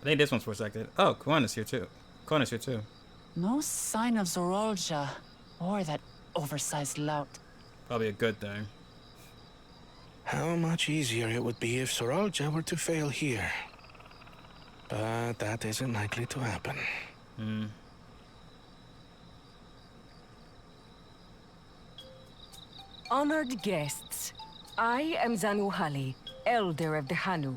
I think this one's protected. Oh, Kuana's here too. Kuana's here too. No sign of Zorolja or that oversized lout. Probably a good thing. How much easier it would be if Zorolja were to fail here. But that isn't likely to happen. Honored guests, I am Zanuhali, elder of the Hanu.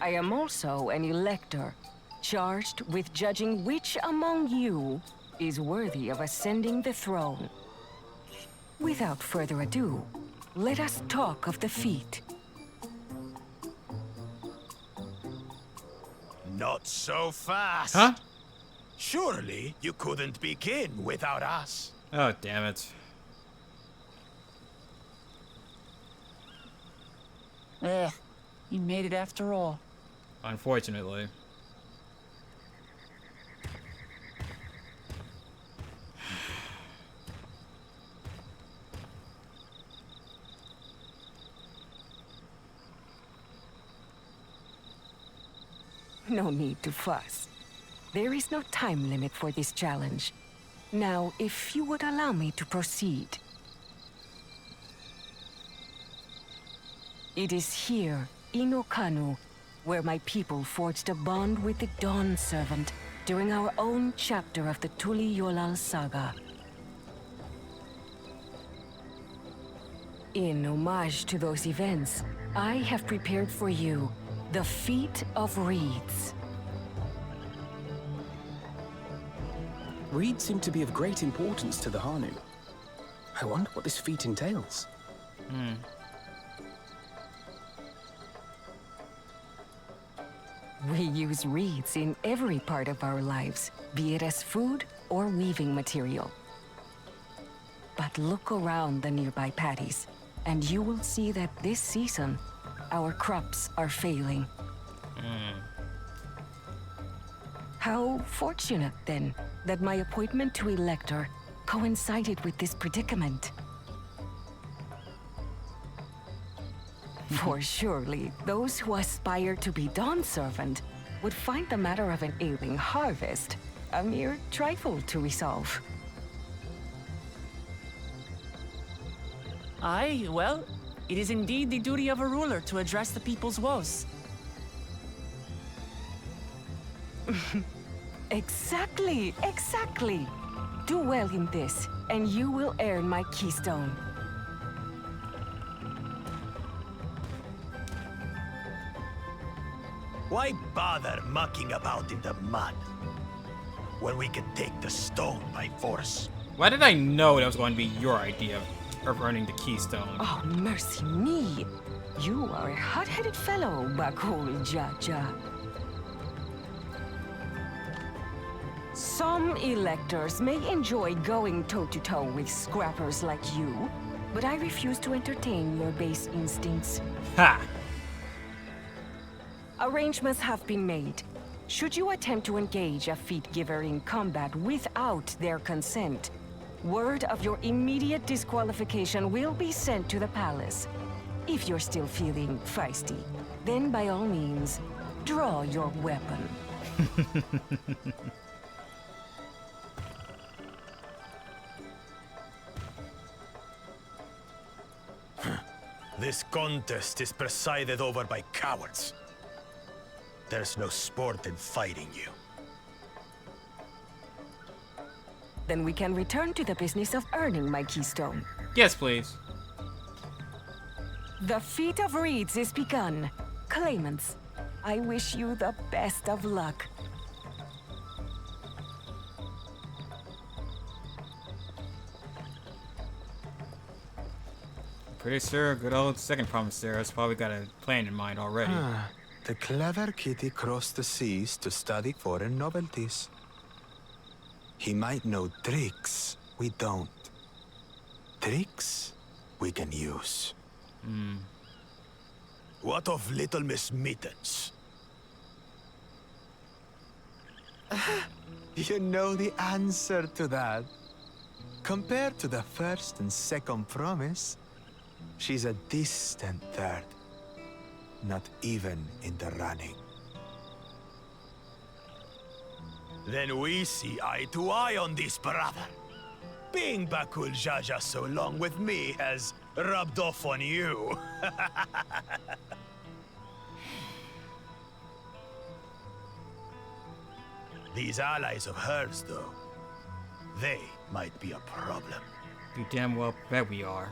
I am also an elector, charged with judging which among you is worthy of ascending the throne. Without further ado, let us talk of the feat. Not so fast. Huh? Surely you couldn't begin without us. Oh, damn it. Ugh, you made it after all. Unfortunately. No need to fuss. There is no time limit for this challenge. Now, if you would allow me to proceed. It is here, in Okanu, where my people forged a bond with the Dawn Servant during our own chapter of the Tuli Yolal saga. In homage to those events, I have prepared for you the Feat of Reeds. Reeds seem to be of great importance to the Hanu. I wonder what this feat entails. We use reeds in every part of our lives, be it as food or weaving material. But look around the nearby paddies, and you will see that this season, our crops are failing. How fortunate, then, that my appointment to Elector coincided with this predicament. For surely, those who aspire to be Dawn's servant would find the matter of an ailing harvest a mere trifle to resolve. Aye, well, it is indeed the duty of a ruler to address the people's woes. Exactly, exactly. Do well in this, and you will earn my keystone. Why bother mucking about in the mud when we can take the stone by force? Why did I know that was going to be your idea of earning the keystone? Oh, mercy me. You are a hot-headed fellow, Bakul Jaja. Some electors may enjoy going toe-to-toe with scrappers like you, but I refuse to entertain your base instincts. Ha! Arrangements have been made. Should you attempt to engage a feat giver in combat without their consent, word of your immediate disqualification will be sent to the palace. If you're still feeling feisty, then by all means, draw your weapon. This contest is presided over by cowards. There's no sport in fighting you. Then we can return to the business of earning my keystone. Yes, please. The feat of reeds is begun. Claimants, I wish you the best of luck. Pretty sure good old second promise there has probably got a plan in mind already. The clever kitty crossed the seas to study foreign novelties. He might know tricks we don't. Tricks we can use. What of Little Miss Mittens? You know the answer to that. Compared to the first and second promise, she's a distant third. Not even in the running. Then we see eye to eye on this, brother. Being Bakul Jaja so long with me has rubbed off on you. These allies of hers, though, they might be a problem. You damn well bet we are.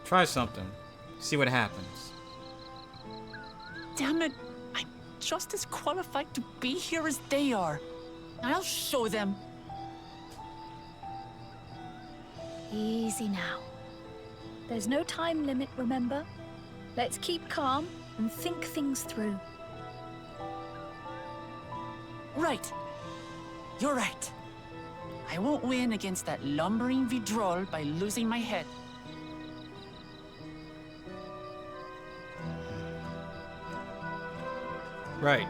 Try something. See what happens. Damn it! I'm just as qualified to be here as they are. I'll show them. Easy now. There's no time limit, remember? Let's keep calm and think things through. Right. You're right. I won't win against that lumbering Vidrol by losing my head. Right.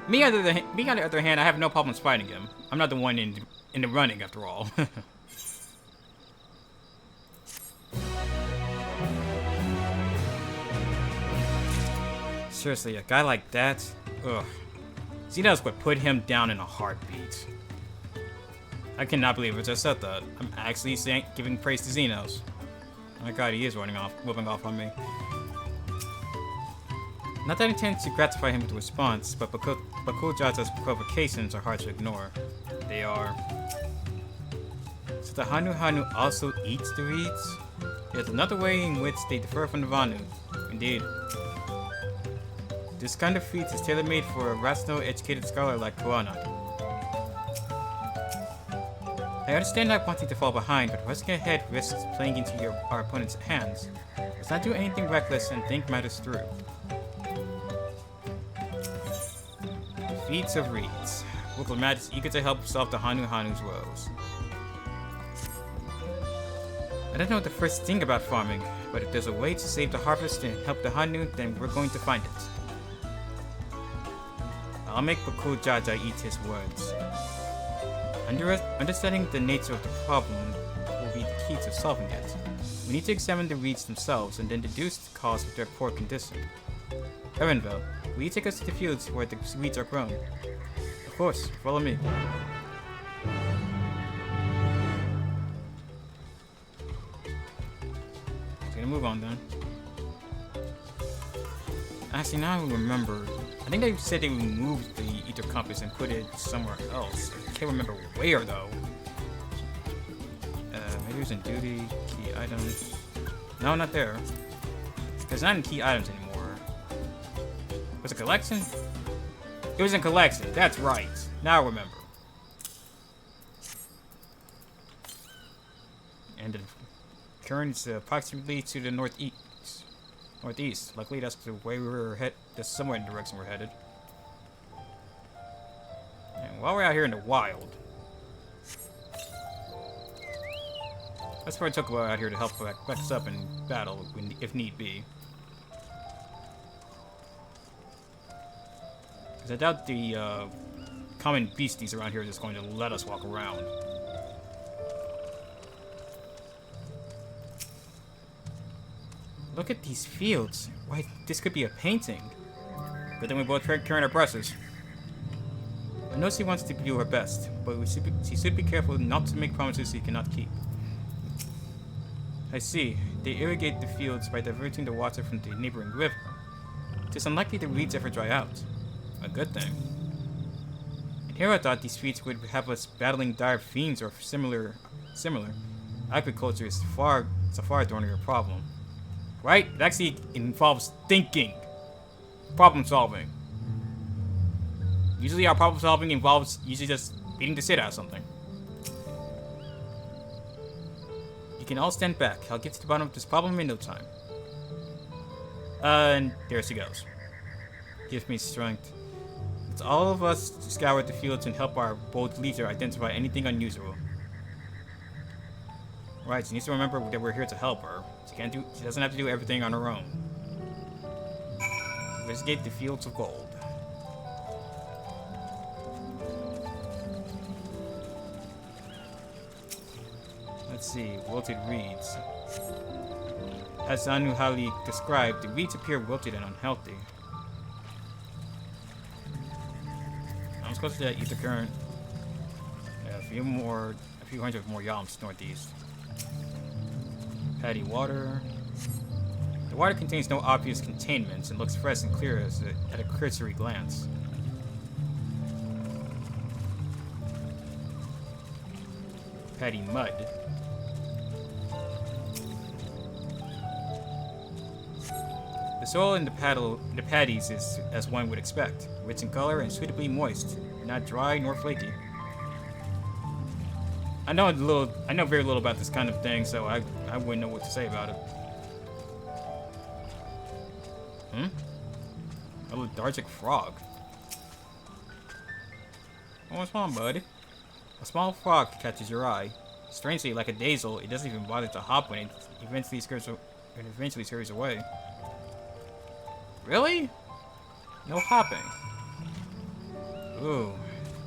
Me on the other hand, I have no problems fighting him. I'm not the one in the running after all. Seriously, a guy like that? Ugh. Xenos would put him down in a heartbeat. I cannot believe I just said that. I'm actually giving praise to Xenos. Oh my god, he is moving off on me. Not that I intend to gratify him with a response, but Bakul Jaja's provocations are hard to ignore. They are. So the Hanu also eats the reeds? There's another way in which they differ from the Vanu. Indeed. This kind of feat is tailor-made for a rational, educated scholar like Kuana. I understand not wanting to fall behind, but rushing ahead risks playing into our opponent's hands. Let's not do anything reckless and think matters through. Feats of Reeds. Wuklamad is eager to help solve the Hanu's woes. I don't know the first thing about farming, but if there's a way to save the harvest and help the Hanu, then we're going to find it. I'll make Bakujaja eat his words. Understanding the nature of the problem will be the key to solving it. We need to examine the reeds themselves and then deduce the cause of their poor condition. Erenville, will you take us to the fields where the weeds are grown? Of course, follow me. Gonna move on then. Actually, now I remember. I think they said they removed the ether compass and put it somewhere else. I can't remember where though. Maybe it was in duty, key items. No, not there. It's not in key items anymore. Was it collection? It was in collection. That's right. Now I remember. And the current is approximately to the northeast. Luckily, that's the way we were headed. That's somewhere in the direction we're headed. And while we're out here in the wild, that's where I took a while out here to help back us up in battle, if need be. Because I doubt the common beasties around here are just going to let us walk around. Look at these fields. Why, this could be a painting. But then we both carrying our brushes. I know she wants to do her best, but she should be careful not to make promises she cannot keep. I see. They irrigate the fields by diverting the water from the neighboring river. It is unlikely the weeds ever dry out. A good thing. And here I thought these fields would have us battling dire fiends or similar. Agriculture is a far thornier problem. Right? It actually involves thinking. Problem solving. Usually our problem solving involves just beating the shit out of something. You can all stand back. I'll get to the bottom of this problem in no time. And there she goes. Give me strength. It's all of us to scour the fields and help our bold leader identify anything unusual. Right, she needs to remember that we're here to help her. She doesn't have to do everything on her own. Investigate the fields of gold. Let's see, wilted reeds. As Anuhali described, the reeds appear wilted and unhealthy. I'm close to that ether current. Yeah, a few hundred more yalms northeast. Paddy water. The water contains no obvious containments and looks fresh and clear at a cursory glance. Paddy mud. The soil in the paddies is as one would expect, rich in color and suitably moist, not dry nor flaky. I know very little about this kind of thing, so I wouldn't know what to say about it. A lethargic frog. Oh, what's wrong, bud? A small frog catches your eye. Strangely, like a dazel, it doesn't even bother to hop when it eventually scurries away. Really? No hopping. Ooh,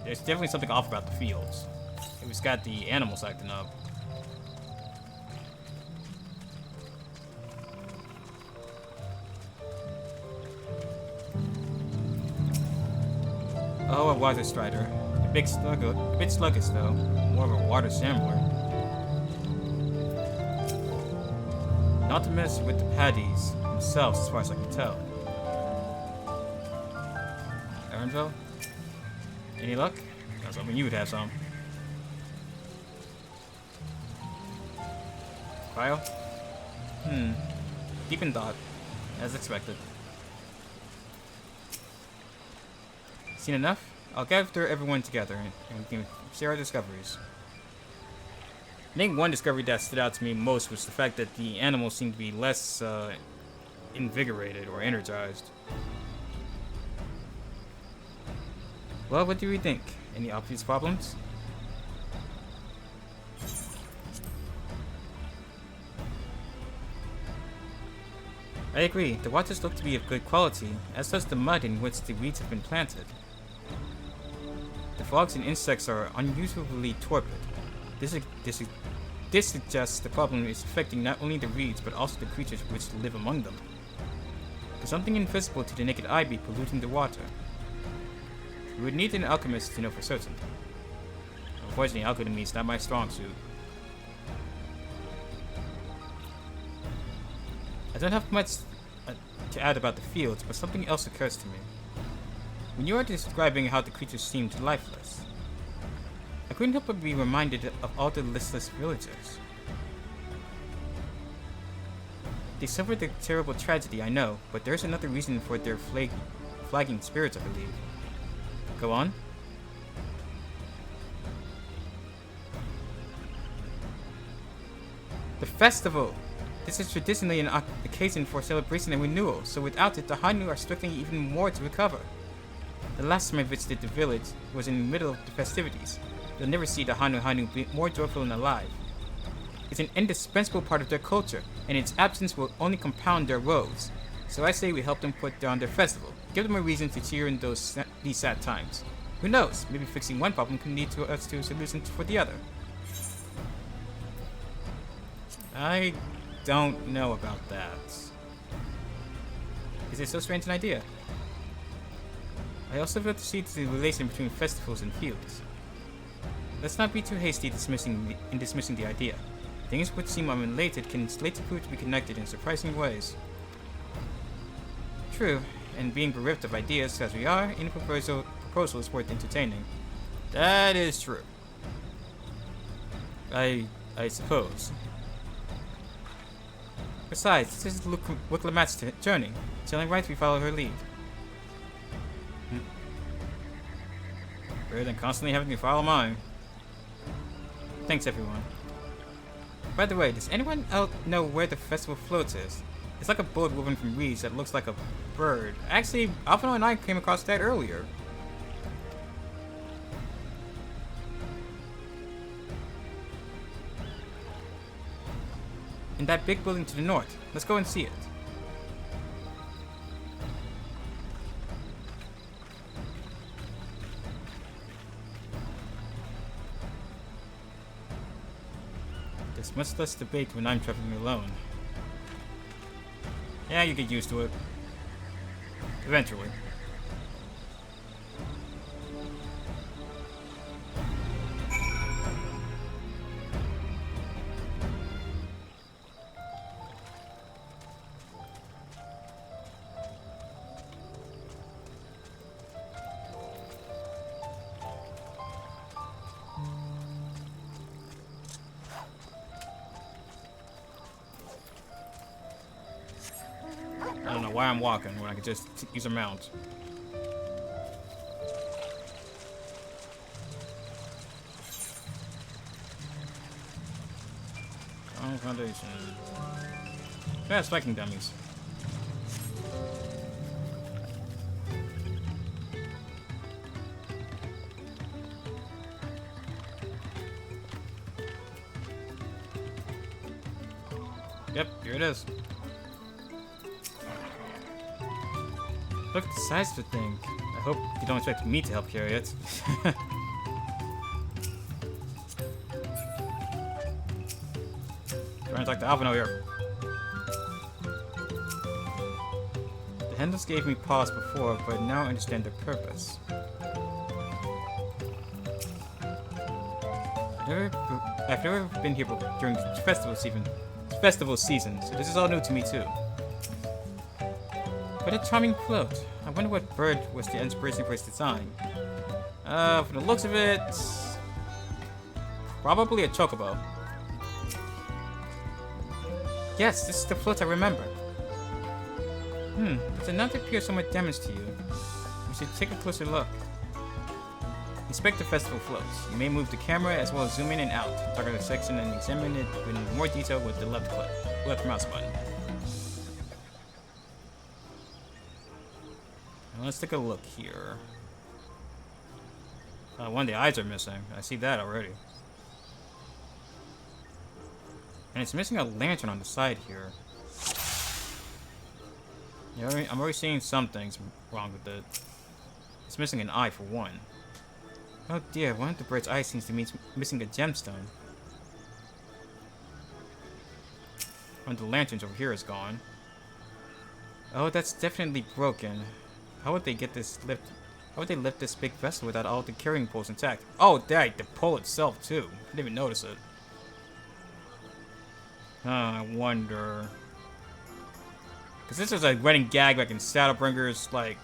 there's definitely something off about the fields. It's got the animals acting up. Oh, a water strider. A bit sluggish though. More of a water shambler. Not to mess with the paddies themselves, as far as I can tell. Erenville? Any luck? I was hoping you would have some. Kyle? Deep in thought, as expected. Seen enough? I'll gather everyone together and we can share our discoveries. I think one discovery that stood out to me most was the fact that the animals seem to be less invigorated or energized. Well, what do we think? Any obvious problems? I agree, the waters look to be of good quality, as does the mud in which the weeds have been planted. The frogs and insects are unusually torpid. This suggests the problem is affecting not only the reeds, but also the creatures which live among them. Could something invisible to the naked eye be polluting the water? We would need an alchemist to know for certain. Unfortunately, alchemy is not my strong suit. I don't have much to add about the fields, but something else occurs to me. When you are describing how the creatures seemed lifeless, I couldn't help but be reminded of all the listless villagers. They suffered a terrible tragedy, I know, but there's another reason for their flagging spirits, I believe. Go on. The festival! This is traditionally an occasion for celebration and renewal, so without it, the Hanu are struggling even more to recover. The last time I visited the village was in the middle of the festivities. You'll never see the Hanu be more joyful and alive. It's an indispensable part of their culture, and its absence will only compound their woes. So I say we help them put down their festival. Give them a reason to cheer in these sad times. Who knows? Maybe fixing one problem can lead to us to a solution for the other. I don't know about that. Is it so strange an idea? I also fail to see the relation between festivals and fields. Let's not be too hasty in dismissing the idea. Things which seem unrelated can later prove to be connected in surprising ways. True, and being bereft of ideas as we are, any proposal is worth entertaining. That is true. I suppose. Besides, this is Wiklamat's journey. It's only right we follow her lead. Rather than constantly having to follow mine. Thanks, everyone. By the way, does anyone else know where the festival float is? It's like a boat woven from reeds that looks like a bird. Actually, Alphino and I came across that earlier. In that big building to the north. Let's go and see it. There's much less debate when I'm traveling alone. Yeah, you get used to it. Eventually. I don't know why I'm walking when I could just use a mount. Oh, foundation. Yeah, spiking dummies. Yep, here it is. Look at the size of the thing. I hope you don't expect me to help carry it. Trying to talk to Alphino here. The handles gave me pause before, but now I understand their purpose. I've never been here during the festival season, so this is all new to me too. What a charming float. I wonder what bird was the inspiration for its design. From the looks of it, probably a chocobo. Yes, this is the float I remember. It did not appear somewhat damaged to you. We should take a closer look. Inspect the festival floats. You may move the camera as well as zoom in and out. Target a section and examine it in more detail with the left mouse button. Now let's take a look here. One of the eyes are missing. I see that already. And it's missing a lantern on the side here. Yeah, I'm already seeing some things wrong with it. It's missing an eye for one. Oh dear, one of the bird's eyes seems to be missing a gemstone. One of the lanterns over here is gone. Oh, that's definitely broken. How would they get this lift? How would they lift this big vessel without all the carrying poles intact? Oh, right, the pole itself too. I didn't even notice it. I wonder. Because this was a running gag like in Shadowbringers. Like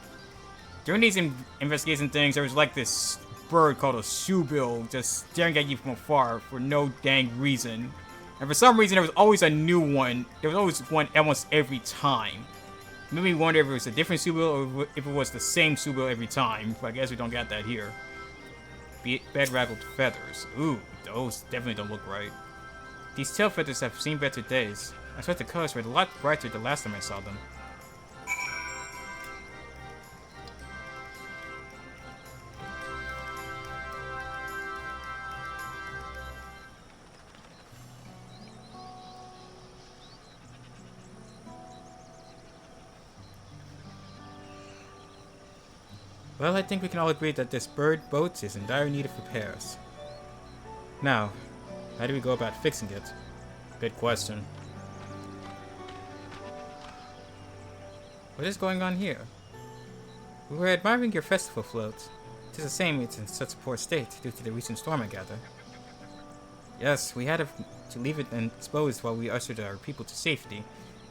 during these investigation things, there was like this bird called a shoebill just staring at you from afar for no dang reason. And for some reason, there was always a new one. There was always one almost every time. Made me wonder if it was a different Subil or if it was the same Subil every time. But I guess we don't got that here. Bed-raggled feathers. Ooh, those definitely don't look right. These tail feathers have seen better days. I swear the colors were a lot brighter the last time I saw them. Well, I think we can all agree that this bird boat is in dire need of repairs. Now, how do we go about fixing it? Good question. What is going on here? We were admiring your festival float. It is a shame it's in such a poor state due to the recent storm, I gather. Yes, we had to leave it exposed while we ushered our people to safety.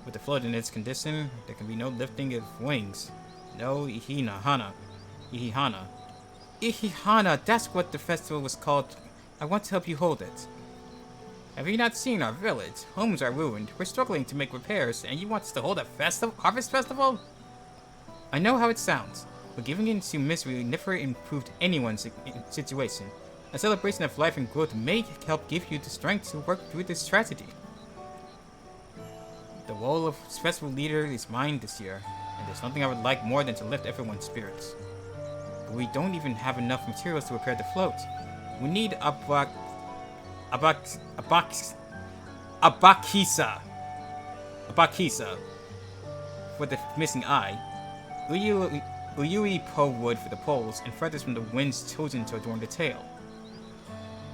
With the float in its condition, there can be no lifting of wings. No Ihihana. Ihihana, that's what the festival was called. I want to help you hold it. Have you not seen our village? Homes are ruined. We're struggling to make repairs, and you want us to hold a harvest festival? I know how it sounds, but giving in to misery never improved anyone's situation. A celebration of life and growth may help give you the strength to work through this tragedy. The role of festival leader is mine this year, and there's nothing I would like more than to lift everyone's spirits. But we don't even have enough materials to repair the float. We need abakisa for the missing eye, uyui po wood for the poles, and feathers from the winds chosen to adorn the tail.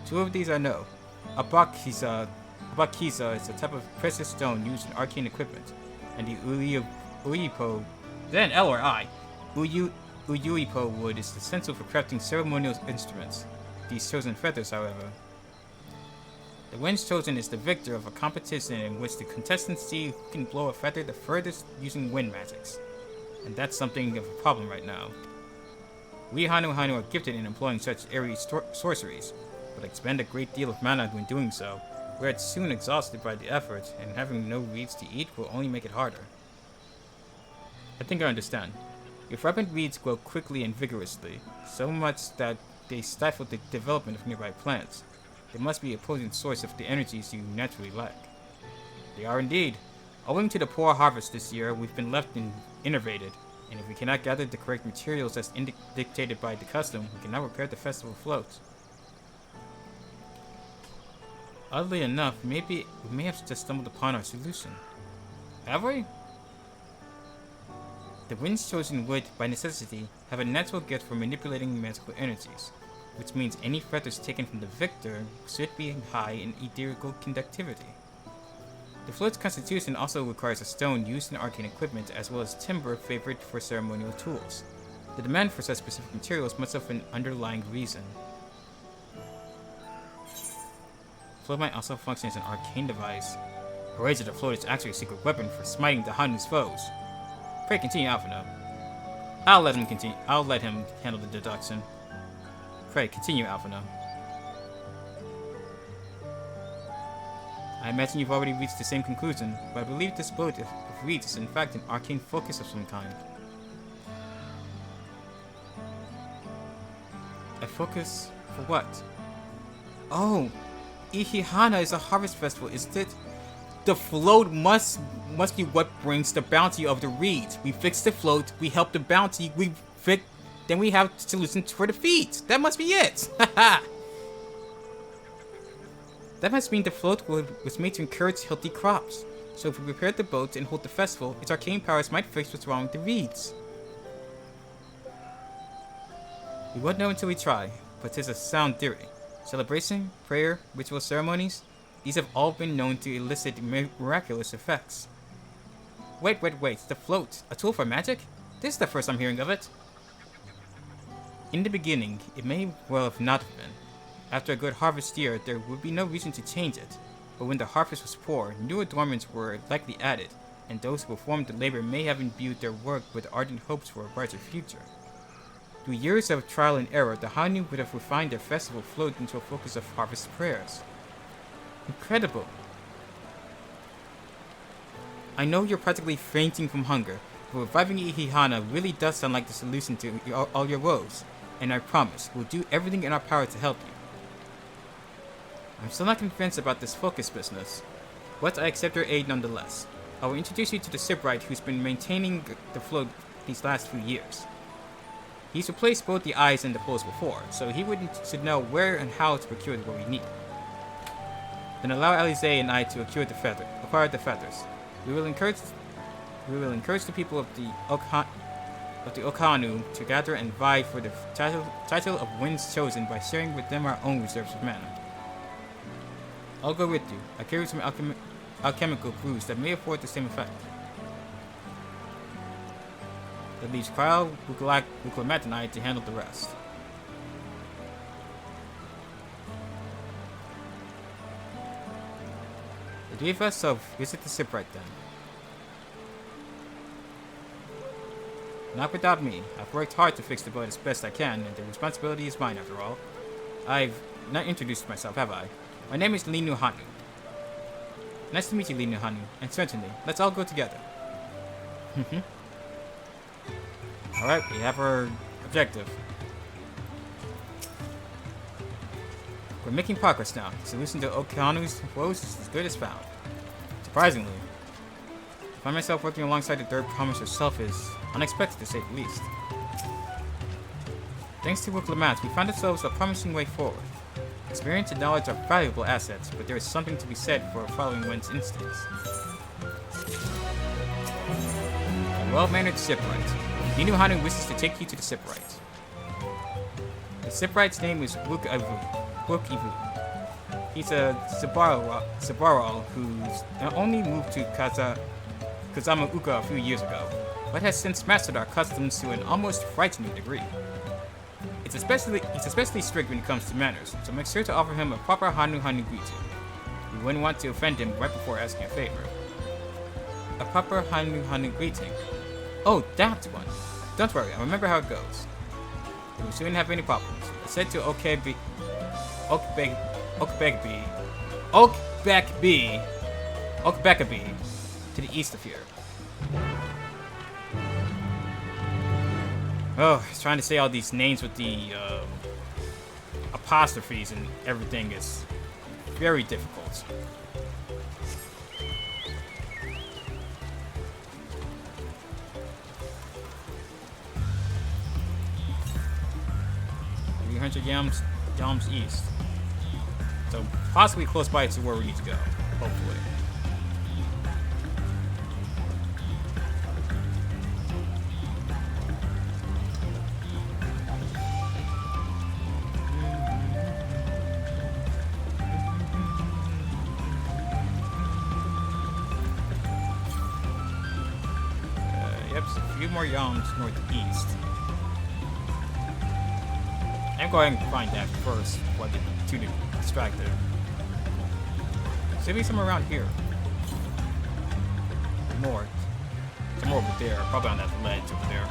Two of these I know. Abakisa is a type of precious stone used in arcane equipment, and the uipo, then L or I, uyuipo wood is essential for crafting ceremonial instruments. These chosen feathers, however. The winds chosen is the victor of a competition in which the contestants see who can blow a feather the furthest using wind magics. And that's something of a problem right now. We Hanu are gifted in employing such airy sorceries, but expend a great deal of mana when doing so. We're soon exhausted by the effort, and having no reeds to eat will only make it harder. I think I understand. Your ripened reeds grow quickly and vigorously, so much that they stifle the development of nearby plants. They must be a potent source of the energies you naturally lack. They are indeed. Owing to the poor harvest this year, we've been left innervated, and if we cannot gather the correct materials as dictated by the custom, we cannot repair the festival float. Oddly enough, maybe we may have just stumbled upon our solution. Have we? The winds chosen would, by necessity, have a natural gift for manipulating magical energies, which means any feathers taken from the victor should be high in etherical conductivity. The float's constitution also requires a stone used in arcane equipment as well as timber favored for ceremonial tools. The demand for such specific materials must have an underlying reason. The float might also function as an arcane device. A razor the float is actually a secret weapon for smiting the Hanu's foes. Pray continue, Alphino. I'll let him handle the deduction. Pray continue, Alphino. I imagine you've already reached the same conclusion, but I believe this boat of reeds is in fact an arcane focus of some kind. A focus for what? Oh, Ihihana is a harvest festival, isn't it? The float must be what brings the bounty of the reeds. We fix the float, we help the bounty, then we have solution for the feet. That must be it. That must mean the float was made to encourage healthy crops. So if we prepare the boats and hold the festival, its arcane powers might fix what's wrong with the reeds. We won't know until we try, but 'tis a sound theory. Celebration, prayer, ritual ceremonies, these have all been known to elicit miraculous effects. Wait, the float, a tool for magic? This is the first I'm hearing of it. In the beginning, it may well have not been. After a good harvest year, there would be no reason to change it. But when the harvest was poor, new adornments were likely added, and those who performed the labor may have imbued their work with ardent hopes for a brighter future. Through years of trial and error, the Hannu would have refined their festival float into a focus of harvest prayers. Incredible! I know you're practically fainting from hunger, but reviving Ihihana really does sound like the solution to all your woes, and I promise, we'll do everything in our power to help you. I'm still not convinced about this focus business, but I accept your aid nonetheless. I will introduce you to the shipwright who's been maintaining the float these last few years. He's replaced both the eyes and the poles before, so he should know where and how to procure what we need. Then allow Alize and I to acquire the feathers. We will encourage the people of the Okanu to gather and vie for the title of Winds Chosen by sharing with them our own reserves of mana. I'll go with you. I carry some alchemical brews that may afford the same effect. That leaves Kyle, Buklamat, and I to handle the rest. The three of us will visit the shipwright then. Not without me. I've worked hard to fix the boat as best I can, and the responsibility is mine after all. I've not introduced myself, have I? My name is Linu Hannu. Nice to meet you, Linu Hannu, and certainly, let's all go together. Alright, we have our objective. We're making progress now. The solution to Okanu's woes is as good as found. Surprisingly, I find myself working alongside the third promise herself is unexpected to say the least. Thanks to Wuklamat, we found ourselves a promising way forward. Experience and knowledge are valuable assets, but there is something to be said for following one's instincts. A well-mannered shipwright. Linu Hannu wishes to take you to the shipwright. The shipwright's name is Wook Ivu. He's a Sabaral who's not only moved to Kazamauka a few years ago, but has since mastered our customs to an almost frightening degree. He's especially strict when it comes to manners, so make sure to offer him a proper Hannu greeting. You wouldn't want to offend him right before asking a favor. A proper Hannu greeting. Oh, that one. Don't worry, I remember how it goes. We shouldn't have any problems. I said to Okbekbi to the east of here. Oh, he's trying to say all these names with the apostrophes and everything is very difficult. Yams east. So possibly close by to where we need to go, hopefully. Yep, so a few more yams northeast. I'm going to find that first before I get too distracted. Should be somewhere around here. More. Somewhere over there. Probably on that ledge over there.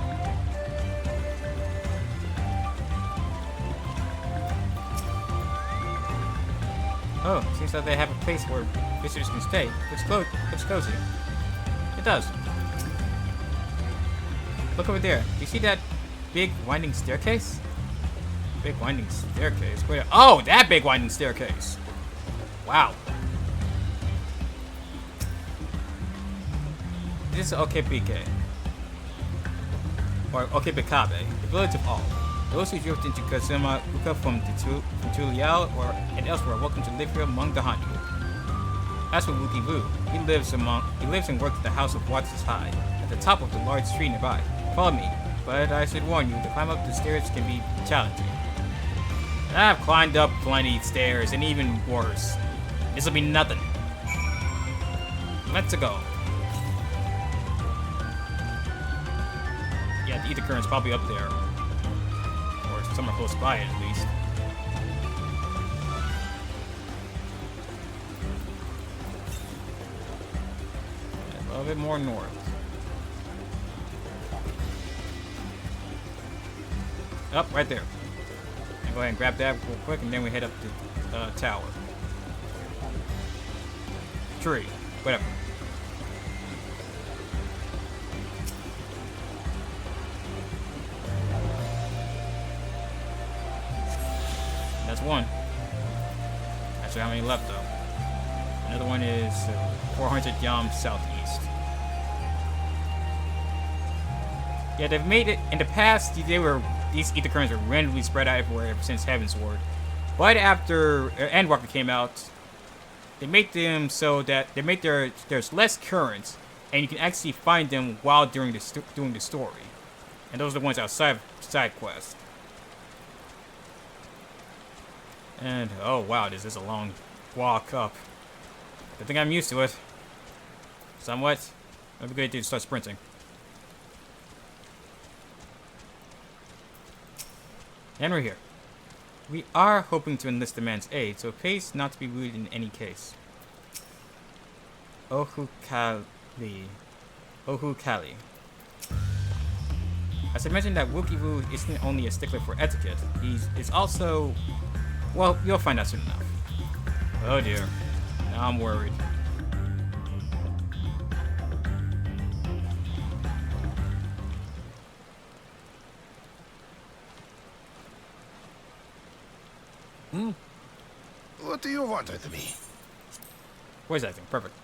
Oh, seems like they have a place where visitors can stay. Looks cozy. It does. Look over there. Do you see that big winding staircase? Big winding staircase. Wait, oh, that big winding staircase. Wow. This is Okebike. Or Okebekabe, the village of all. Those who drifted into Kazamauka from Tural and elsewhere are welcome to live here among the Hannu. As for Wookie Woo, he lives and works at the House of Watts' High, at the top of the large tree nearby. Follow me, but I should warn you, to climb up the stairs can be challenging. I've climbed up plenty of stairs, and even worse. This'll be nothing. Let's go. Yeah, the ether current's probably up there. Or somewhere close by it, at least. A little bit more north. Up, right there. And go ahead and grab that real quick, and then we head up to the tower. Tree. Whatever. That's one. Not sure how many left though. Another one is 400 yam southeast. Yeah, they've made it in the past. These ether currents were randomly spread out everywhere ever since Heavensward. But after Endwalker came out, they make them so that there's less currents, and you can actually find them while doing the story. And those are the ones outside side quests. And oh wow, this is a long walk up. I think I'm used to it. Somewhat. That'd be good to start sprinting. And we're here. We are hoping to enlist the man's aid, so pays not to be rude in any case. Ohu Kali. As I mentioned that Wookie Woo isn't only a stickler for etiquette, he's also... Well, you'll find out soon enough. Oh dear. Now I'm worried. What do you want with me? Voice acting, perfect.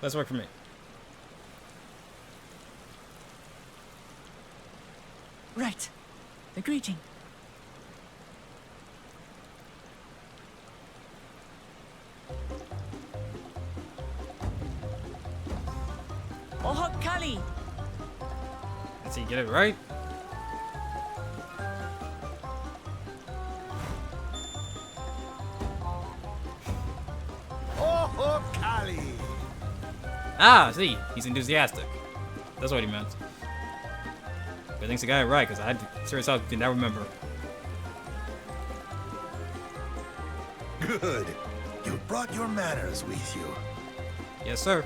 Let's work for me. Right. The greeting. Oho Kali! Let's see, get it right. Oho Kali! Ah, see, he's enthusiastic. That's what he meant. But thanks, I got it right, because I seriously did not remember. Good. You brought your manners with you. Yes, sir.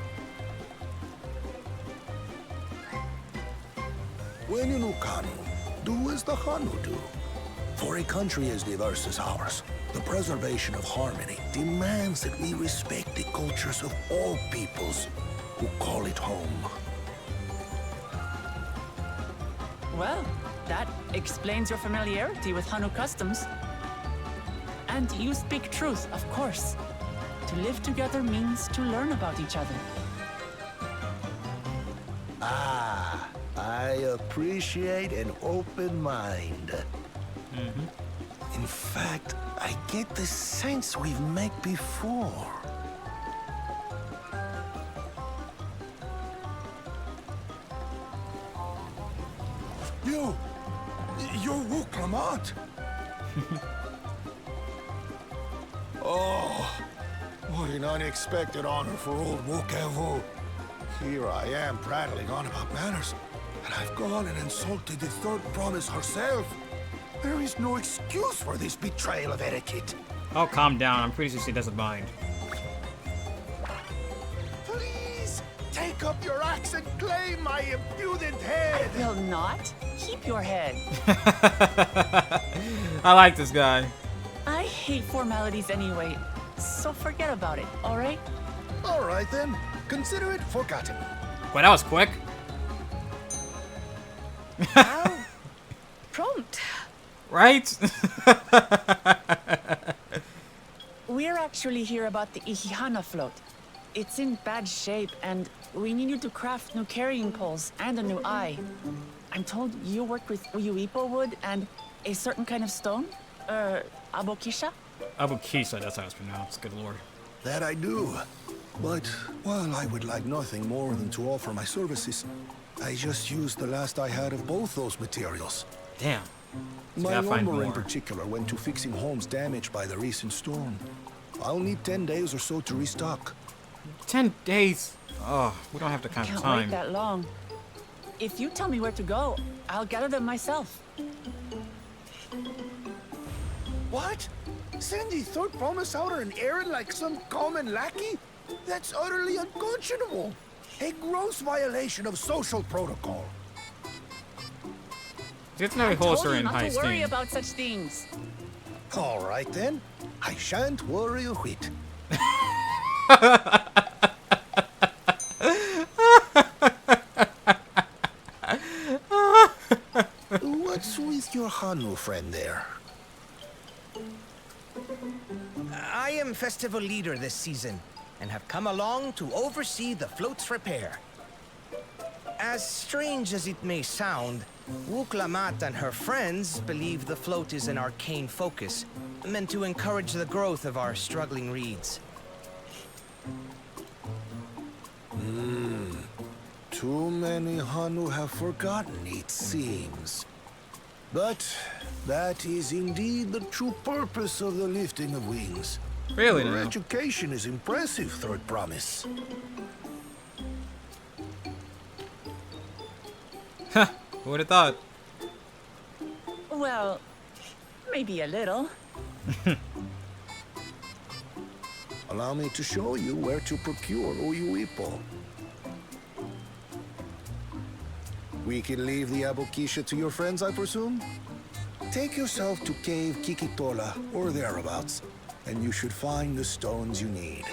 When in Ukanu, do as the Hanu do. For a country as diverse as ours, the preservation of harmony demands that we respect the cultures of all peoples who call it home. Well, that explains your familiarity with Hanu customs. And you speak truth, of course. To live together means to learn about each other. Ah, I appreciate an open mind. In fact, I get the sense we've met before. You're Wu Clement. Oh, what an unexpected honor for old Wukevu. Here I am prattling on about manners, and I've gone and insulted the third promise herself. There is no excuse for this betrayal of etiquette. Oh, calm down. I'm pretty sure she doesn't mind. Please, take up your axe and claim my impudent head. I will not. Keep your head. I like this guy. I hate formalities anyway, so forget about it, alright? Alright then. Consider it forgotten. Well, that was quick. Wow. Prompt. Right? We're actually here about the Ihihana float. It's in bad shape, and we need you to craft new carrying poles and a new eye. I'm told you work with Uyuipo wood and a certain kind of stone? Abokisha? Abokisha, that's how it's pronounced. Good lord. that I do. But while I would like nothing more than to offer my services, I just used the last I had of both those materials. Damn. So My gotta find lumber in more. particular went to fixing homes damaged by the recent storm. I'll need 10 days or so to restock. 10 days? Oh, we don't have the kind of Can't time. wait that long. If you tell me where to go, I'll gather them myself. What? Send the third promise out on an errand like some common lackey? That's utterly unconscionable. A gross violation of social protocol. It's not a I told holster you in not high to worry steam. about such things. All right then. I shan't worry a whit. What's with your Hanu friend there? I am festival leader this season, and have come along to oversee the float's repair. As strange as it may sound, Wuklamat and her friends believe the float is an arcane focus, meant to encourage the growth of our struggling reeds. Too many Hanu have forgotten, it seems. But that is indeed the true purpose of the lifting of wings. Really Your now? education is impressive, Third Promise. Who would have thought? Well, maybe a little. Allow me to show you where to procure Uyuipo. We can leave the Abokisha to your friends, I presume? Take yourself to Cave Kikitola, or thereabouts, and you should find the stones you need.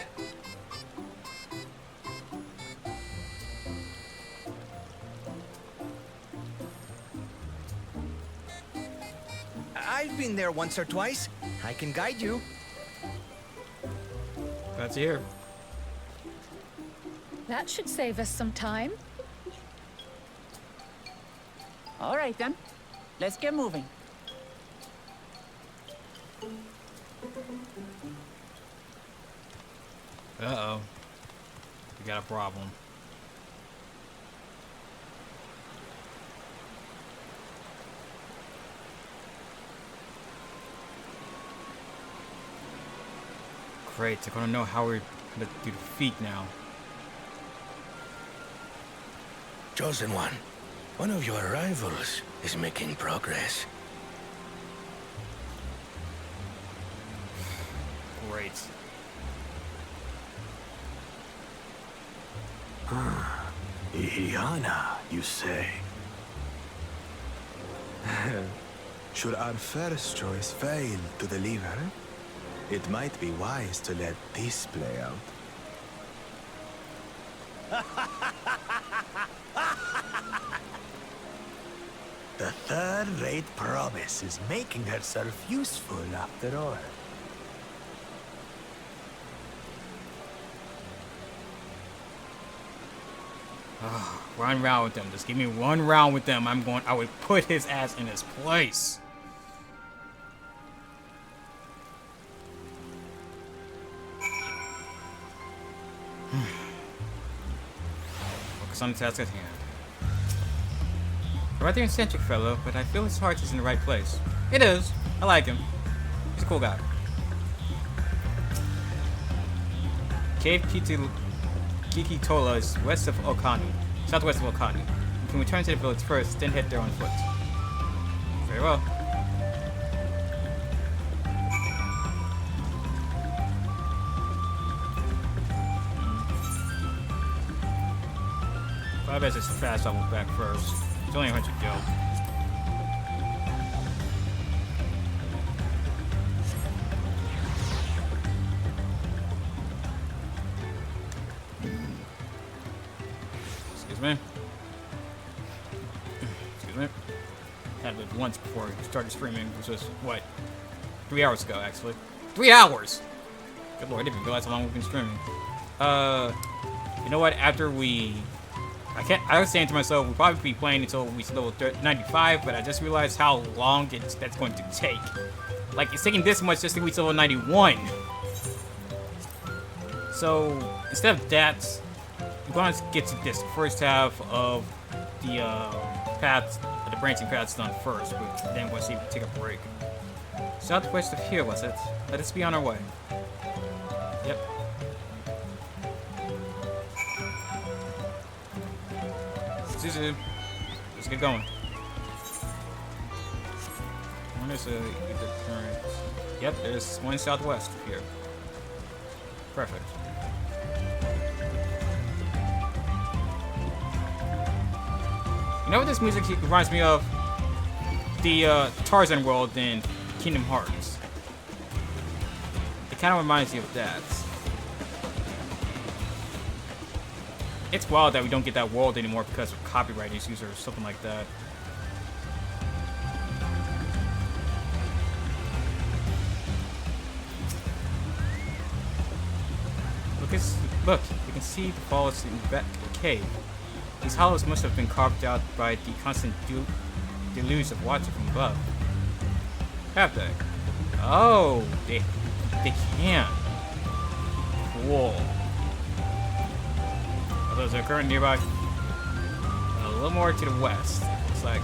I've been there once or twice. I can guide you. That's here. That should save us some time. All right then, let's get moving. Uh-oh. We got a problem. Great, they're gonna know how we're gonna do the feet now. Chosen one of your rivals is making progress. Great. Ihiana, you say? Should our first choice fail to deliver, it might be wise to let this play out. The third-rate promise is making herself useful after all. One round with them. Just give me one round with them. I would put his ass in his place. Focus on the task at hand. A rather eccentric fellow, but I feel his heart is in the right place. It is. I like him. He's a cool guy. Cave Kikitola is west of Okani, southwest of Okani. You can return to the village first, then head there on foot. Very well. I bet it's fast travel back first. It's only 100 go. Excuse me. Excuse me. Had it once before I started streaming, which was, what, 3 hours ago, actually. 3 hours! Good lord, I didn't even realize how long we've been streaming. You know what, after we... I was saying to myself, we'll probably be playing until we hit level 95, but I just realized how long that's going to take. Like, it's taking this much just to reach level 91. So instead of that, we're going to get to this first half of the paths, the branching paths done first, but then we'll see if we take a break. Southwest of here, was it? Let us be on our way. Yep. Zuzu. Let's get going. When is the current? Yep, there's one southwest of here. Perfect. You know what this music reminds me of? The Tarzan world in Kingdom Hearts. It kind of reminds me of that. It's wild that we don't get that world anymore because of copyright issues or something like that. Look, you can see the falls in the cave. These hollows must have been carved out by the constant deluge of water from above. Have they? Oh, they can. Cool. Are those occurring nearby? A little more to the west. Looks like.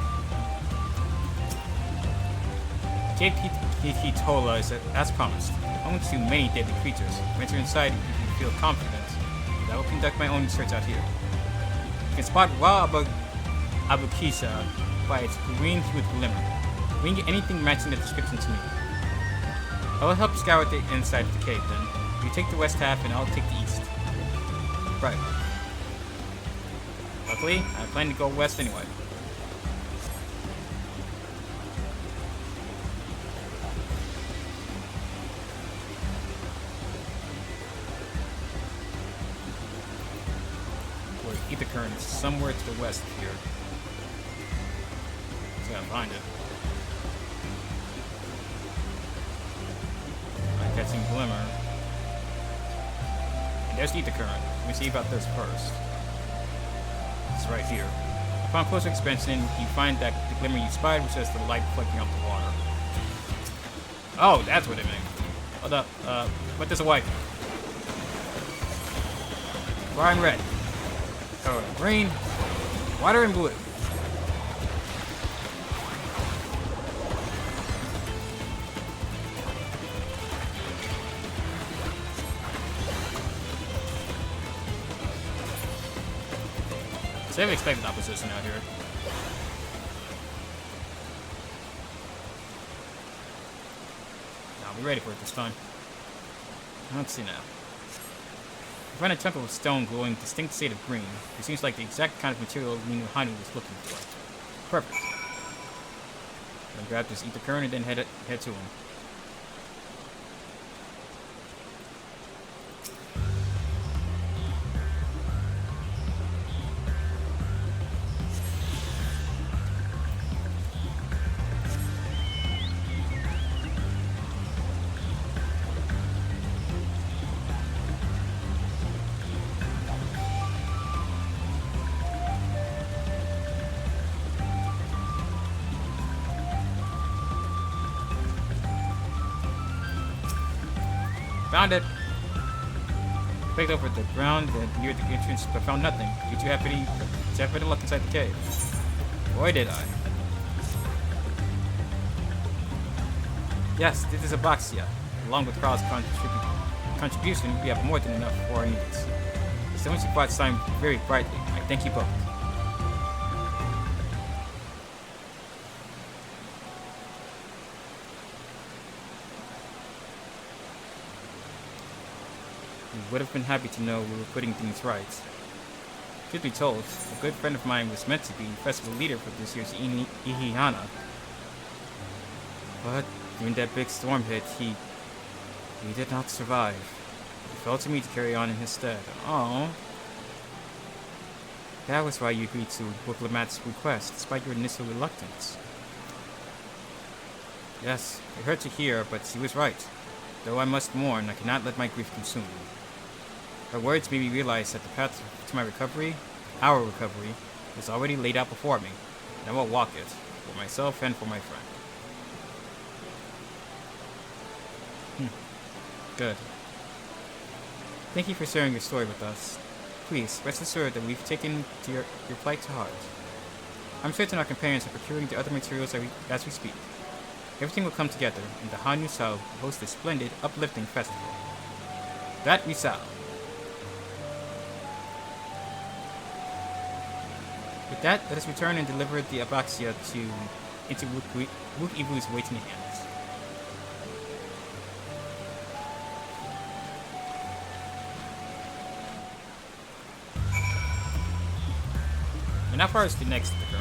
Cave Tola is as promised. Home to many deadly creatures. Venture inside if you feel confident. I will conduct my own research out here. You can spot Wa Abukisa by its green hued glimmer. Bring anything matching the description to me. I will help scour the inside of the cave then. You take the west half and I'll take the east. Right. Luckily, I plan to go west anyway. Ether current is somewhere to the west of here. Just gotta find it. I'm catching glimmer. And there's the ether current. Let me see about this first. It's right here. Upon closer expansion, you find that the glimmer you spied was just the light reflecting off the water. Oh, that's what it meant. Hold up. But there's a white. Fire and red. Oh, green, water, and blue. Same expected opposition out here. I'll be ready for it this time. Let's see now. You find a chunk of stone glowing distinct shade of green. It seems like the exact kind of material Ninu Hanu was looking for. Perfect. I'll grab this ether current and then head to him. Found it! Picked over the ground near the entrance, but found nothing. Did you have any luck inside the cave? Boy, did I. Yes, this is a box here. Along with Kral's contribution, we have more than enough for our needs. The stones you brought shine very brightly. I thank you both. Would have been happy to know we were putting things right. Truth be told, a good friend of mine was meant to be festival leader for this year's Ihihana. But when that big storm hit, he did not survive. He fell to me to carry on in his stead. Oh. That was why you agreed to Wuklamat's request, despite your initial reluctance. Yes, it hurt to hear, but he was right. Though I must mourn, I cannot let my grief consume me. Her words made me realize that the path to my recovery, our recovery, is already laid out before me, and I will walk it, for myself and for my friend. Good. Thank you for sharing your story with us. Please, rest assured that we've taken your plight to heart. I'm certain our companions are procuring the other materials as we speak. Everything will come together, and the Han Yusao will host a splendid, uplifting festival. That we shall. With that, let us return and deliver the Abaxia into Wook Ibu's waiting hands. And how far is the next girl?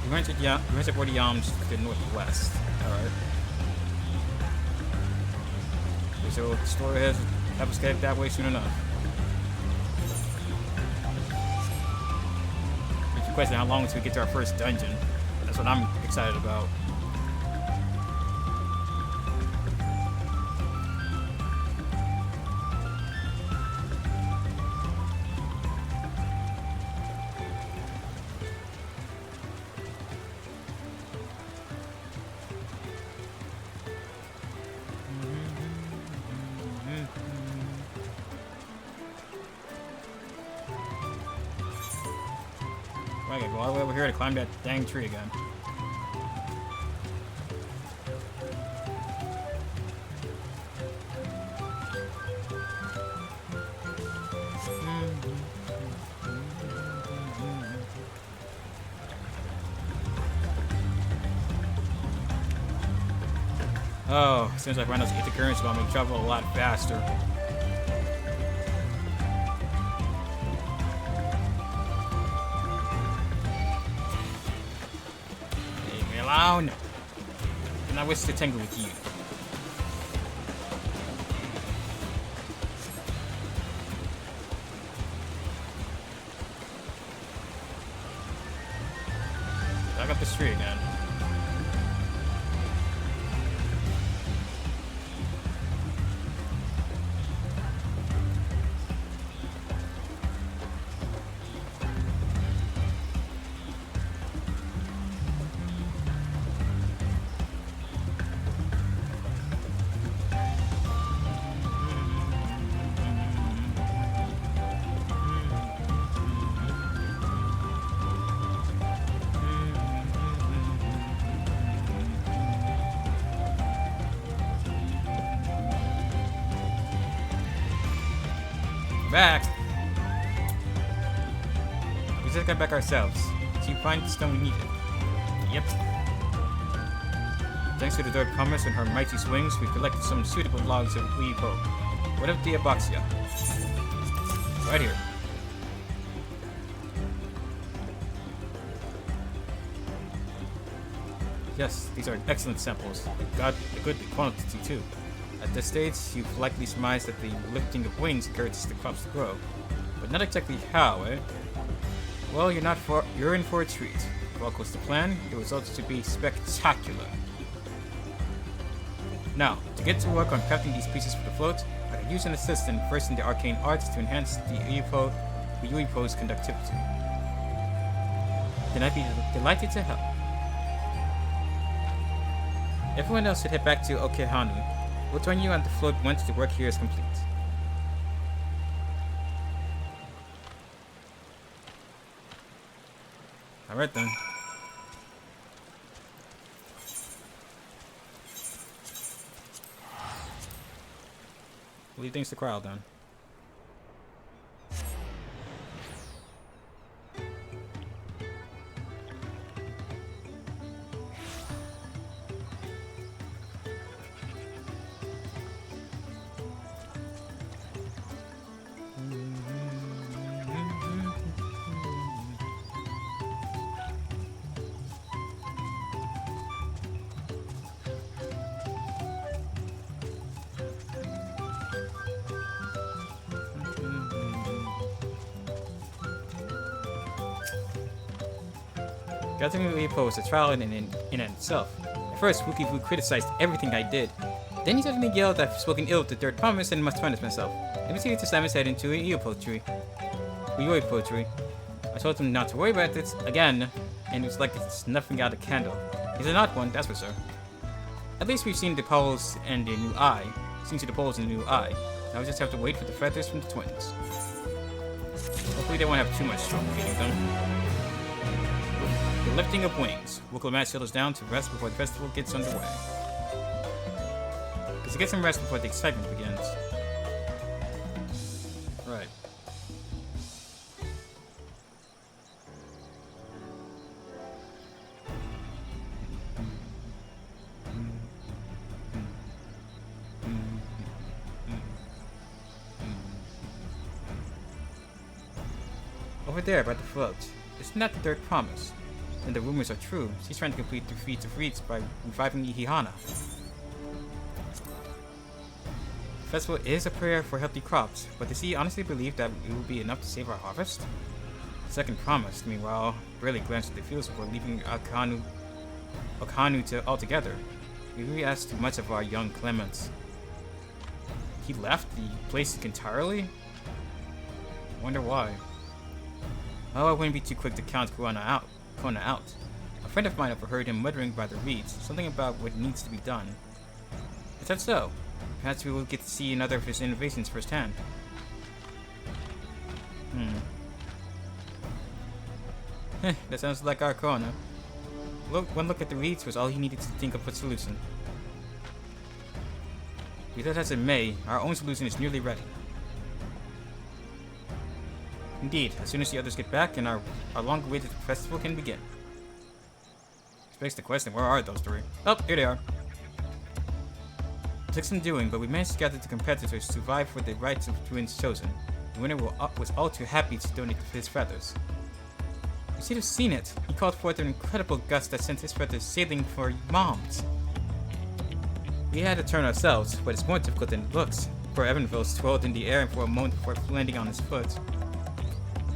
We went to Border Yams to the northwest. Alright. So the story has have us get that way soon enough. It's a question how long until we get to our first dungeon. That's what I'm excited about. I gotta go all the way over here to climb that dang tree again. Oh, as soon as I find out to get the currency, I'm gonna travel a lot faster. Alone. And I wish to tangle with you. Back up this tree again. Back. We just got back ourselves. Did you find the stone we needed? Yep. Thanks to the third promise and her mighty swings, we've collected some suitable logs of Weepo. What of the Abaxia? Right here. Yes, these are excellent samples. Got a good quantity too. At this stage, you've likely surmised that the lifting of wings encourages the crops to grow. But not exactly how, eh? Well, you're in for a treat. If all goes to plan, the results should be spectacular. Now, to get to work on crafting these pieces for the float, I could use an assistant versed in the arcane arts to enhance the Uipo's conductivity. Then I'd be delighted to help. Everyone else should head back to Okehanu. We'll join you on the float once the work here is complete. Alright then. Leave things to Crowd then. Gathering the Weepo was a trial in itself. At first, Wookiee criticized everything I did. Then he suddenly yelled that I've spoken ill of the third promise and must punish myself. And proceeded to slam his head into a Uyoi tree. I told him not to worry about it again, and it was like it's snuffing out a candle. He's an odd one, that's for sure. At least we've seen the poles and the new eye. I'll just have to wait for the feathers from the twins. Hopefully they won't have too much trouble feeding them. The lifting of wings. Wookalamat settles down to rest before the festival gets underway. Because to get some rest before the excitement begins. Right. Over there by the float. Isn't that the third promise? And the rumors are true. She's trying to complete the feats of Reeds by reviving Ihihana. The festival is a prayer for healthy crops, but does he honestly believe that it will be enough to save our harvest? The second promise, meanwhile, barely glanced at the fields before leaving Okhanu altogether. Maybe we asked too much of our young Clements. He left the place entirely? Wonder why. Oh, I wouldn't be too quick to count Kona out. A friend of mine overheard him muttering by the reeds, something about what needs to be done. Is that so? Perhaps we will get to see another of his innovations firsthand. That sounds like our Kona. One look at the reeds was all he needed to think of a solution. Be that as it may, our own solution is nearly ready. Indeed, as soon as the others get back and our long-awaited festival can begin. Which begs the question, where are those three? Oh, here they are. It took some doing, but we managed to gather the competitors to vie for the rights of twins chosen. The winner was all too happy to donate his feathers. You should have seen it. He called forth an incredible gust that sent his feathers sailing for moms. We had to turn ourselves, but it's more difficult than it looks. Poor Evanville swirled in the air for a moment before landing on his foot.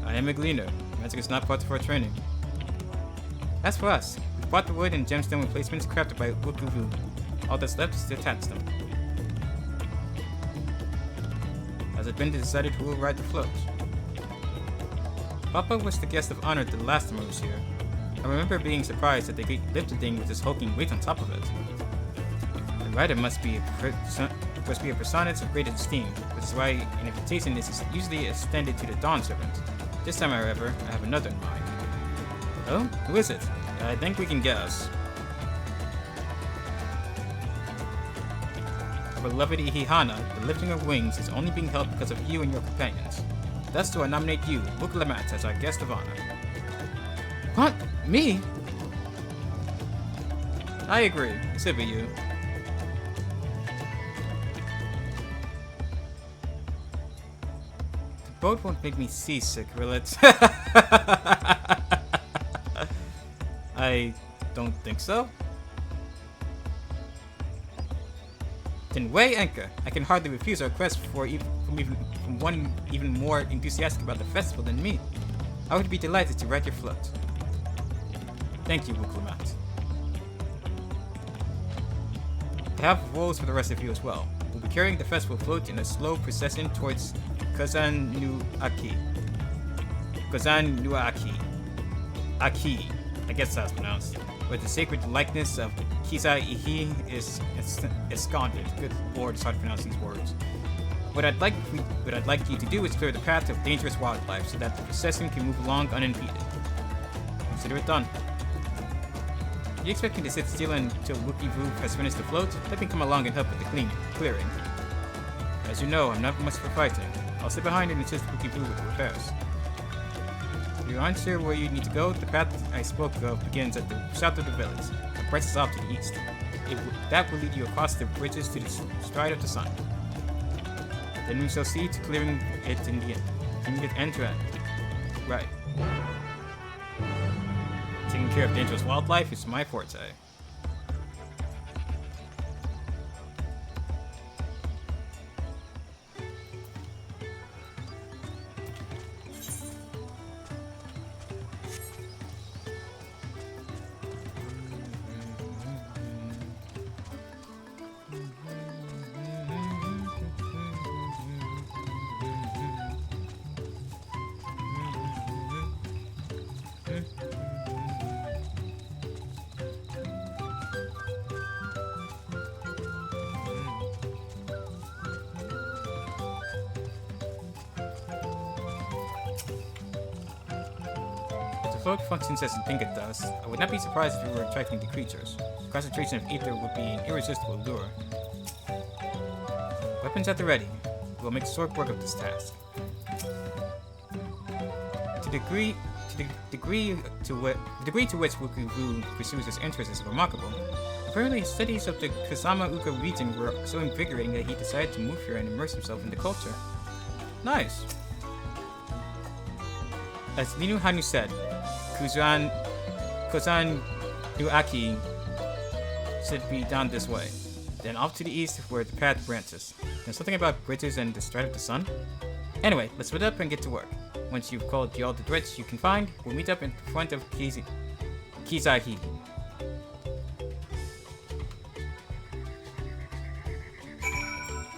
I am a gleaner. Magic is not part of our training. As for us, we bought the wood and gemstone replacements crafted by Wukuvu. All that's left is to attach them. Has it been decided who will ride the float? Papa was the guest of honor the last time I was here. I remember being surprised that they lifted the thing with this hulking weight on top of it. The rider must be a personage of great esteem, which is why an invitation is usually extended to the Dawn Servant. This time, however, I have another in mind. Oh? Who is it? I think we can guess. Beloved Ihihana, the lifting of wings is only being held because of you and your companions. Thus do I nominate you, Wookalamat, as our guest of honor. What? Me? I agree. It should be you. The boat won't make me seasick, will it? I don't think so. Then weigh anchor. I can hardly refuse a request from one even more enthusiastic about the festival than me. I would be delighted to ride your float. Thank you, Wookalamat. I have roles for the rest of you as well. We'll be carrying the festival float in a slow procession towards Kazan-nu-Aki. Aki, I guess that's pronounced. Where the sacred likeness of Kiza-ihi is ensconced. Good lord, it's hard to pronounce these words. What I'd like you to do is clear the path of dangerous wildlife so that the procession can move along unimpeded. Consider it done. You expect me to sit still until Wukivu has finished the float? Let me come along and help with the clearing. As you know, I'm not much for fighting. I'll sit behind and assist Wukivu with the repairs. If you aren't sure where you need to go, the path I spoke of begins at the south of the village and branches off to the east. That will lead you across the bridges to the stride of the sun. Then we shall see to clearing it in the end. Clearing it end to end. Right. Taking care of dangerous wildlife is my forte. float functions as you think it does, I would not be surprised if you were attracting the creatures. Concentration of ether would be an irresistible lure. Weapons at the ready. We'll make short work of this task. The degree to which Wuku pursues his interests is remarkable. Apparently, his studies of the Kazama-uka region were so invigorating that he decided to move here and immerse himself in the culture. Nice. As Ninu Hanu said, Kozan nu Aki should be down this way. Then off to the east where the path branches. There's something about bridges and the stride of the sun. Anyway, let's split up and get to work. Once you've called all the threats you can find, we'll meet up in front of Kizahi.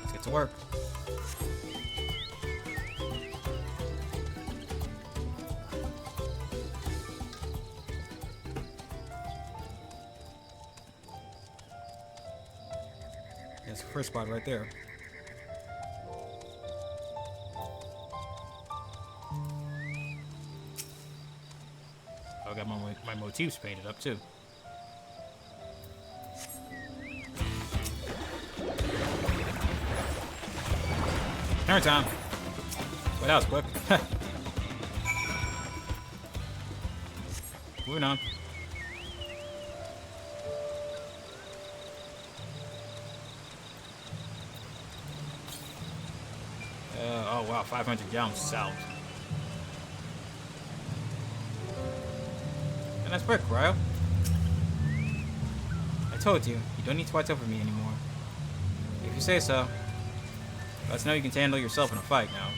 Let's get to work. That's the first spot right there. I got my motifs painted up too. Turn time. Well, that was quick. Moving on. Oh wow, 500 gallons south. And that's brick, Cryo. I told you, you don't need to watch over me anymore. If you say so. Let's know you can handle yourself in a fight now.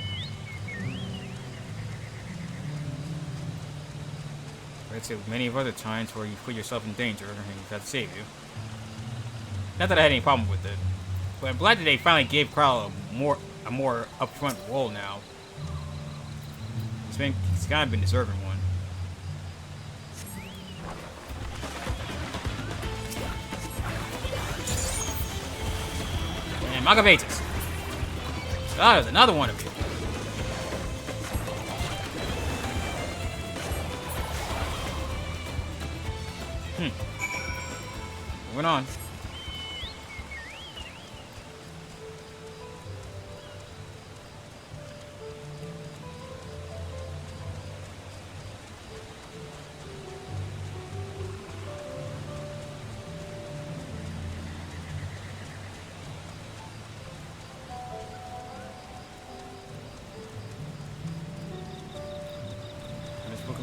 Compared to many of other times where you put yourself in danger and you've had to save you. Not that I had any problem with it, but I'm glad that they finally gave Cryo a more upfront role now. He's kind of been deserving one. And Magavetus. Ah, there's another one of you. Moving on.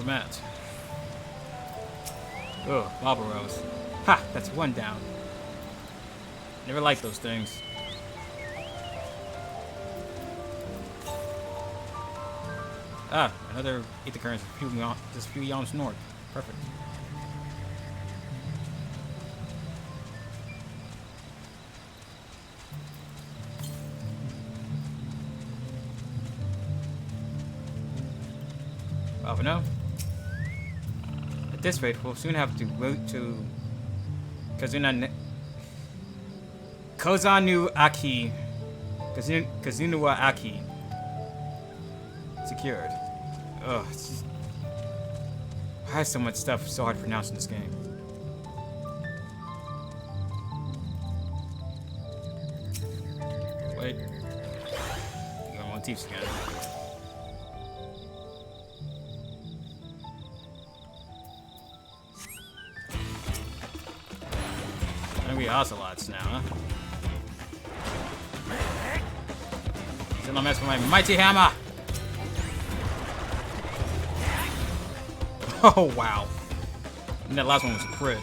Mats. Ugh, Barbaros. Ha! That's one down. Never liked those things. Ah, another ether current just a few yawns north. Perfect. Oh, no. At this rate, we'll soon have to go to Kazunu Aki. Kazunua Aki. Secured. Ugh. Why is so much stuff so hard to pronounce in this game? Wait. I'm going motifs again. We ocelots now, huh? Still not mess with my mighty hammer! Oh wow. And that last one was a crit.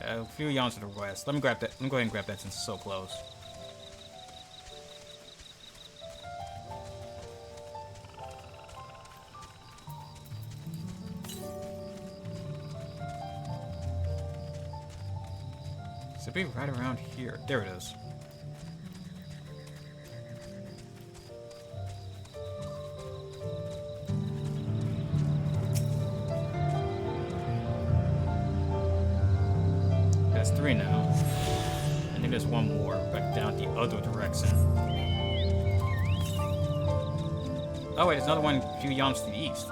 A few yawns to the west. Let me grab that. Let me go ahead and grab that since it's so close. Should be right around here. There it is. That's 3 now. I think there's one more back down the other direction. Oh wait, there's another one a few yams to the east.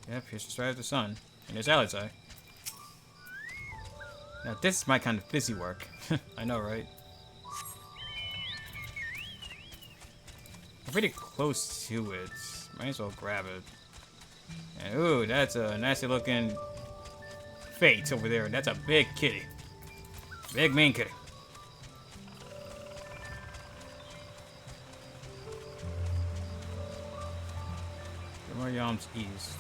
Yep, here's the side of the sun. And there's Alizai. Now this is my kind of busy work. I know, right? I'm pretty close to it. Might as well grab it. And ooh, that's a nasty looking Fate over there. That's a big kitty. Big mean kitty. More yams east.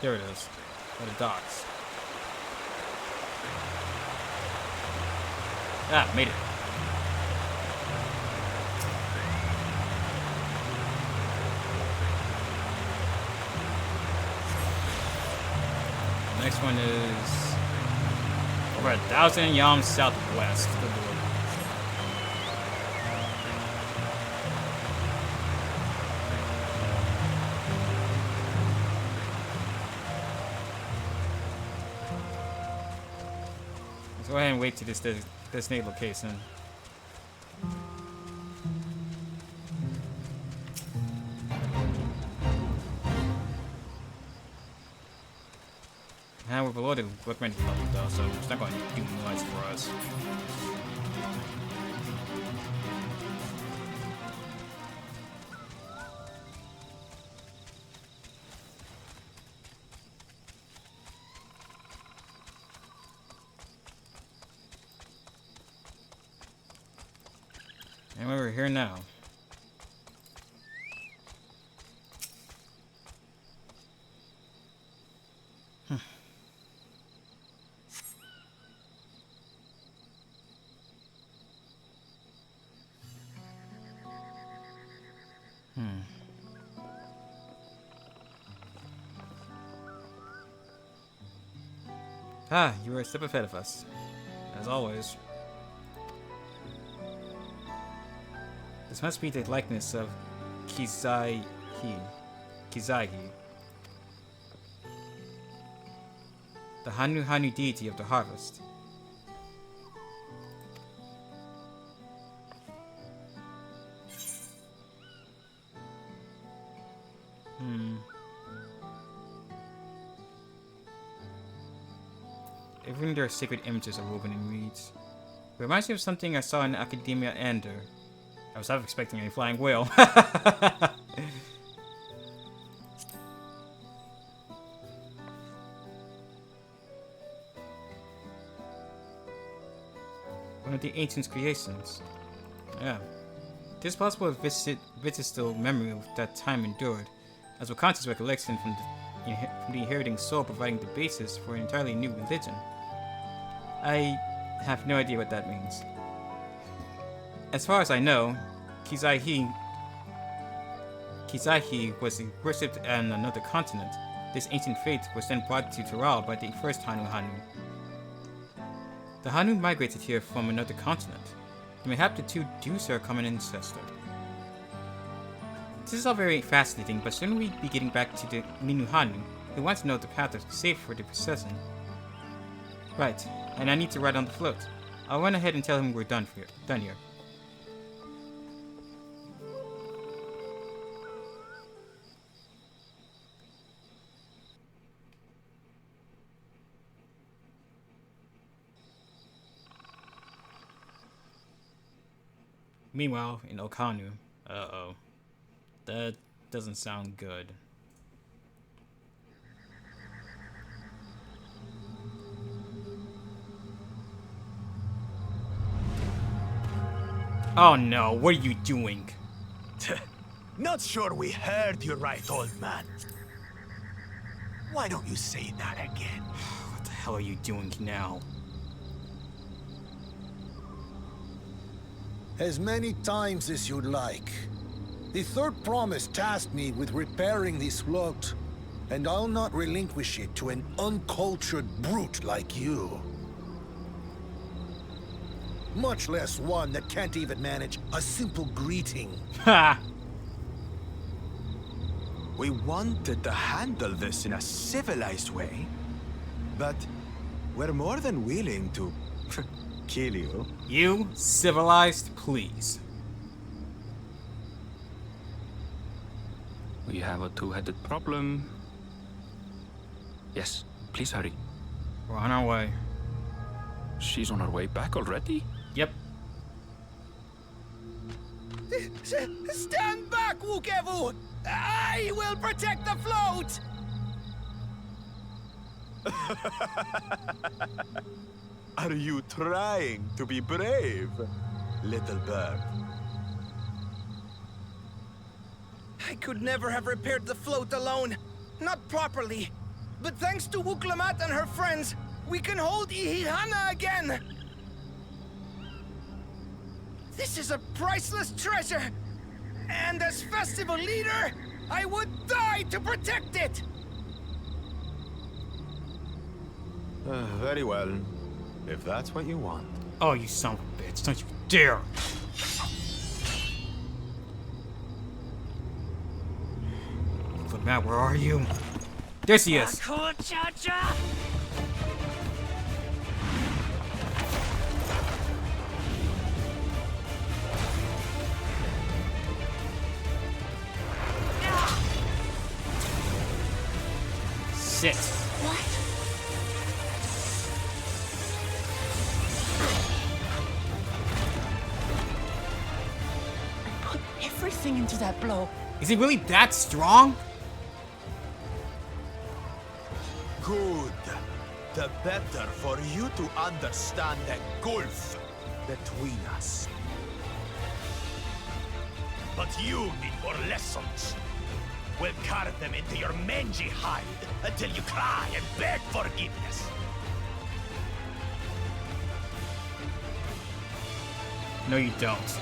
There it is. By the docks. Ah, made it. Next one is over 1,000 yams southwest. Good lord. Let's go ahead and wait to this designated location. And we're below the equipment level though, so it's not going to do much for us. And we're here now. Ah, you were a step ahead of us. As always. This must be the likeness of Kizaihi. The Hanu deity of the harvest. Even their sacred images are woven in reeds. It reminds me of something I saw in Academia Ender. I was half expecting a flying whale. One of the ancients' creations. Yeah. It is possible that Vit's still memory of that time endured, as a conscious recollection from the inheriting soul providing the basis for an entirely new religion. I have no idea what that means. As far as I know, Kizaihi was worshipped on another continent. This ancient faith was then brought to Tural by the first Hanu. The Hanu migrated here from another continent. Mayhap the two do share a common ancestor. This is all very fascinating, but shouldn't we be getting back to the Ninu Hanu, who wants to know the path of safe for the procession? Right, and I need to ride on the float. I'll run ahead and tell him we're done here. Meanwhile, in Okanu, uh-oh. That doesn't sound good. Oh no, what are you doing? Not sure we heard you right, old man. Why don't you say that again? What the hell are you doing now? As many times as you'd like. The third promise tasked me with repairing this float, and I'll not relinquish it to an uncultured brute like you. Much less one that can't even manage a simple greeting. Ha! We wanted to handle this in a civilized way, but we're more than willing to kill you. You civilized, please. We have a two-headed problem. Yes, please hurry. We're on our way. She's on her way back already? Yep. Stand back, Wukevu! I will protect the float! Are you trying to be brave, little bird? I could never have repaired the float alone. Not properly. But thanks to Wuklamat and her friends, we can hold Ihihana again! This is a priceless treasure! And as festival leader, I would die to protect it! Very well. If that's what you want. Oh, you son of a bitch. Don't you dare! Matt, where are you? There she is! Sit. What? I put everything into that blow. Is he really that strong? Good. The better for you to understand the gulf between us. But you need more lessons. We'll carve them into your mangy hide until you cry and beg forgiveness. No, you don't.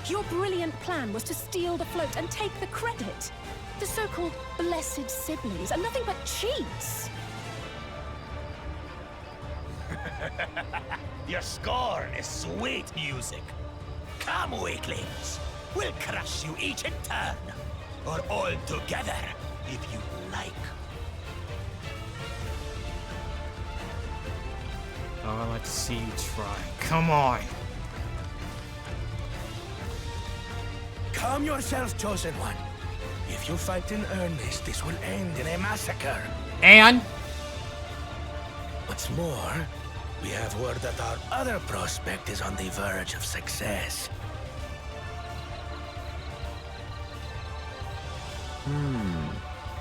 Your brilliant plan was to steal the float and take the credit. The so-called blessed siblings are nothing but cheats. Your scorn is sweet music. Come, weaklings. We'll crush you each in turn. Or all together, if you like. Oh, I'd like to see you try. Come on! Calm yourselves, Chosen One. If you fight in earnest, this will end in a massacre. And? What's more, we have word that our other prospect is on the verge of success.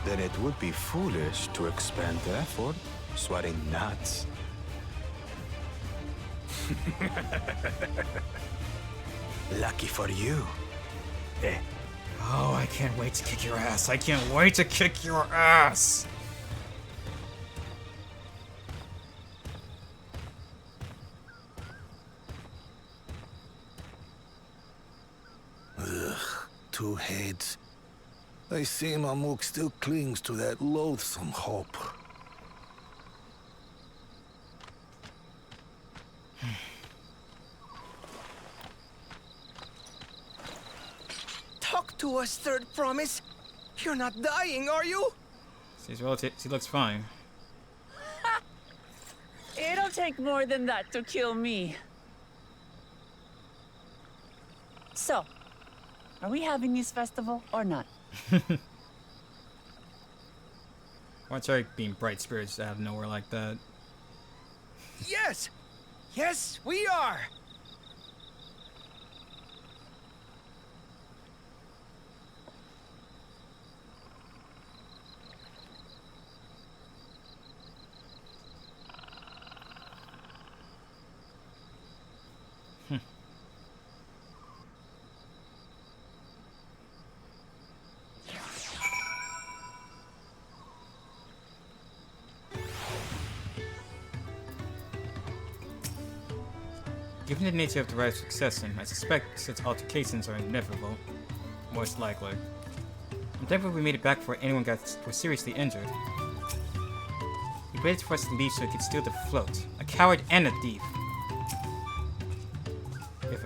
Then it would be foolish to expend effort sweating nuts. Lucky for you. Oh, I can't wait to kick your ass. I can't wait to kick your ass. Ugh, two heads. I see Mamuk still clings to that loathsome hope. Talk to us, Third Promise. You're not dying, are you? She looks fine. It'll take more than that to kill me. So, are we having this festival or not? Watch her being bright spirits out of nowhere like that. Yes! Yes, we are! Given the nature of the ride's succession, I suspect such altercations are inevitable. Most likely. I'm thankful we made it back before anyone was seriously injured. He waited for us to leave so he could steal the float. A coward and a thief.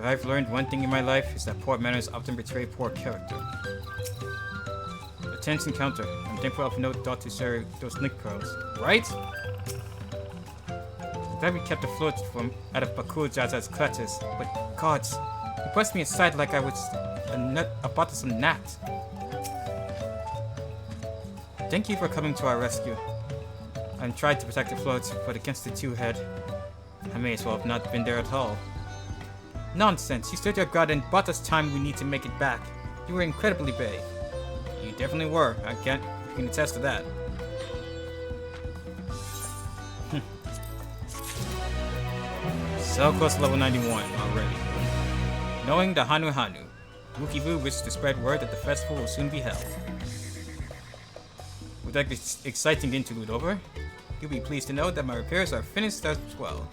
If I've learned one thing in my life, it's that poor manners often betray poor character. A tense encounter. I'm thankful I've no thought to share those link pearls. Right? I'm glad we kept afloat from out of Bakujaza's clutches, but gods, he pushed me aside like I was about to some gnat. Thank you for coming to our rescue. I tried to protect the floats, but against the two-head, I may as well have not been there at all. Nonsense! You stood your ground and bought us time we need to make it back. You were incredibly brave. You definitely were. I can attest to that. So close to level 91 already. Knowing the Hanu, Wukivu wishes to spread word that the festival will soon be held. With that exciting interlude over, you'll be pleased to know that my repairs are finished as well.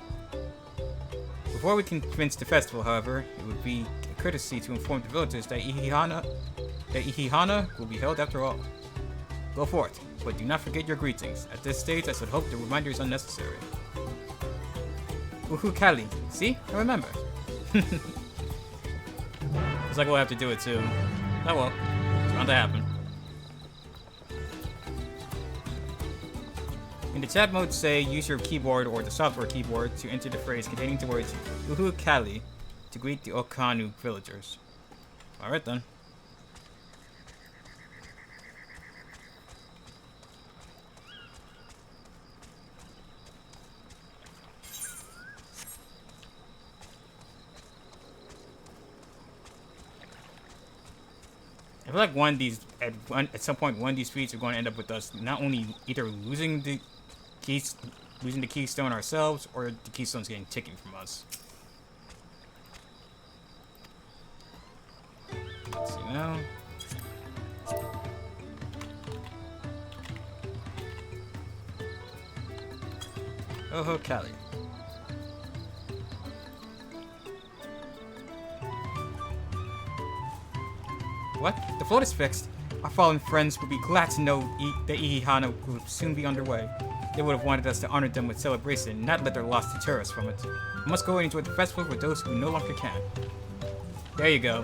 Before we can commence the festival, however, it would be a courtesy to inform the villagers that Ihihana will be held after all. Go forth, but do not forget your greetings. At this stage, I should hope the reminder is unnecessary. Woohoo Kali. See? I remember. Looks like we'll have to do it too. Oh well. It's bound to happen. In the chat mode, say use your keyboard or the software keyboard to enter the phrase containing the words Woohoo Kali to greet the Okanu villagers. Alright then. I feel like at some point one of these feats are going to end up with us not only either losing the keystone ourselves, or the keystone's getting taken from us. Let's see now. Oh, Kali. What? The float is fixed. Our fallen friends would be glad to know that Ihihana will soon be underway. They would have wanted us to honor them with celebration, not let their loss deter us from it. I must go and enjoy the festival for those who no longer can. There you go.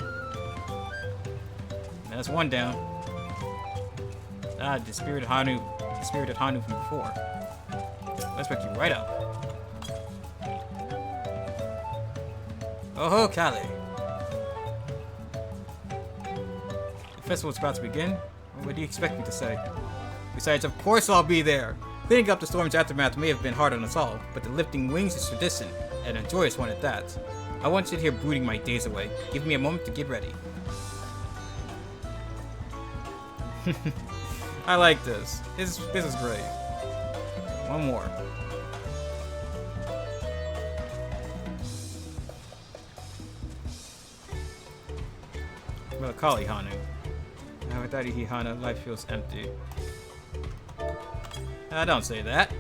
That's one down. Ah, the spirited Hanu from before. Let's pick you right up. Oh ho, Kali. The festival's about to begin. What do you expect me to say? Besides, of course I'll be there. Cleaning up the storm's aftermath may have been hard on us all, but the lifting wings is tradition, and a joyous one at that. I won't sit here brooding my days away. Give me a moment to get ready. I like this. This is great. One more. Melancholy Hanu. Now without Ihihana, life feels empty. Don't say that.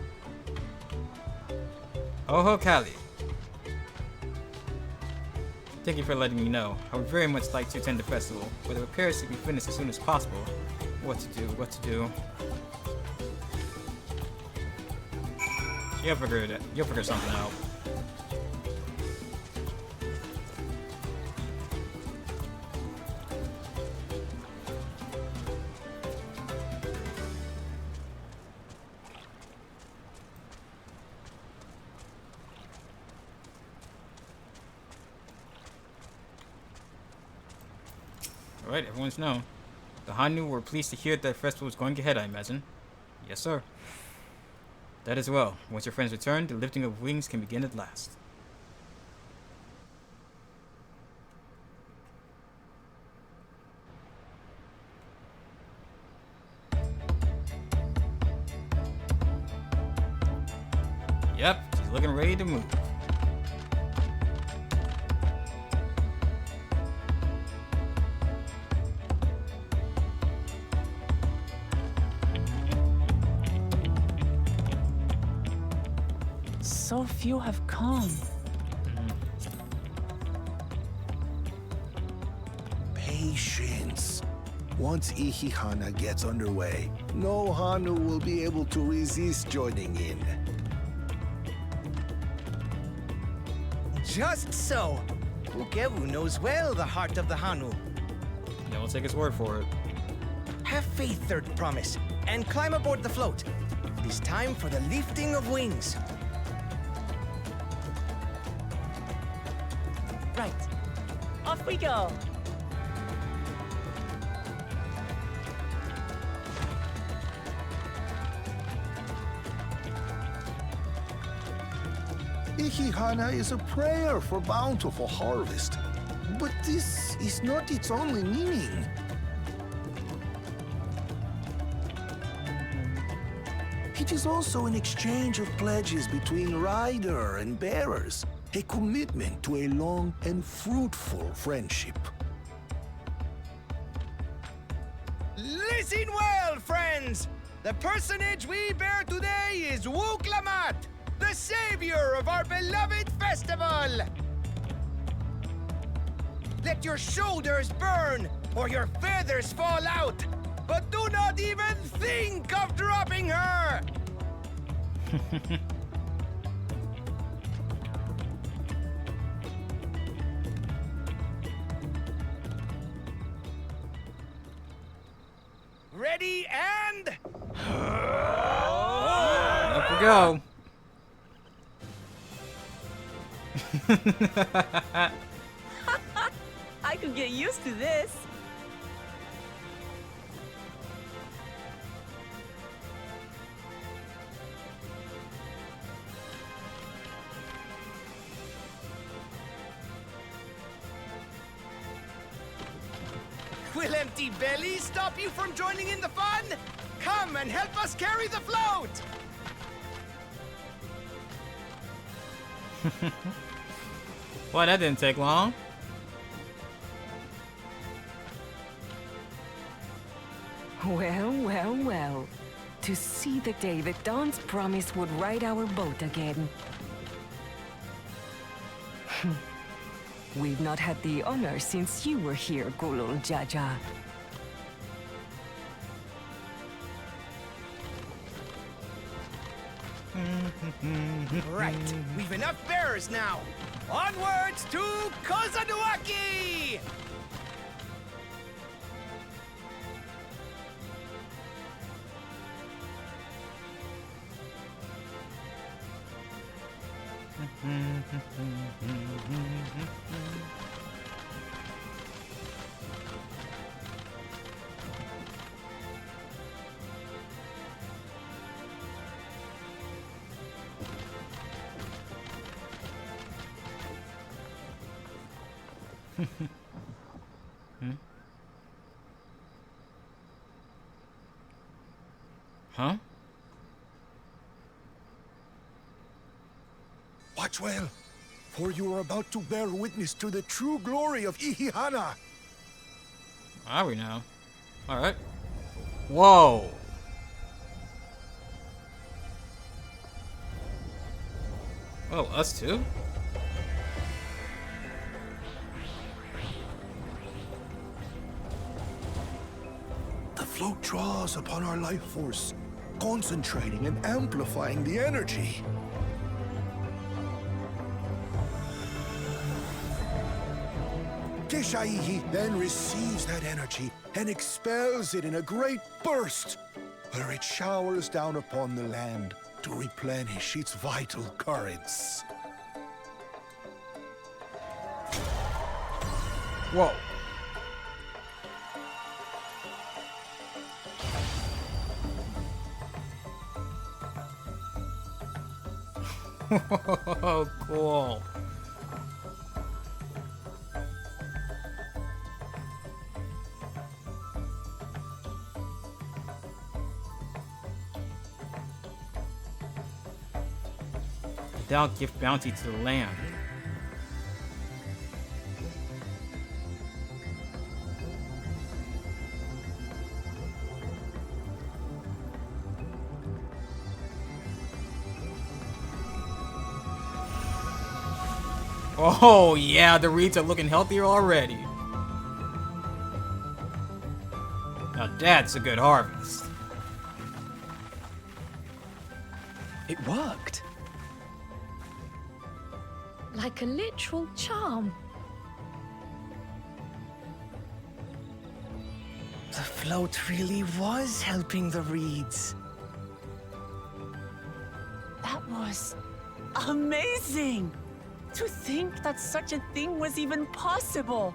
Oh ho, Kali. Thank you for letting me know. I would very much like to attend the festival, but the repairs should be finished as soon as possible. What to do. You'll figure something out. Alright, everyone's known. The Hanu were pleased to hear that the festival was going ahead, I imagine. Yes, sir. That as well. Once your friends return, the lifting of wings can begin at last. Yep, she's looking ready to move. So few have come. Patience. Once Ihihana gets underway, no Hanu will be able to resist joining in. Just so. Ukewu knows well the heart of the Hanu. Yeah, we'll take his word for it. Have faith, Third Promise, and climb aboard the float. It is time for the lifting of wings. Right. Off we go. Ihihana is a prayer for bountiful harvest. But this is not its only meaning. It is also an exchange of pledges between rider and bearers, a commitment to a long and fruitful friendship. Listen well, friends! The personage we bear today is Wuk Lamat, the savior of our beloved festival! Let your shoulders burn, or your feathers fall out, but do not even think of dropping her! Ready and... Up we go. I could get used to this. Will empty bellies stop you from joining in the fun? Come and help us carry the float! Well, that didn't take long. Well, well, well. To see the day that Dawn's promise would ride our boat again. We've not had the honor since you were here, Gulul Jaja. Right, we've enough bearers now. Onwards to Kozanuaki! Huh? Watch well, for you are about to bear witness to the true glory of Ihihana. Are we now? Alright. Whoa! Oh, us too? The float draws upon our life force, concentrating and amplifying the energy. Keshaihi then receives that energy and expels it in a great burst, where it showers down upon the land to replenish its vital currents. Whoa. Cool. Thou give bounty to the land. Oh yeah, the reeds are looking healthier already. Now that's a good harvest. It worked. Like a literal charm. float really was helping the reeds. That was amazing! To think that such a thing was even possible!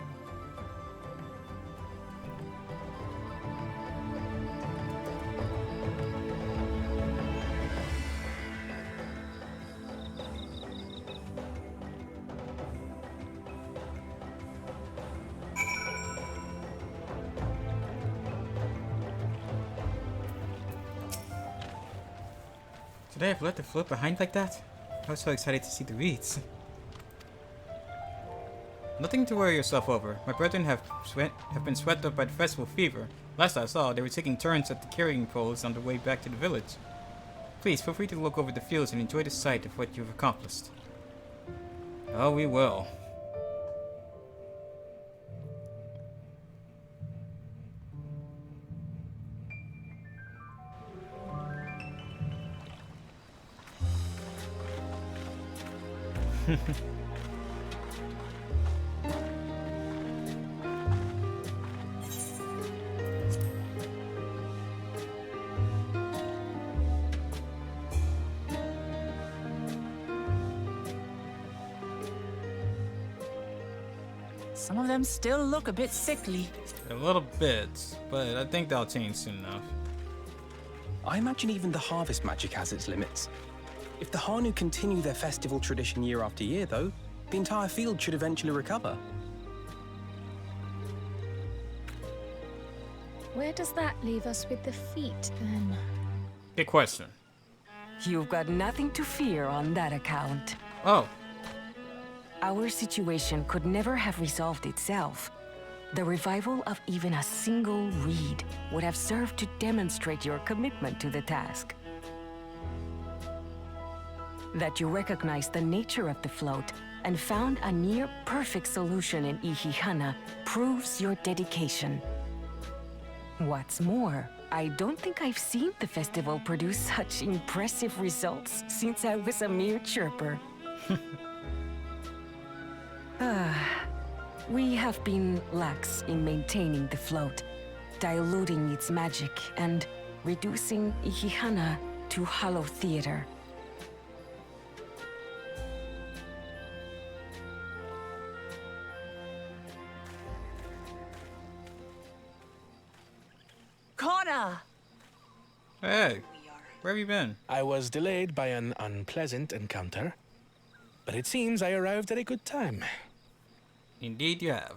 Should I have left the float behind like that? I was so excited to see the reeds. Nothing to worry yourself over. My brethren have been swept up by the festival fever. Last I saw, they were taking turns at the carrying poles on the way back to the village. Please feel free to look over the fields and enjoy the sight of what you've accomplished. Oh, we will. Some of them still look a bit sickly. A little bit, but I think that'll change soon enough. I imagine even the harvest magic has its limits. If the Hanu continue their festival tradition year after year, though, the entire field should eventually recover. Where does that leave us with the feet, then? Good question. You've got nothing to fear on that account. Oh. Our situation could never have resolved itself. The revival of even a single reed would have served to demonstrate your commitment to the task. That you recognize the nature of the float and found a near-perfect solution in Ihihana proves your dedication. What's more, I don't think I've seen the festival produce such impressive results since I was a mere chirper. We have been lax in maintaining the float, diluting its magic and reducing Ihihana to hollow theater. Connor! Hey, where have you been? I was delayed by an unpleasant encounter, but it seems I arrived at a good time. Indeed you have.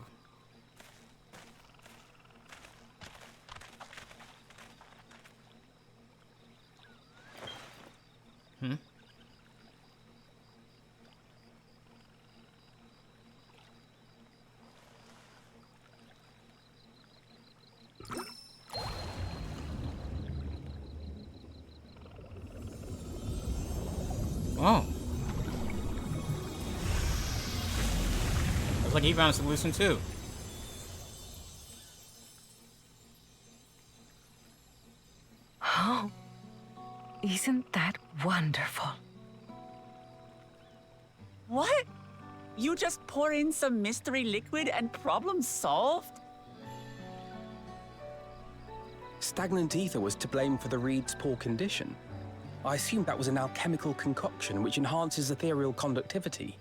Oh. Looks like he found a solution too. Oh, isn't that wonderful? What? You just pour in some mystery liquid and problem solved? Stagnant ether was to blame for the reed's poor condition. I assumed that was an alchemical concoction which enhances ethereal conductivity.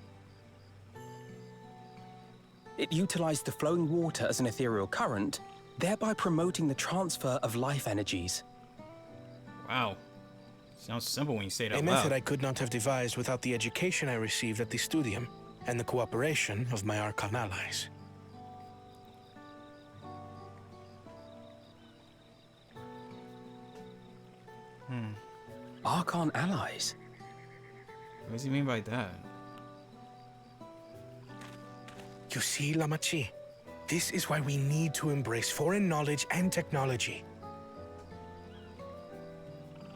It utilized the flowing water as an ethereal current, thereby promoting the transfer of life energies. Wow. Sounds simple when you say it out A loud. method I could not have devised without the education I received at the studium and the cooperation of my Archon allies. Archon allies? What does he mean by that? You see, Lamachi, this is why we need to embrace foreign knowledge and technology.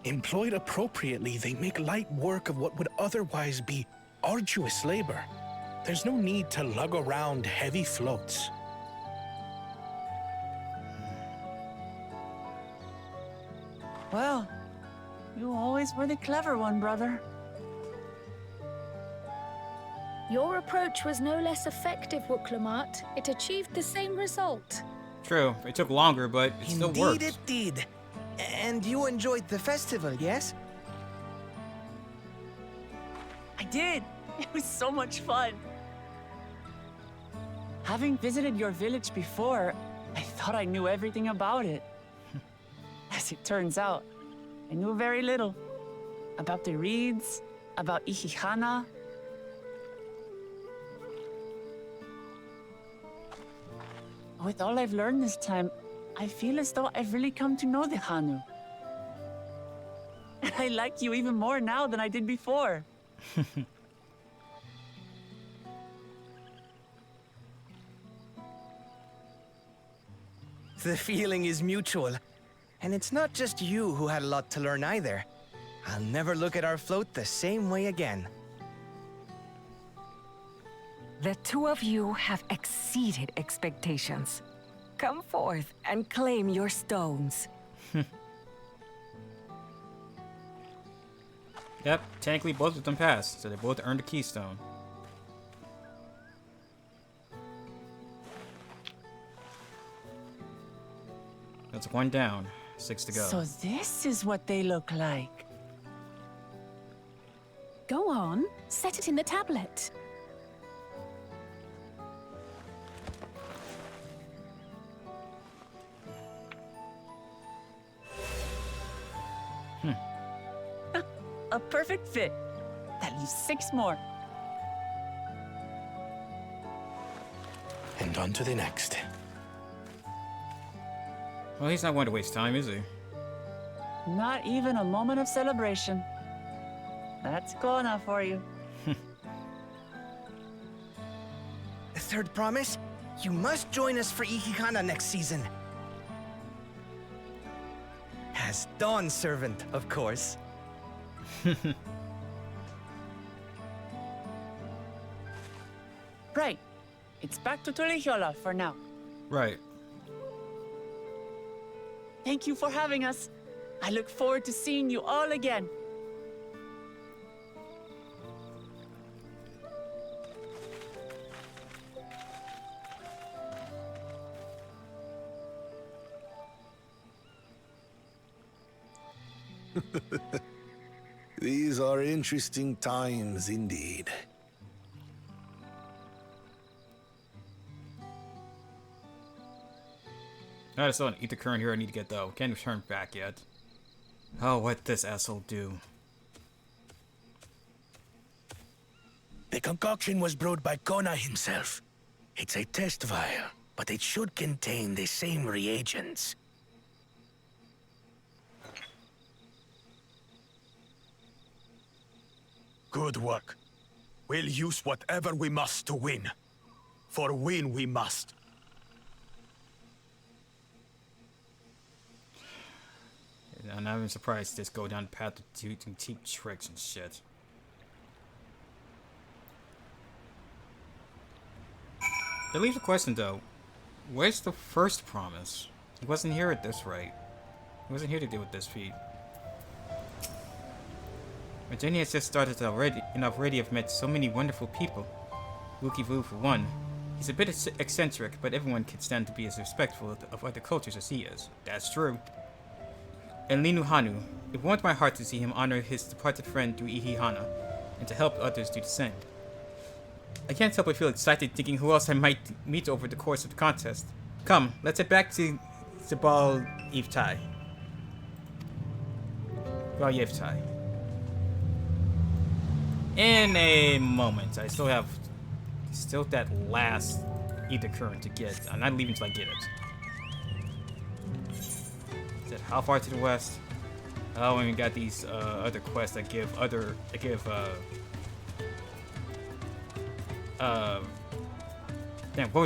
Employed appropriately, they make light work of what would otherwise be arduous labor. There's no need to lug around heavy floats. Well, you always were the clever one, brother. Your approach was no less effective, Wuklamart. It achieved the same result. True, it took longer, but it still worked. Indeed it did. And you enjoyed the festival, yes? I did. It was so much fun. Having visited your village before, I thought I knew everything about it. As it turns out, I knew very little. About the reeds, about Ihihana. With all I've learned this time, I feel as though I've really come to know the Hanu. And I like you even more now than I did before. The feeling is mutual. And it's not just you who had a lot to learn either. I'll never look at our float the same way again. The two of you have exceeded expectations. Come forth and claim your stones. Yep, technically both of them passed, so they both earned a keystone. That's one down, 6 to go. So this is what they look like. Go on, set it in the tablet. A perfect fit. That leaves 6 more. And on to the next. Well, he's not one to waste time, is he? Not even a moment of celebration. That's Kona for you. The third promise? You must join us for Ihihana next season. As Dawn Servant, of course. Right. It's back to Tulihiola for now. Right. Thank you for having us. I look forward to seeing you all again. These are interesting times indeed. I still an ether current here I need to get though. Can't return back yet. Oh, what this asshole do? The concoction was brewed by Kona himself. It's a test vial, but it should contain the same reagents. Good work. We'll use whatever we must to win. For win we must. I'm not even surprised this go down the path to doing cheap tricks and shit. That leaves a question though. Where's the first promise? He wasn't here at this rate. He wasn't here to deal with this feat. Virginia has just started already, and already have met so many wonderful people. Wookie Vu for one. He's a bit eccentric, but everyone can stand to be as respectful of other cultures as he is. That's true. And Linu Hanu. It warmed my heart to see him honor his departed friend through Ihihana, and to help others do the same. I can't help but feel excited thinking who else I might meet over the course of the contest. Come, let's head back to Zabal Yevtai. Zabal Yevtai. In a moment. I still have that last ether current to get. I'm not leaving until I get it. Is that how far to the west? Oh, and we got these other quests that give damn, what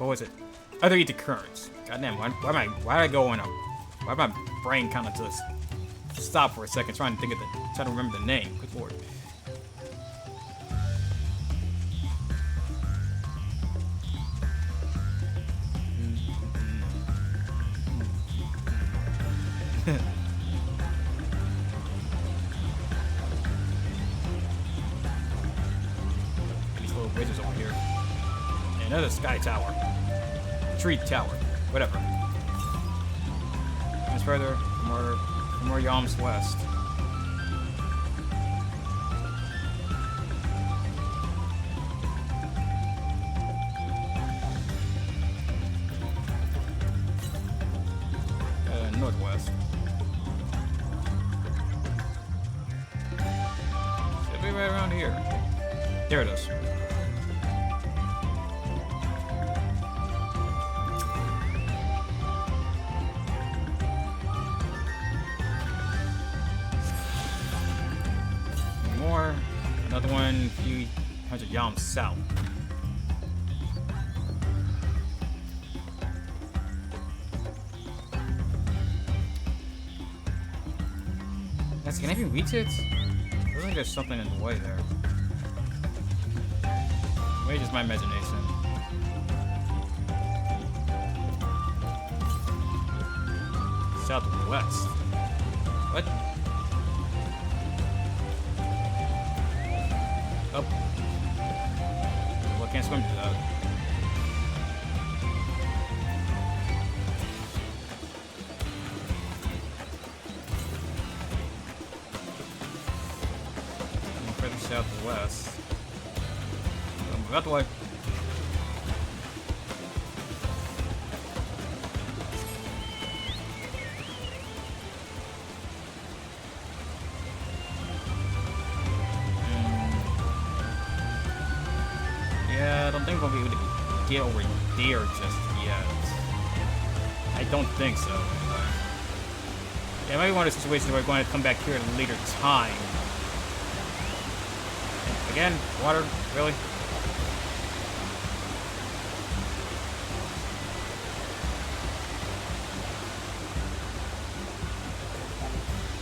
was it? Other ether currents. Goddamn, why did I go on why my brain kind of just stop for a second trying to remember the name. Good lord. These little bridges over here. And another sky tower. Tree tower. whatever. It's further, more Yalms west. Northwest. Should be right around here. There it is. More. Another one, a few hundred Yalms south. Can I even reach it? Looks like there's something in the way there. Maybe just my imagination. Southwest. What? Oh. Well, I can't swim to that. Southwest. Move out the way. Yeah, I don't think we'll be able to get over there just yet. I don't think so. Yeah, maybe one of the situations where we're going to come back here at a later time. Again, water, really?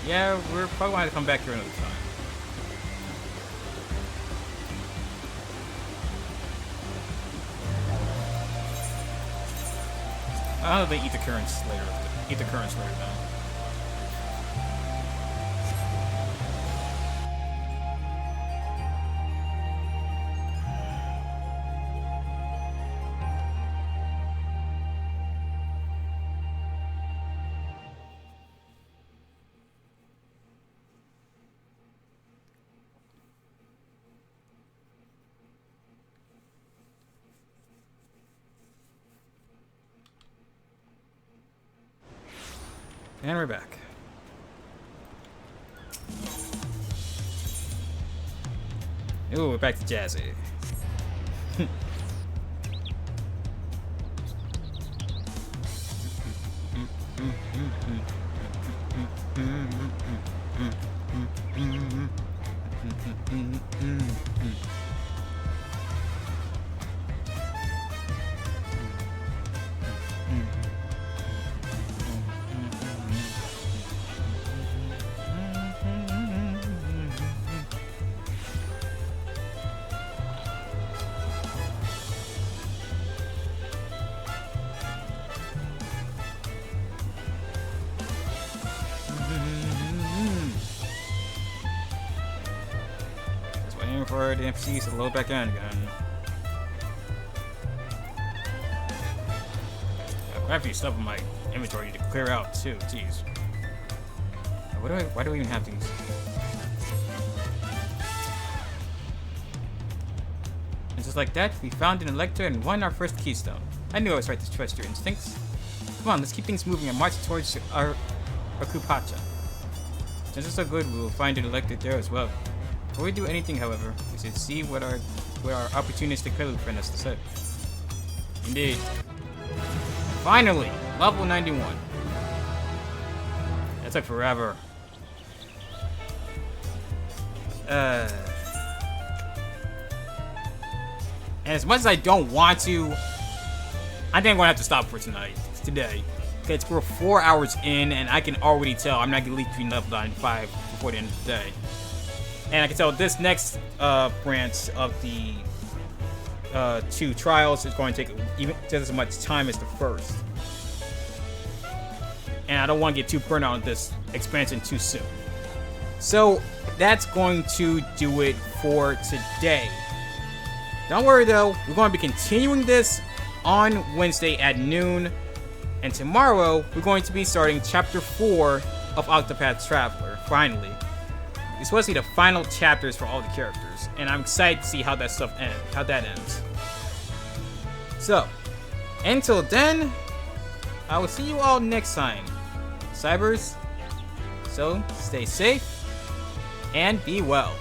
Yeah, we're probably going to come back here another time. I don't know if they eat the currents later. Eat the currents later now. And we're back. Ooh, we're back to Jazzy. For the NPCs to load back in again. I have a few stuff in my inventory to clear out too. Jeez. Why do we even have these? And just like that, we found an Elector and won our first keystone. I knew I was right to trust your instincts. Come on, let's keep things moving and march towards our Kupacha. Since it's so good, we will find an Elector there as well. Before we do anything, however, we should see what our opportunistic prelude has to say. Indeed. Finally, level 91. That took forever. And as much as I don't want to, I think I'm gonna have to stop for today. Okay, we're 4 hours in, and I can already tell I'm not gonna leave between level 9 and 5 before the end of the day. And I can tell this next branch of the 2 trials is going to take even just as much time as the first. And I don't want to get too burnt out on this expansion too soon. So that's going to do it for today. Don't worry though, we're going to be continuing this on Wednesday at noon. And tomorrow, we're going to be starting Chapter 4 of Octopath Traveler, finally. It's supposed to be the final chapters for all the characters, and I'm excited to see how that ends. So, until then, I will see you all next time. Cybers, so stay safe and be well.